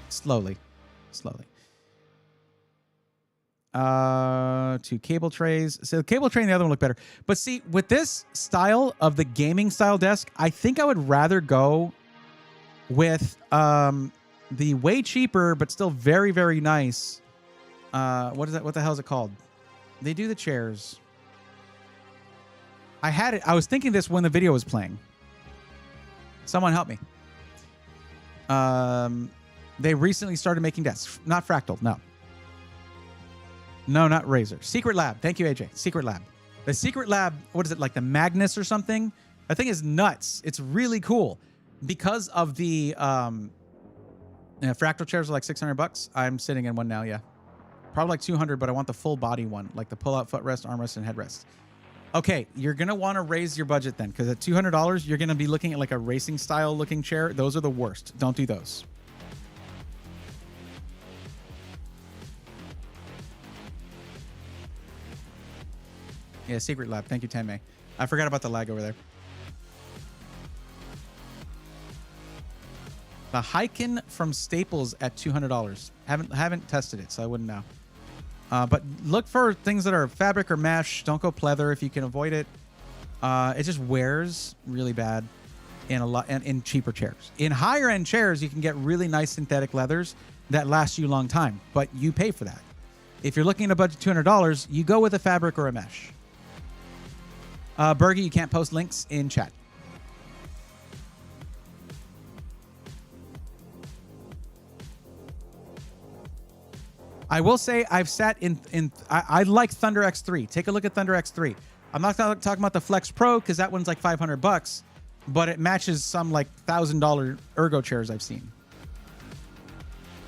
Slowly. To cable trays. So the cable tray and the other one look better. But see, with this style of the gaming style desk, I think I would rather go with the way cheaper, but still very, very nice. What is that? What the hell is it called? They do the chairs. I had it. I was thinking this when the video was playing. Someone help me. They recently started making desks. Not Fractal, no. No, not Razer. Secret Lab. Thank you, AJ. Secret Lab. The Secret Lab, what is it, like the Magnus or something? That thing is nuts. It's really cool. Because of the Fractal chairs are like $600. I'm sitting in one now, yeah. Probably like $200, but I want the full body one, like the pull-out footrest, armrest, and headrest. Okay, you're going to want to raise your budget then, because at $200, you're going to be looking at like a racing style looking chair. Those are the worst. Don't do those. Yeah, Secret Lab. Thank you, Tenmei. I forgot about the lag over there. The Hyken from Staples at $200. Haven't tested it, so I wouldn't know. But look for things that are fabric or mesh. Don't go pleather if you can avoid it. It just wears really bad in cheaper chairs. In higher end chairs, you can get really nice synthetic leathers that last you a long time, but you pay for that. If you're looking at a budget $200, you go with a fabric or a mesh. Bergie, you can't post links in chat. I will say I've sat I like Thunder X3. Take a look at Thunder X3. I'm not talking about the Flex Pro because that one's like $500, but it matches some like $1,000 ergo chairs I've seen.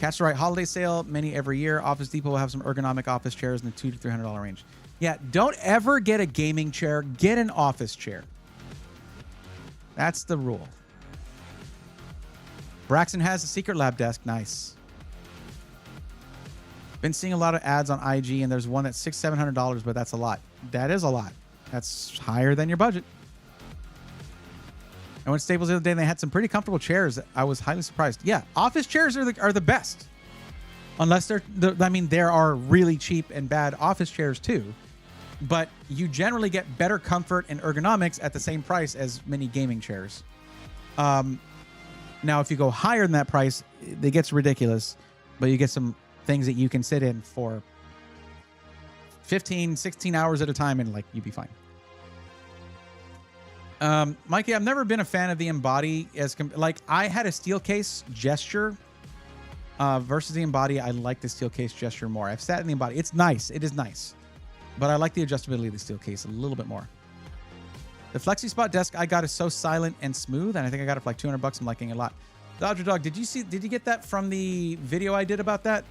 Catch the right holiday sale, many every year. Office Depot will have some ergonomic office chairs in the $200 to $300 range. Yeah, don't ever get a gaming chair. Get an office chair. That's the rule. Braxton has a Secret Lab desk. Nice. Been seeing a lot of ads on IG, and there's one that's $600-700, but that's a lot. That is a lot. That's higher than your budget. I went to Staples the other day and they had some pretty comfortable chairs. I was highly surprised. Yeah, office chairs are the best. Unless there are really cheap and bad office chairs too. But you generally get better comfort and ergonomics at the same price as many gaming chairs. Now, if you go higher than that price, it gets ridiculous. But you get some things that you can sit in for 15, 16 hours at a time and like you'd be fine. Mikey, I've never been a fan of the Embody like I had a steel case gesture versus the Embody. I like the steel case gesture more. I've sat in the Embody. It's nice. It is nice. But I like the adjustability of the steel case a little bit more. The Flexi Spot desk I got is so silent and smooth, and I think I got it for like $200. I'm liking it a lot. Dodger Dog, did you get that from the video I did about that?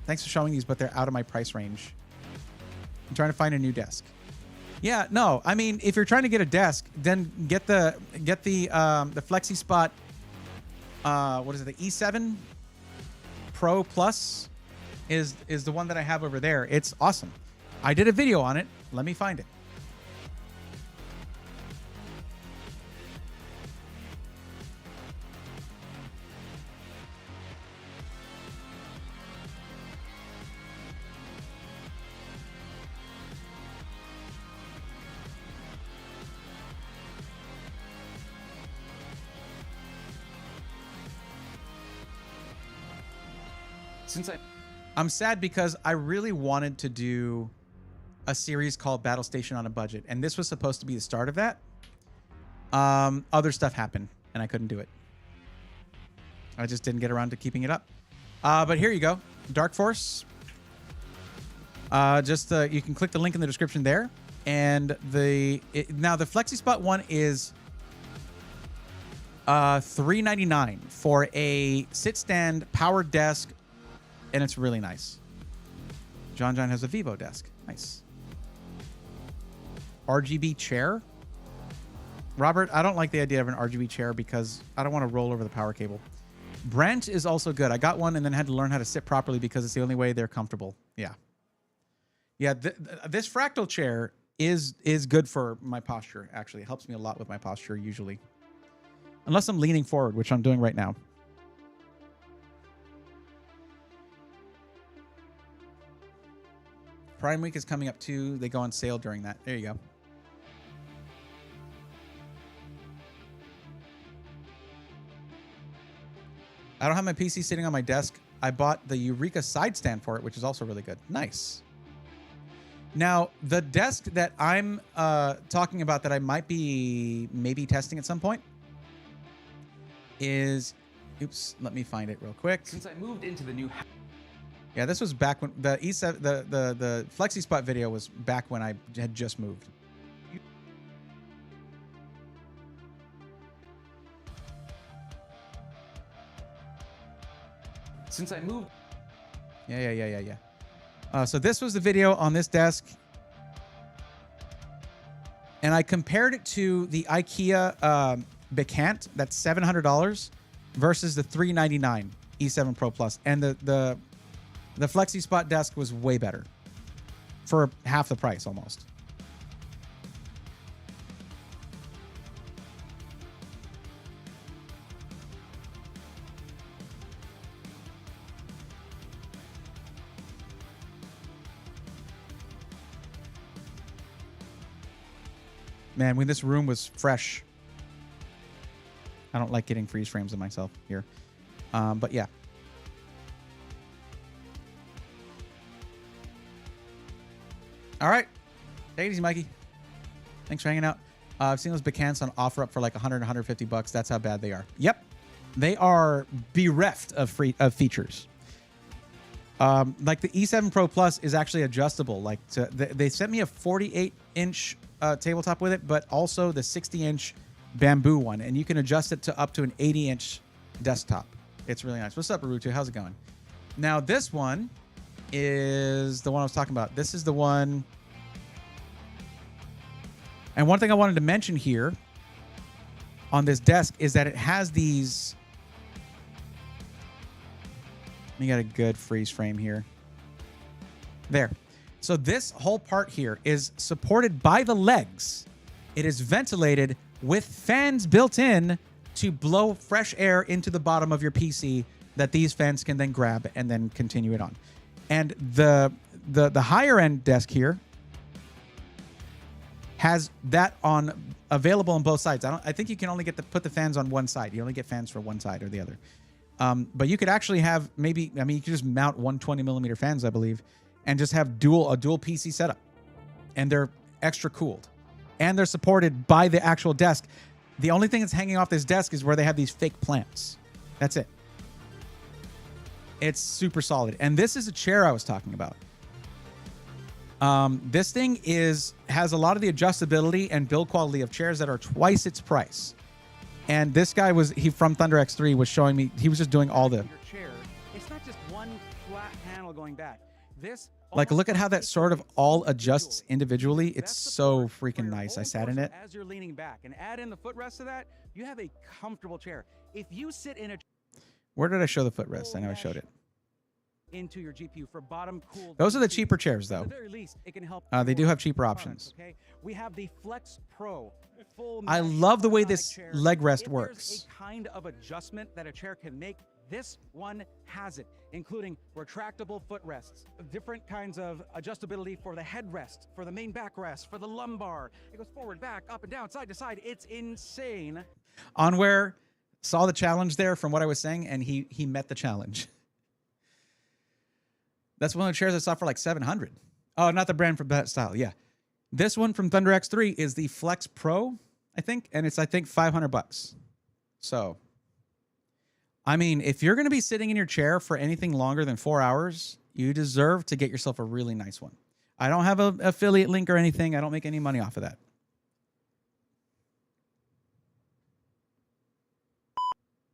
Thanks for showing these, but they're out of my price range. I'm trying to find a new desk. Yeah, no, I mean, if you're trying to get a desk, then get the Flexi Spot. What is it? The E7 Pro Plus is the one that I have over there. It's awesome. I did a video on it. Let me find it. I'm sad because I really wanted to do a series called Battle Station on a Budget, and this was supposed to be the start of that. Other stuff happened, and I couldn't do it. I just didn't get around to keeping it up. But here you go, Dark Force. You can click the link in the description there, and now the Flexi Spot one is $399 for a sit-stand powered desk. And it's really nice. John has a Vivo desk. Nice. RGB chair. Robert, I don't like the idea of an RGB chair because I don't want to roll over the power cable. Brent is also good. I got one and then had to learn how to sit properly because it's the only way they're comfortable. Yeah. Yeah, this fractal chair is good for my posture, actually. It helps me a lot with my posture usually. Unless I'm leaning forward, which I'm doing right now. Prime Week is coming up too. They go on sale during that. There you go. I don't have my PC sitting on my desk. I bought the Eureka side stand for it, which is also really good. Nice. Now, the desk that I'm talking about that I might be maybe testing at some point is... Oops, let me find it real quick. Since I moved into the new house... Yeah, this was back when the E7, the Flexi Spot video was back when I had just moved. Since I moved. Yeah. So this was the video on this desk, and I compared it to the IKEA Becant. That's $700 versus the $399 E7 Pro Plus, and the Flexi Spot desk was way better for half the price almost. Man, when this room was fresh, I don't like getting freeze frames of myself here. But yeah. All right. Take it easy, Mikey. Thanks for hanging out. I've seen those Becants on offer up for like 100, 150 bucks. That's how bad they are. Yep. They are bereft of features. Like the E7 Pro Plus is actually adjustable. Like they sent me a 48-inch tabletop with it, but also the 60-inch bamboo one, and you can adjust it to up to an 80-inch desktop. It's really nice. What's up, Arutu? How's it going? Now this one is the one I was talking about. This is the one. And one thing I wanted to mention here on this desk is that it has these. Let me get a good freeze frame here. There. So this whole part here is supported by the legs. It is ventilated with fans built in to blow fresh air into the bottom of your PC that these fans can then grab and then continue it on. And the higher end desk here has that on available on both sides. I think you can only put the fans on one side. You only get fans for one side or the other. But you could actually have you could just mount 120 millimeter fans, I believe, and just have a dual PC setup. And they're extra cooled. And they're supported by the actual desk. The only thing that's hanging off this desk is where they have these fake plants. That's it. It's super solid. And this is a chair I was talking about. This thing has a lot of the adjustability and build quality of chairs that are twice its price. And this guy from Thunder X3 was showing me, he was just doing all the... Your chair, it's not just one flat panel going back. Look at how that sort of all adjusts individually. It's so freaking nice. I sat in it. As you're leaning back and add in the footrest to that, you have a comfortable chair. If you sit in a... Where did I show the footrest? I know I showed it. Into your GPU for bottom cooled. Those are the cheaper chairs, though. At the very least, it can help. They do have cheaper options. Okay, we have the Flex Pro. I love the way this leg rest works. There's a kind of adjustment that a chair can make. This one has it, including retractable footrests, different kinds of adjustability for the headrest, for the main backrest, for the lumbar. It goes forward, back, up and down, side to side. It's insane. Onware saw the challenge there from what I was saying, and he met the challenge. That's one of the chairs I saw for like $700. Oh, not the brand from that style. Yeah. This one from Thunder X3 is the Flex Pro, I think. And it's, I think, $500. So, I mean, if you're going to be sitting in your chair for anything longer than 4 hours, you deserve to get yourself a really nice one. I don't have an affiliate link or anything. I don't make any money off of that.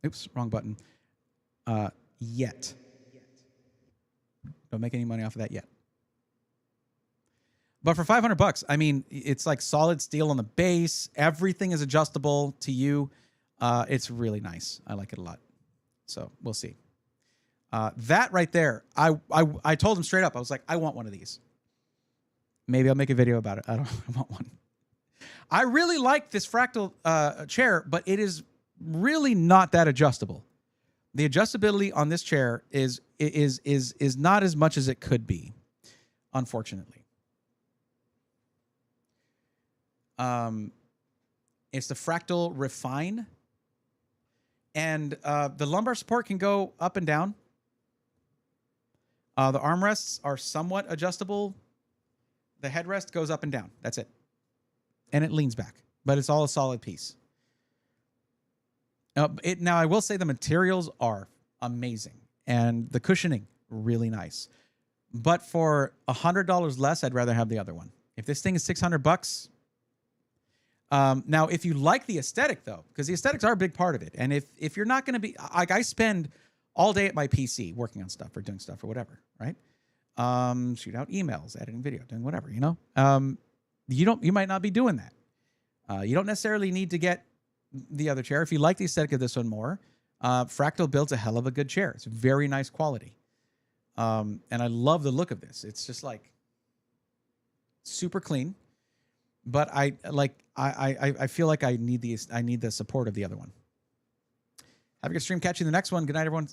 Oops, wrong button. Yet. Don't make any money off of that yet. But for $500, I mean, it's like solid steel on the base. Everything is adjustable to you. It's really nice. I like it a lot. So we'll see. That right there, I told him straight up. I was like, I want one of these. Maybe I'll make a video about it. I want one. I really like this fractal chair, but it is really not that adjustable. The adjustability on this chair is not as much as it could be, unfortunately. It's the Fractal Refine, and the lumbar support can go up and down. The armrests are somewhat adjustable. The headrest goes up and down. That's it, and it leans back, but it's all a solid piece. Now, I will say the materials are amazing, and the cushioning, really nice. But for $100 less, I'd rather have the other one. If this thing is $600, now, if you like the aesthetic, though, because the aesthetics are a big part of it, and if you're not going to be... Like, I spend all day at my PC working on stuff or doing stuff or whatever, right? Shoot out emails, editing video, doing whatever, you know? You might not be doing that. You don't necessarily need to get the other chair. If you like the aesthetic of this one more, Fractal builds a hell of a good chair. It's very nice quality. And I love the look of this. It's just like super clean, but I feel like I need the support of the other one. Have a good stream. Catch you in the next one. Good night, everyone.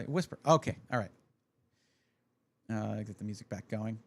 Whisper. Okay. All right. Get the music back going.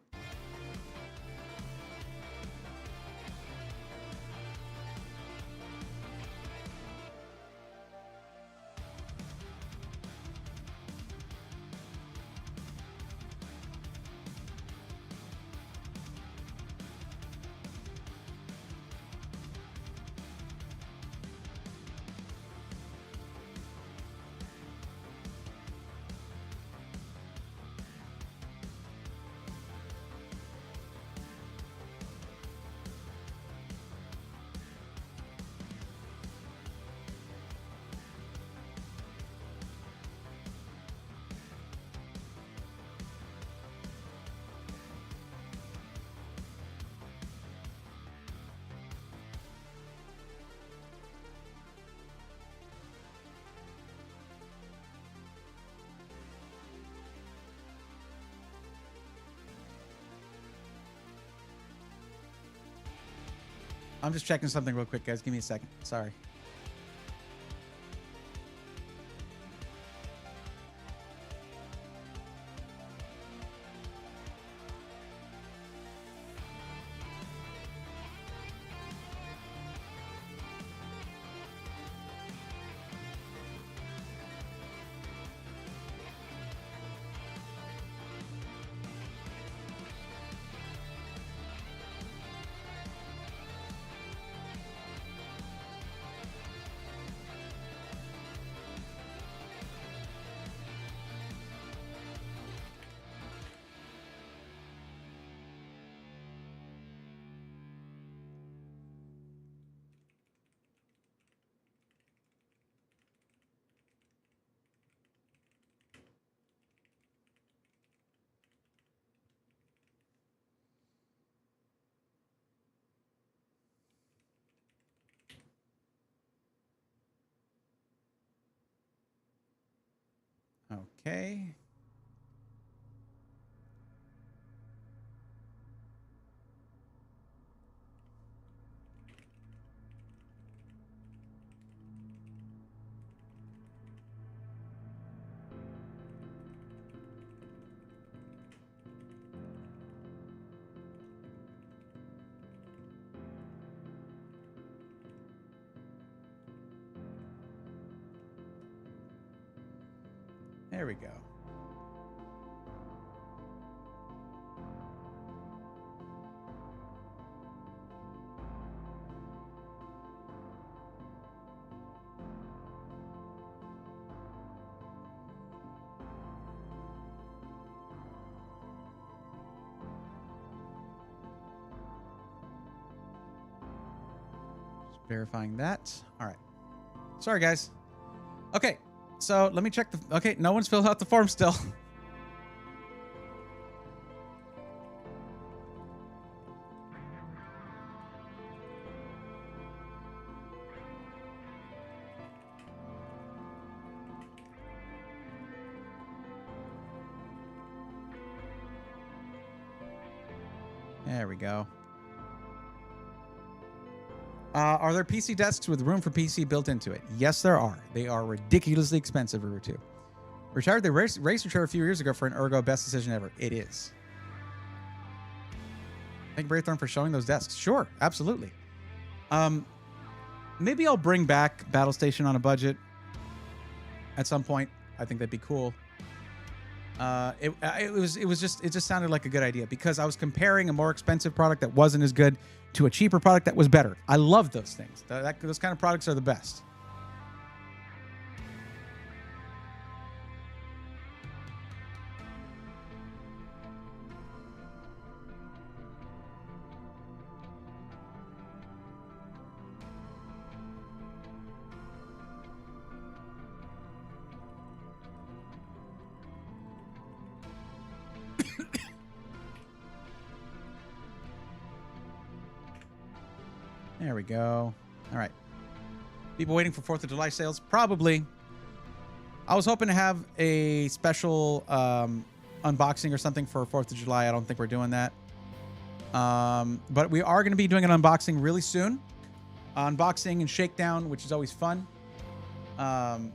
I'm just checking something real quick, guys. Give me a second. Sorry. Okay. There we go. Just verifying that. All right. Sorry, guys. Okay. So let me check the... Okay, no one's filled out the form still. There we go. Are there PC desks with room for PC built into it? Yes, there are. They are ridiculously expensive, River2. Retired the racer chair a few years ago for an ergo best decision ever. It is. Thank you, Braythorn, for showing those desks. Sure, absolutely. Maybe I'll bring back Battle Station on a budget at some point. I think that'd be cool. It just sounded like a good idea because I was comparing a more expensive product that wasn't as good to a cheaper product that was better. I love those things. Those kind of products are the best. There we go. All right. People waiting for 4th of July sales? Probably. I was hoping to have a special unboxing or something for 4th of July. I don't think we're doing that. But we are going to be doing an unboxing really soon. Unboxing and shakedown, which is always fun. And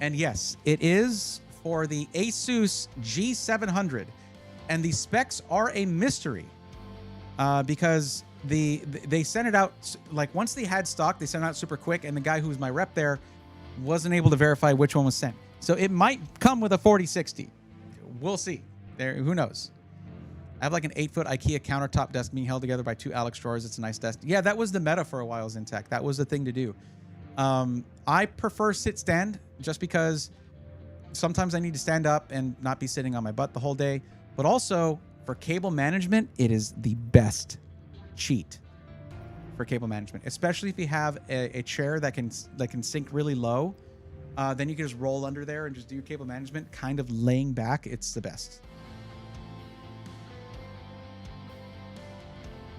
yes, it is for the Asus G700. And the specs are a mystery. Because they sent it out, like once they had stock, they sent it out super quick, and the guy who was my rep there wasn't able to verify which one was sent. So it might come with a 4060. We'll see. There, who knows? I have like an 8-foot IKEA countertop desk being held together by 2 Alex drawers. It's a nice desk. Yeah, that was the meta for a while, Zintech. That was the thing to do. I prefer sit stand just because sometimes I need to stand up and not be sitting on my butt the whole day, but also for cable management, it is the best cheat for cable management, especially if you have a chair that can sink really low. Then you can just roll under there and just do your cable management, kind of laying back. It's the best.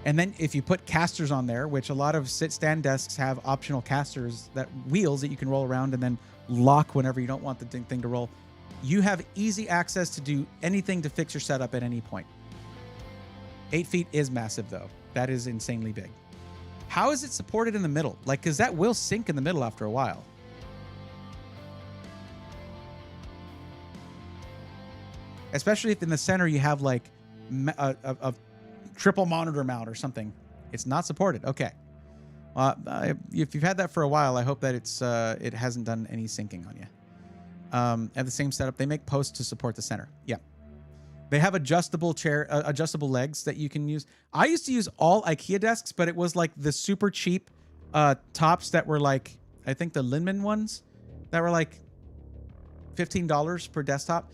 And then if you put casters on there, which a lot of sit-stand desks have optional casters, wheels that you can roll around and then lock whenever you don't want the thing to roll, you have easy access to do anything to fix your setup at any point. 8 feet is massive, though. That is insanely big. How is it supported in the middle? Like, because that will sink in the middle after a while. Especially if in the center you have like a triple monitor mount or something. It's not supported. Okay. If you've had that for a while, I hope that it hasn't done any syncing on you. At the same setup, they make posts to support the center. Yeah. They have adjustable legs that you can use. I used to use all IKEA desks, but it was like the super cheap tops that were like, I think the Linman ones that were like $15 per desktop.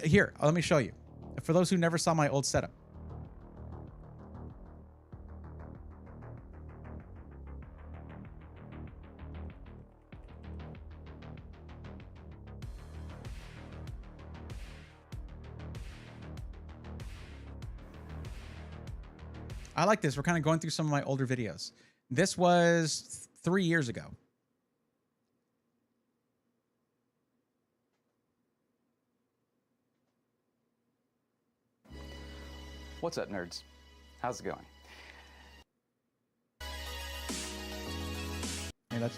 Here, let me show you. For those who never saw my old setup. I like this. We're kind of going through some of my older videos. This was 3 years ago. What's up, nerds? How's it going? Hey, that's...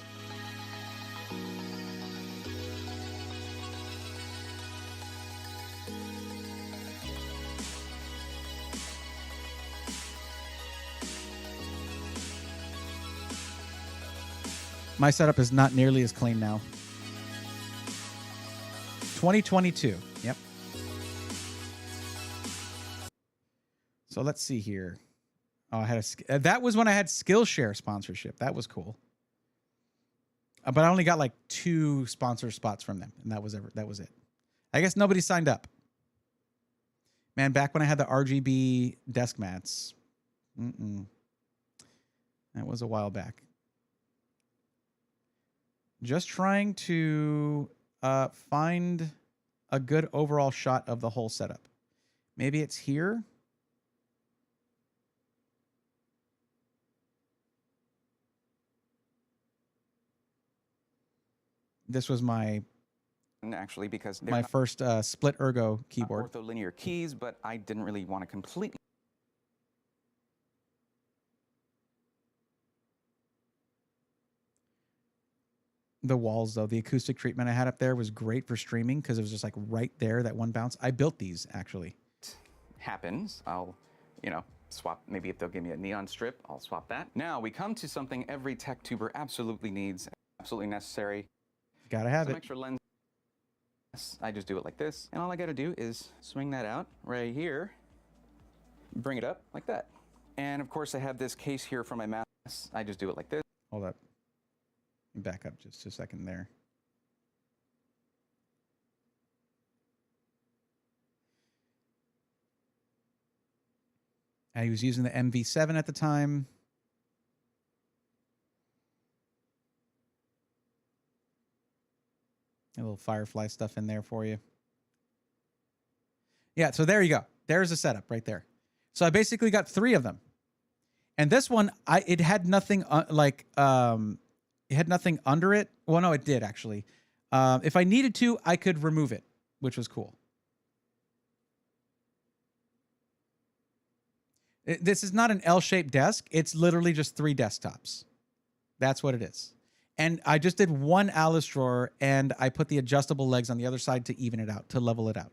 My setup is not nearly as clean now. 2022. Yep. So let's see here. Oh, I had that was when I had Skillshare sponsorship. That was cool. But I only got like 2 sponsor spots from them, and that was it. I guess nobody signed up. Man, back when I had the RGB desk mats. That was a while back. Just trying to find a good overall shot of the whole setup. Maybe it's here. This was my Actually, because my first split ergo keyboard. Ortholinear keys, but I didn't really want to completely. The walls, though, the acoustic treatment I had up there was great for streaming because it was just like right there, that one bounce. I built these, actually. Happens. I'll, swap. Maybe if they'll give me a neon strip, I'll swap that. Now we come to something every tech tuber absolutely needs, absolutely necessary. Gotta have Some it. extra lens. I just do it like this, and all I gotta do is swing that out right here, bring it up like that. And of course I have this case here for my mouse. I just do it like this. Hold up. Back up just a second there. I was using the MV7 at the time. A little Firefly stuff in there for you. Yeah, so there you go. There's a setup right there. So I basically got 3 of them. And this one, it had nothing it had nothing under it. Well, no, it did actually. If I needed to, I could remove it, which was cool. This is not an L-shaped desk. It's literally just 3 desktops. That's what it is. And I just did 1 Alice drawer, and I put the adjustable legs on the other side to even it out, to level it out.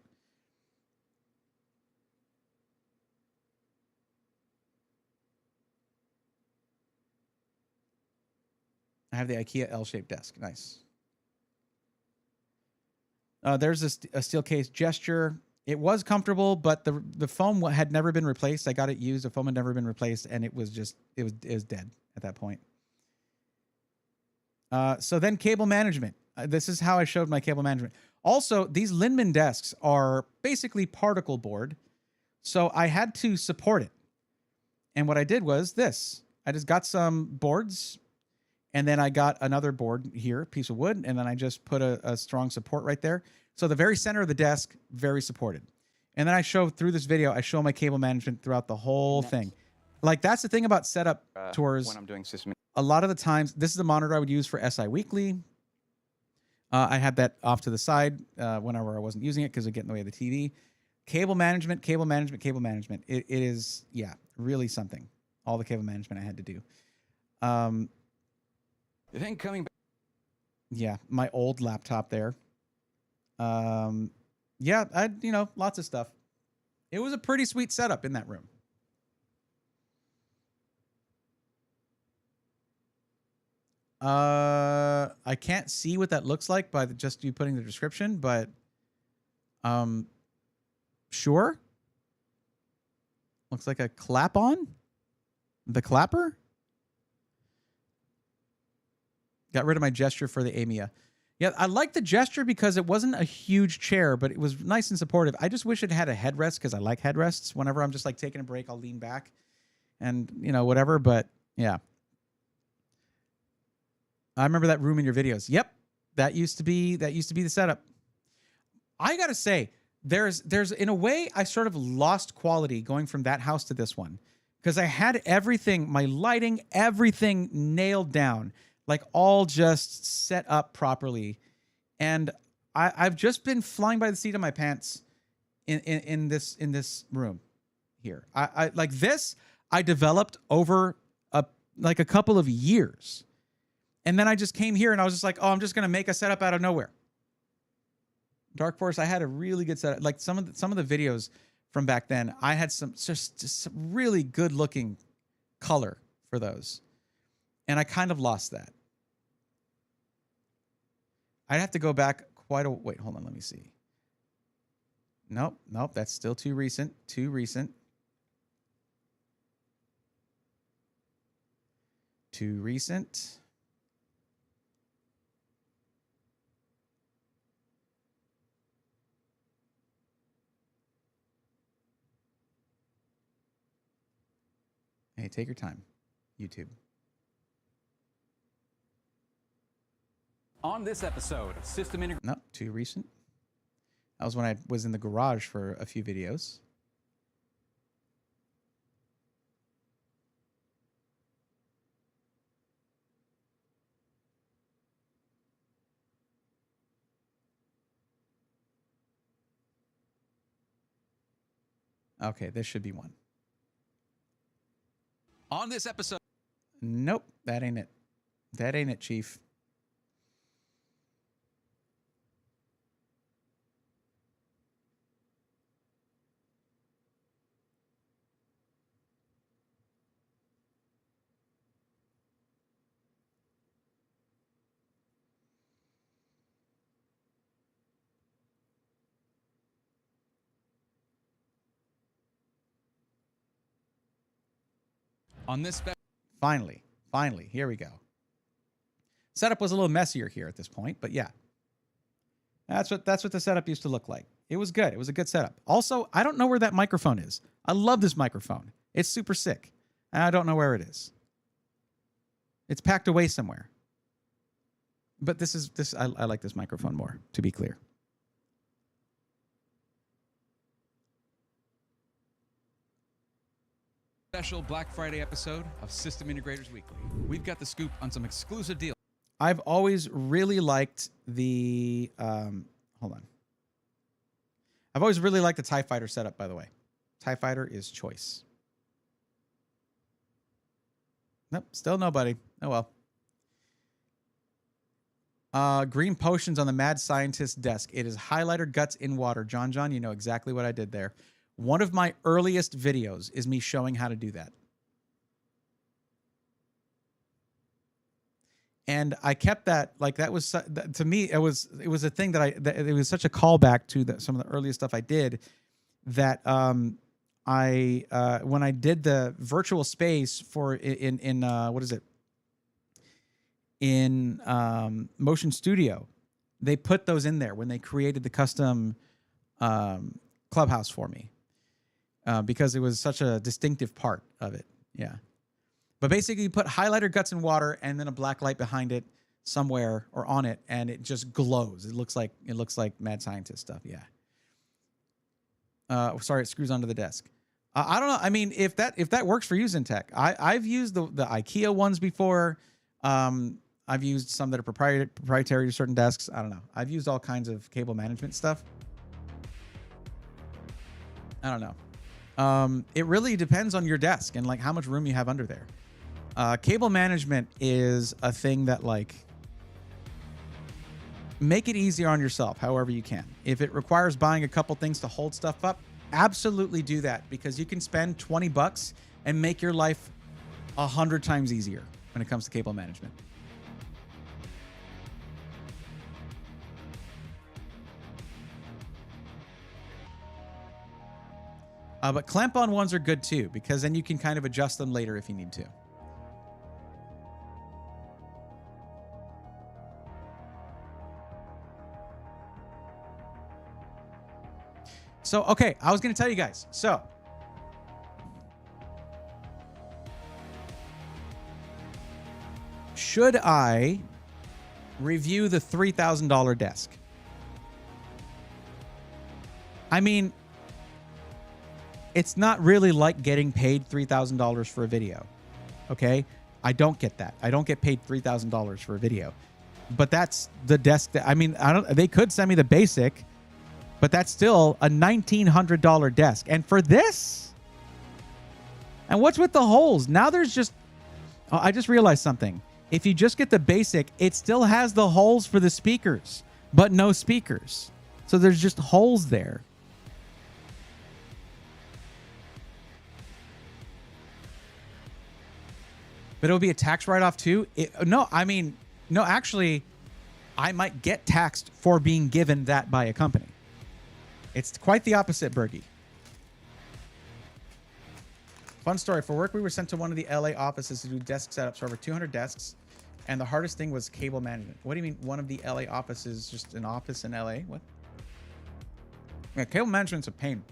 I have the IKEA L-shaped desk. Nice. There's a steel case gesture. It was comfortable, but the foam had never been replaced. I got it used. The foam had never been replaced, and it was dead at that point. So then cable management. This is how I showed my cable management. Also, these Linman desks are basically particle board, so I had to support it. And what I did was this. I just got some boards, and then I got another board here, piece of wood, and then I just put a strong support right there. So the very center of the desk, very supported. And then I show through this video, I show my cable management throughout the whole thing. Like, that's the thing about setup tours. When I'm doing system. A lot of the times, this is the monitor I would use for SI Weekly. I had that off to the side whenever I wasn't using it because it would get in the way of the TV. Cable management, cable management, cable management. It is, yeah, really something. All the cable management I had to do. Then coming back. Yeah, my old laptop there. Yeah, lots of stuff. It was a pretty sweet setup in that room. I can't see what that looks like by just you putting the description, but sure. Looks like a clap on. The clapper. Got rid of my gesture for the Amiya. Yeah, I like the gesture because it wasn't a huge chair, but it was nice and supportive. I just wish it had a headrest because I like headrests. Whenever I'm just like taking a break, I'll lean back and, whatever. But yeah. I remember that room in your videos. Yep. That used to be the setup. I got to say, there's in a way, I sort of lost quality going from that house to this one because I had everything, my lighting, everything nailed down, like all just set up properly. And I've just been flying by the seat of my pants in this room here. I like this, I developed over a couple of years. And then I just came here and I was just like, oh, I'm just going to make a setup out of nowhere. Dark Forest, I had a really good setup. Like some of the videos from back then, I had some some really good looking color for those. And I kind of lost that. I'd have to go back wait, hold on, let me see. Nope, that's still too recent. Too recent. Hey, take your time, YouTube. On this episode of System Integration. No, too recent. That was when I was in the garage for a few videos. Okay, this should be one. On this episode. Nope, that ain't it. That ain't it, Chief. On this Finally, here we go. Setup was a little messier here at this point, but yeah. That's what the setup used to look like. It was good. It was a good setup. Also, I don't know where that microphone is. I love this microphone. It's super sick. And I don't know where it is. It's packed away somewhere. But I like this microphone more, to be clear. Special Black Friday episode of System Integrators Weekly. We've got the scoop on some exclusive deals. I've always really liked the hold on. I've always really liked the TIE Fighter setup, by the way. TIE Fighter is choice. Nope, still nobody. Oh well. Green potions on the mad scientist desk. It is highlighter guts in water. John, you know exactly what I did there. One of my earliest videos is me showing how to do that. And I kept that, like that was, to me, it was a thing that it was such a callback to some of the earliest stuff I did that when I did the virtual space for in what is it? In Motion Studio, they put those in there when they created the custom clubhouse for me. Because it was such a distinctive part of it. Yeah. But basically you put highlighter guts in water and then a black light behind it somewhere or on it, and it just glows. It looks like mad scientist stuff. Yeah. Sorry, it screws onto the desk. I don't know. I mean, if that works for you, Zintech, I've used the IKEA ones before. I've used some that are proprietary to certain desks. I don't know. I've used all kinds of cable management stuff. I don't know. It really depends on your desk and like how much room you have under there. Cable management is a thing that like, make it easier on yourself however you can. If it requires buying a couple things to hold stuff up, absolutely do that, because you can spend 20 bucks and make your life 100 times easier when it comes to cable management. But clamp-on ones are good too, because then you can kind of adjust them later if you need to. So, okay, I was going to tell you guys. So, should I review the $3,000 desk? I mean, it's not really like getting paid $3,000 for a video. Okay? I don't get that. I don't get paid $3,000 for a video. But that's the desk that, I mean, they could send me the basic, but that's still a $1,900 desk. And for this? And what's with the holes? Now there's just, oh, I just realized something. If you just get the basic, it still has the holes for the speakers, but no speakers. So there's just holes there. But it'll be a tax write-off too? No, I mean, no, actually, I might get taxed for being given that by a company. It's quite the opposite, Bergie. Fun story. For work, we were sent to one of the LA offices to do desk setups for over 200 desks, and the hardest thing was cable management. What do you mean one of the LA offices, just an office in LA? What? Yeah, cable management's a pain.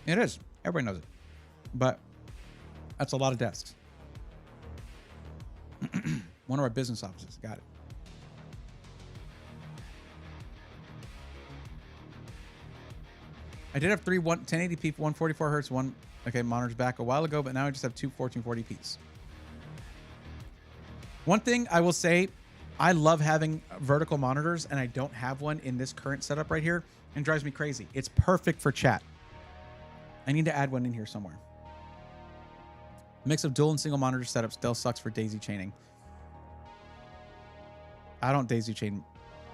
It is. Everybody knows it. But that's a lot of desks. One of our business offices. Got it. I did have three 1080p, 144 hertz, monitors back a while ago, but now I just have two 1440p's. One thing I will say, I love having vertical monitors, and I don't have one in this current setup right here, and it drives me crazy. It's perfect for chat. I need to add one in here somewhere. Mix of dual and single monitor setup still sucks for daisy chaining. I don't daisy chain.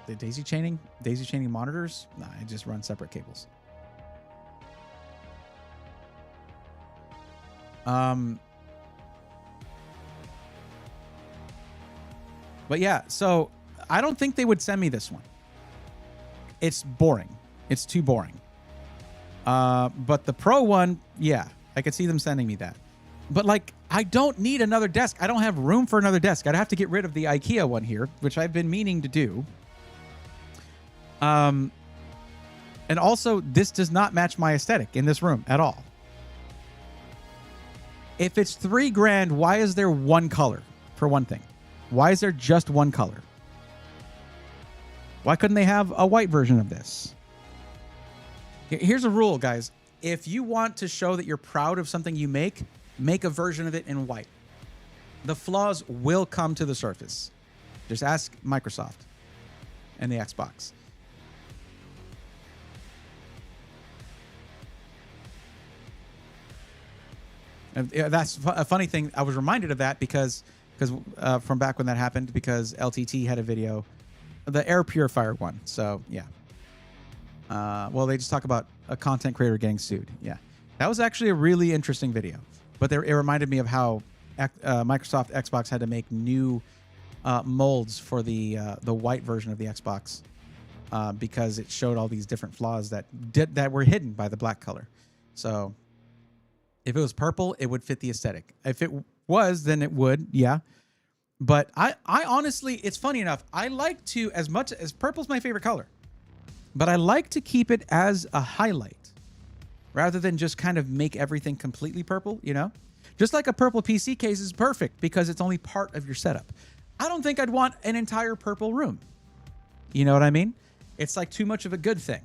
The daisy chaining? Daisy chaining monitors? Nah, I just run separate cables. But yeah, so I don't think they would send me this one. It's boring. It's too boring. But the Pro one, yeah, I could see them sending me that. But like, I don't need another desk. I don't have room for another desk. I'd have to get rid of the IKEA one here, which I've been meaning to do. And also, this does not match my aesthetic in this room at all. If it's $3,000, why is there one color, for one thing? Why is there just one color? Why couldn't they have a white version of this? Here's a rule, guys. If you want to show that you're proud of something you make a version of it in white. The flaws will come to the surface. Just ask Microsoft and the Xbox. And that's a funny thing. I was reminded of that because from back when that happened, because LTT had a video, the air purifier one. So yeah. Well, they just talk about a content creator getting sued. Yeah, that was actually a really interesting video. But it reminded me of how Microsoft Xbox had to make new molds for the white version of the Xbox because it showed all these different flaws that were hidden by the black color. So if it was purple, it would fit the aesthetic. If it was, then it would, yeah. But I honestly, it's funny enough. I like to, as much as purple's my favorite color, but I like to keep it as a highlight rather than just kind of make everything completely purple, you know? Just like a purple PC case is perfect because it's only part of your setup. I don't think I'd want an entire purple room. You know what I mean? It's like too much of a good thing.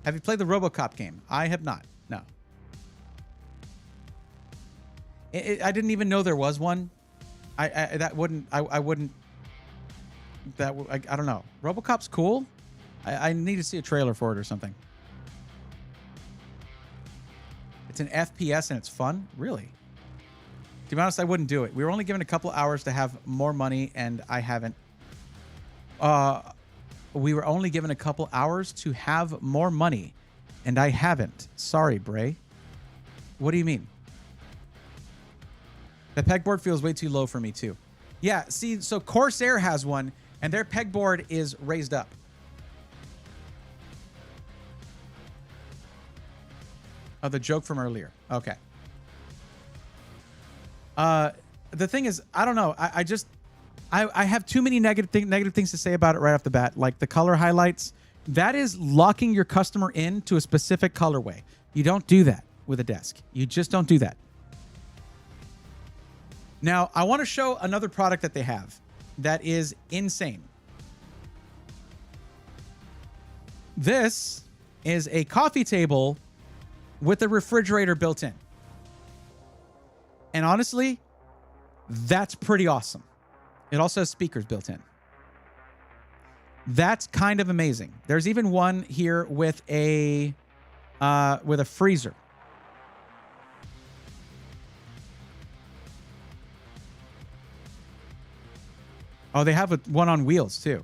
Have you played the RoboCop game? I have not. No. I didn't even know there was one. I don't know. RoboCop's cool. I need to see a trailer for it or something. It's an FPS and it's fun? Really? To be honest, I wouldn't do it. We were only given a couple hours to have more money, and I haven't. We were only given a couple hours to have more money, and I haven't. Sorry, Bray. What do you mean? The pegboard feels way too low for me, too. Yeah, see, so Corsair has one, and their pegboard is raised up. Oh, the joke from earlier. Okay. The thing is, I don't know. I have too many negative things to say about it right off the bat. Like the color highlights. That is locking your customer in to a specific colorway. You don't do that with a desk. You just don't do that. Now, I want to show another product that they have that is insane. This is a coffee table with a refrigerator built in. And honestly, that's pretty awesome. It also has speakers built in. That's kind of amazing. There's even one here with a freezer. Oh, they have one on wheels too.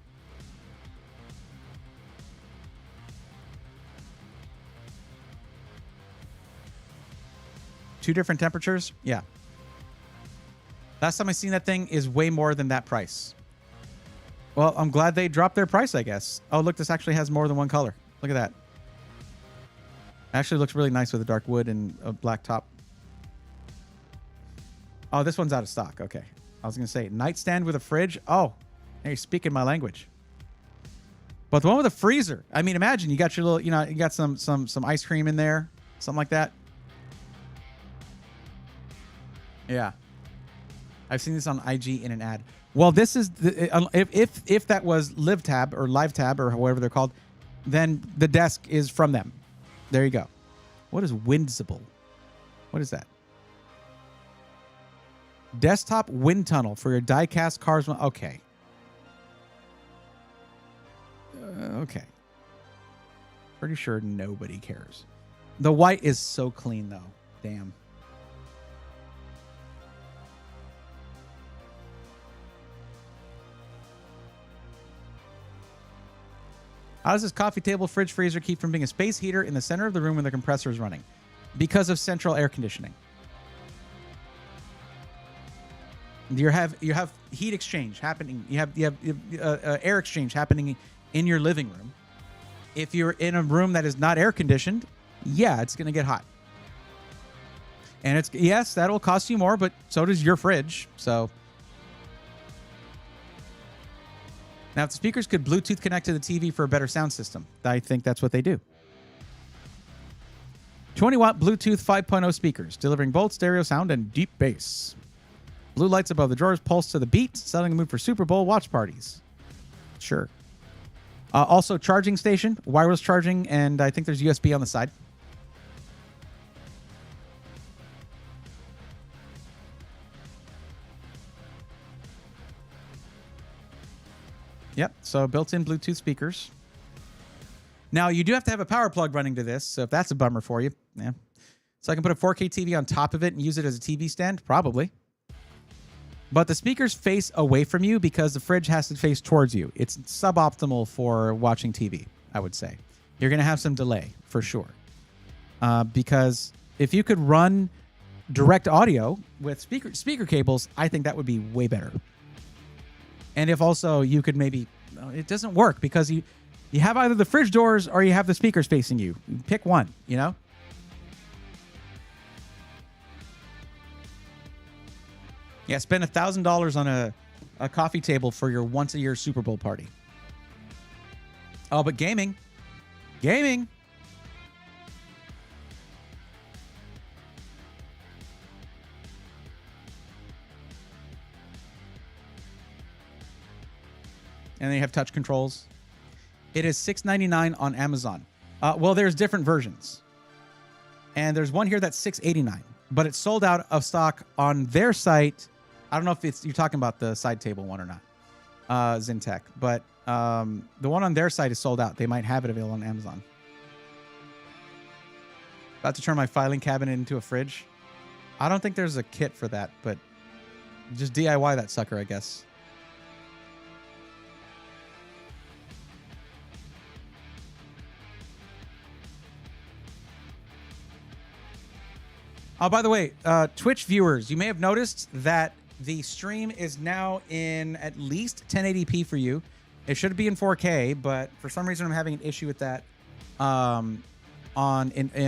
Two different temperatures? Yeah. Last time I seen that thing is way more than that price. Well, I'm glad they dropped their price, I guess. Oh, look, this actually has more than one color. Look at that. Actually looks really nice with a dark wood and a black top. Oh, this one's out of stock. Okay. I was going to say nightstand with a fridge. Oh, now you're speaking my language. But the one with a freezer. I mean, imagine you got your little, you got some ice cream in there, something like that. Yeah. I've seen this on IG in an ad. Well, this is if that was LiveTab or LiveTab or whatever they're called, then the desk is from them. There you go. What is Windsible? What is that? Desktop wind tunnel for your die-cast cars. Okay. Okay. Pretty sure nobody cares. The white is so clean, though. Damn. How does this coffee table, fridge, freezer keep from being a space heater in the center of the room when the compressor is running? Because of central air conditioning. You have heat exchange happening. You have air exchange happening in your living room. If you're in a room that is not air conditioned, yeah, it's going to get hot. And yes, that'll cost you more, but so does your fridge. So now, if the speakers could Bluetooth connect to the TV for a better sound system, I think that's what they do. 20-watt Bluetooth 5.0 speakers, delivering both stereo sound and deep bass. Blue lights above the drawers pulse to the beat, setting the mood for Super Bowl watch parties. Sure. Also, charging station, wireless charging, and I think there's USB on the side. Yep, so built-in Bluetooth speakers. Now, you do have to have a power plug running to this, so if that's a bummer for you, yeah. So I can put a 4K TV on top of it and use it as a TV stand? Probably. But the speakers face away from you because the fridge has to face towards you. It's suboptimal for watching TV, I would say. You're going to have some delay, for sure. Because if you could run direct audio with speaker cables, I think that would be way better. And if also you could maybe, it doesn't work because you have either the fridge doors or you have the speakers facing you. Pick one, you know? Yeah, spend $1,000 on a coffee table for your once-a-year Super Bowl party. Oh, but gaming. Gaming. And they have touch controls. It is $699 on Amazon. Well, there's different versions. And there's one here that's $689. But it's sold out of stock on their site. I don't know if you're talking about the side table one or not. Zintech. But The one on their site is sold out. They might have it available on Amazon. About to turn my filing cabinet into a fridge. I don't think there's a kit for that, but just DIY that sucker, I guess. Oh, by the way, Twitch viewers, you may have noticed that the stream is now in at least 1080p for you. It should be in 4K, but for some reason I'm having an issue with that in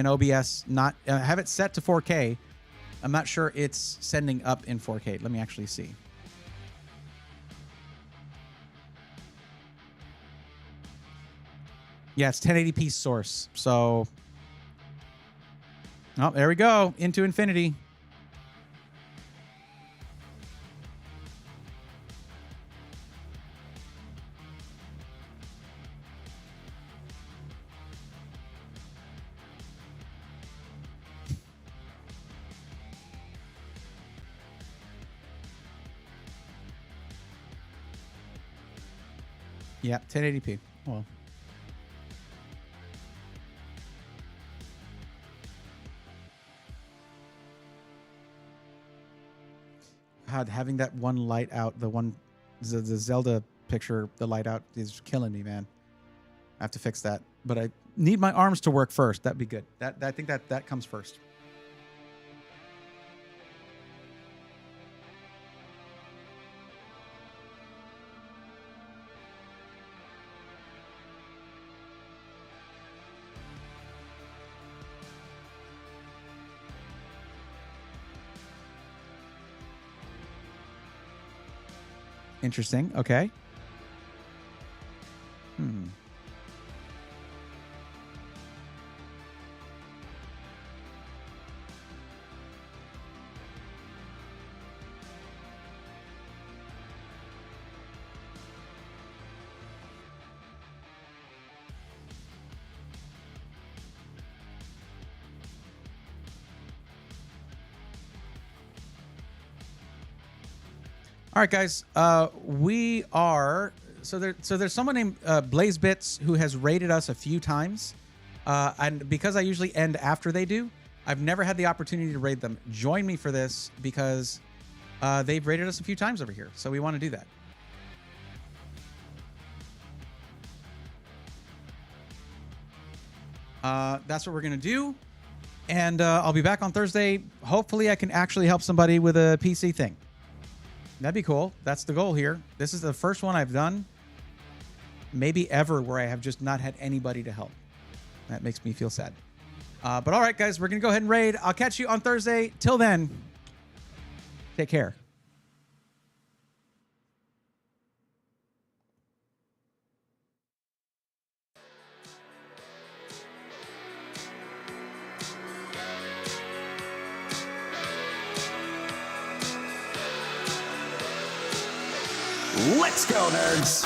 OBS. Not have it set to 4K. I'm not sure it's sending up in 4K. Let me actually see. Yeah, it's 1080p source. So, oh, there we go. Into infinity. Yeah, 1080p. Well. God, having that one light out, the Zelda picture, the light out is killing me, man. I have to fix that. But I need my arms to work first. That'd be good. I think that comes first. Interesting. Okay. All right, guys. We are there's someone named BlazeBits who has rated us a few times, and because I usually end after they do, I've never had the opportunity to raid them. Join me for this because they've rated us a few times over here, so we want to do that. That's what we're gonna do, and I'll be back on Thursday. Hopefully, I can actually help somebody with a PC thing. That'd be cool. That's the goal here. This is the first one I've done, maybe ever, where I have just not had anybody to help. That makes me feel sad. But all right, guys, we're going to go ahead and raid. I'll catch you on Thursday. Till then, take care. Let's go, nerds!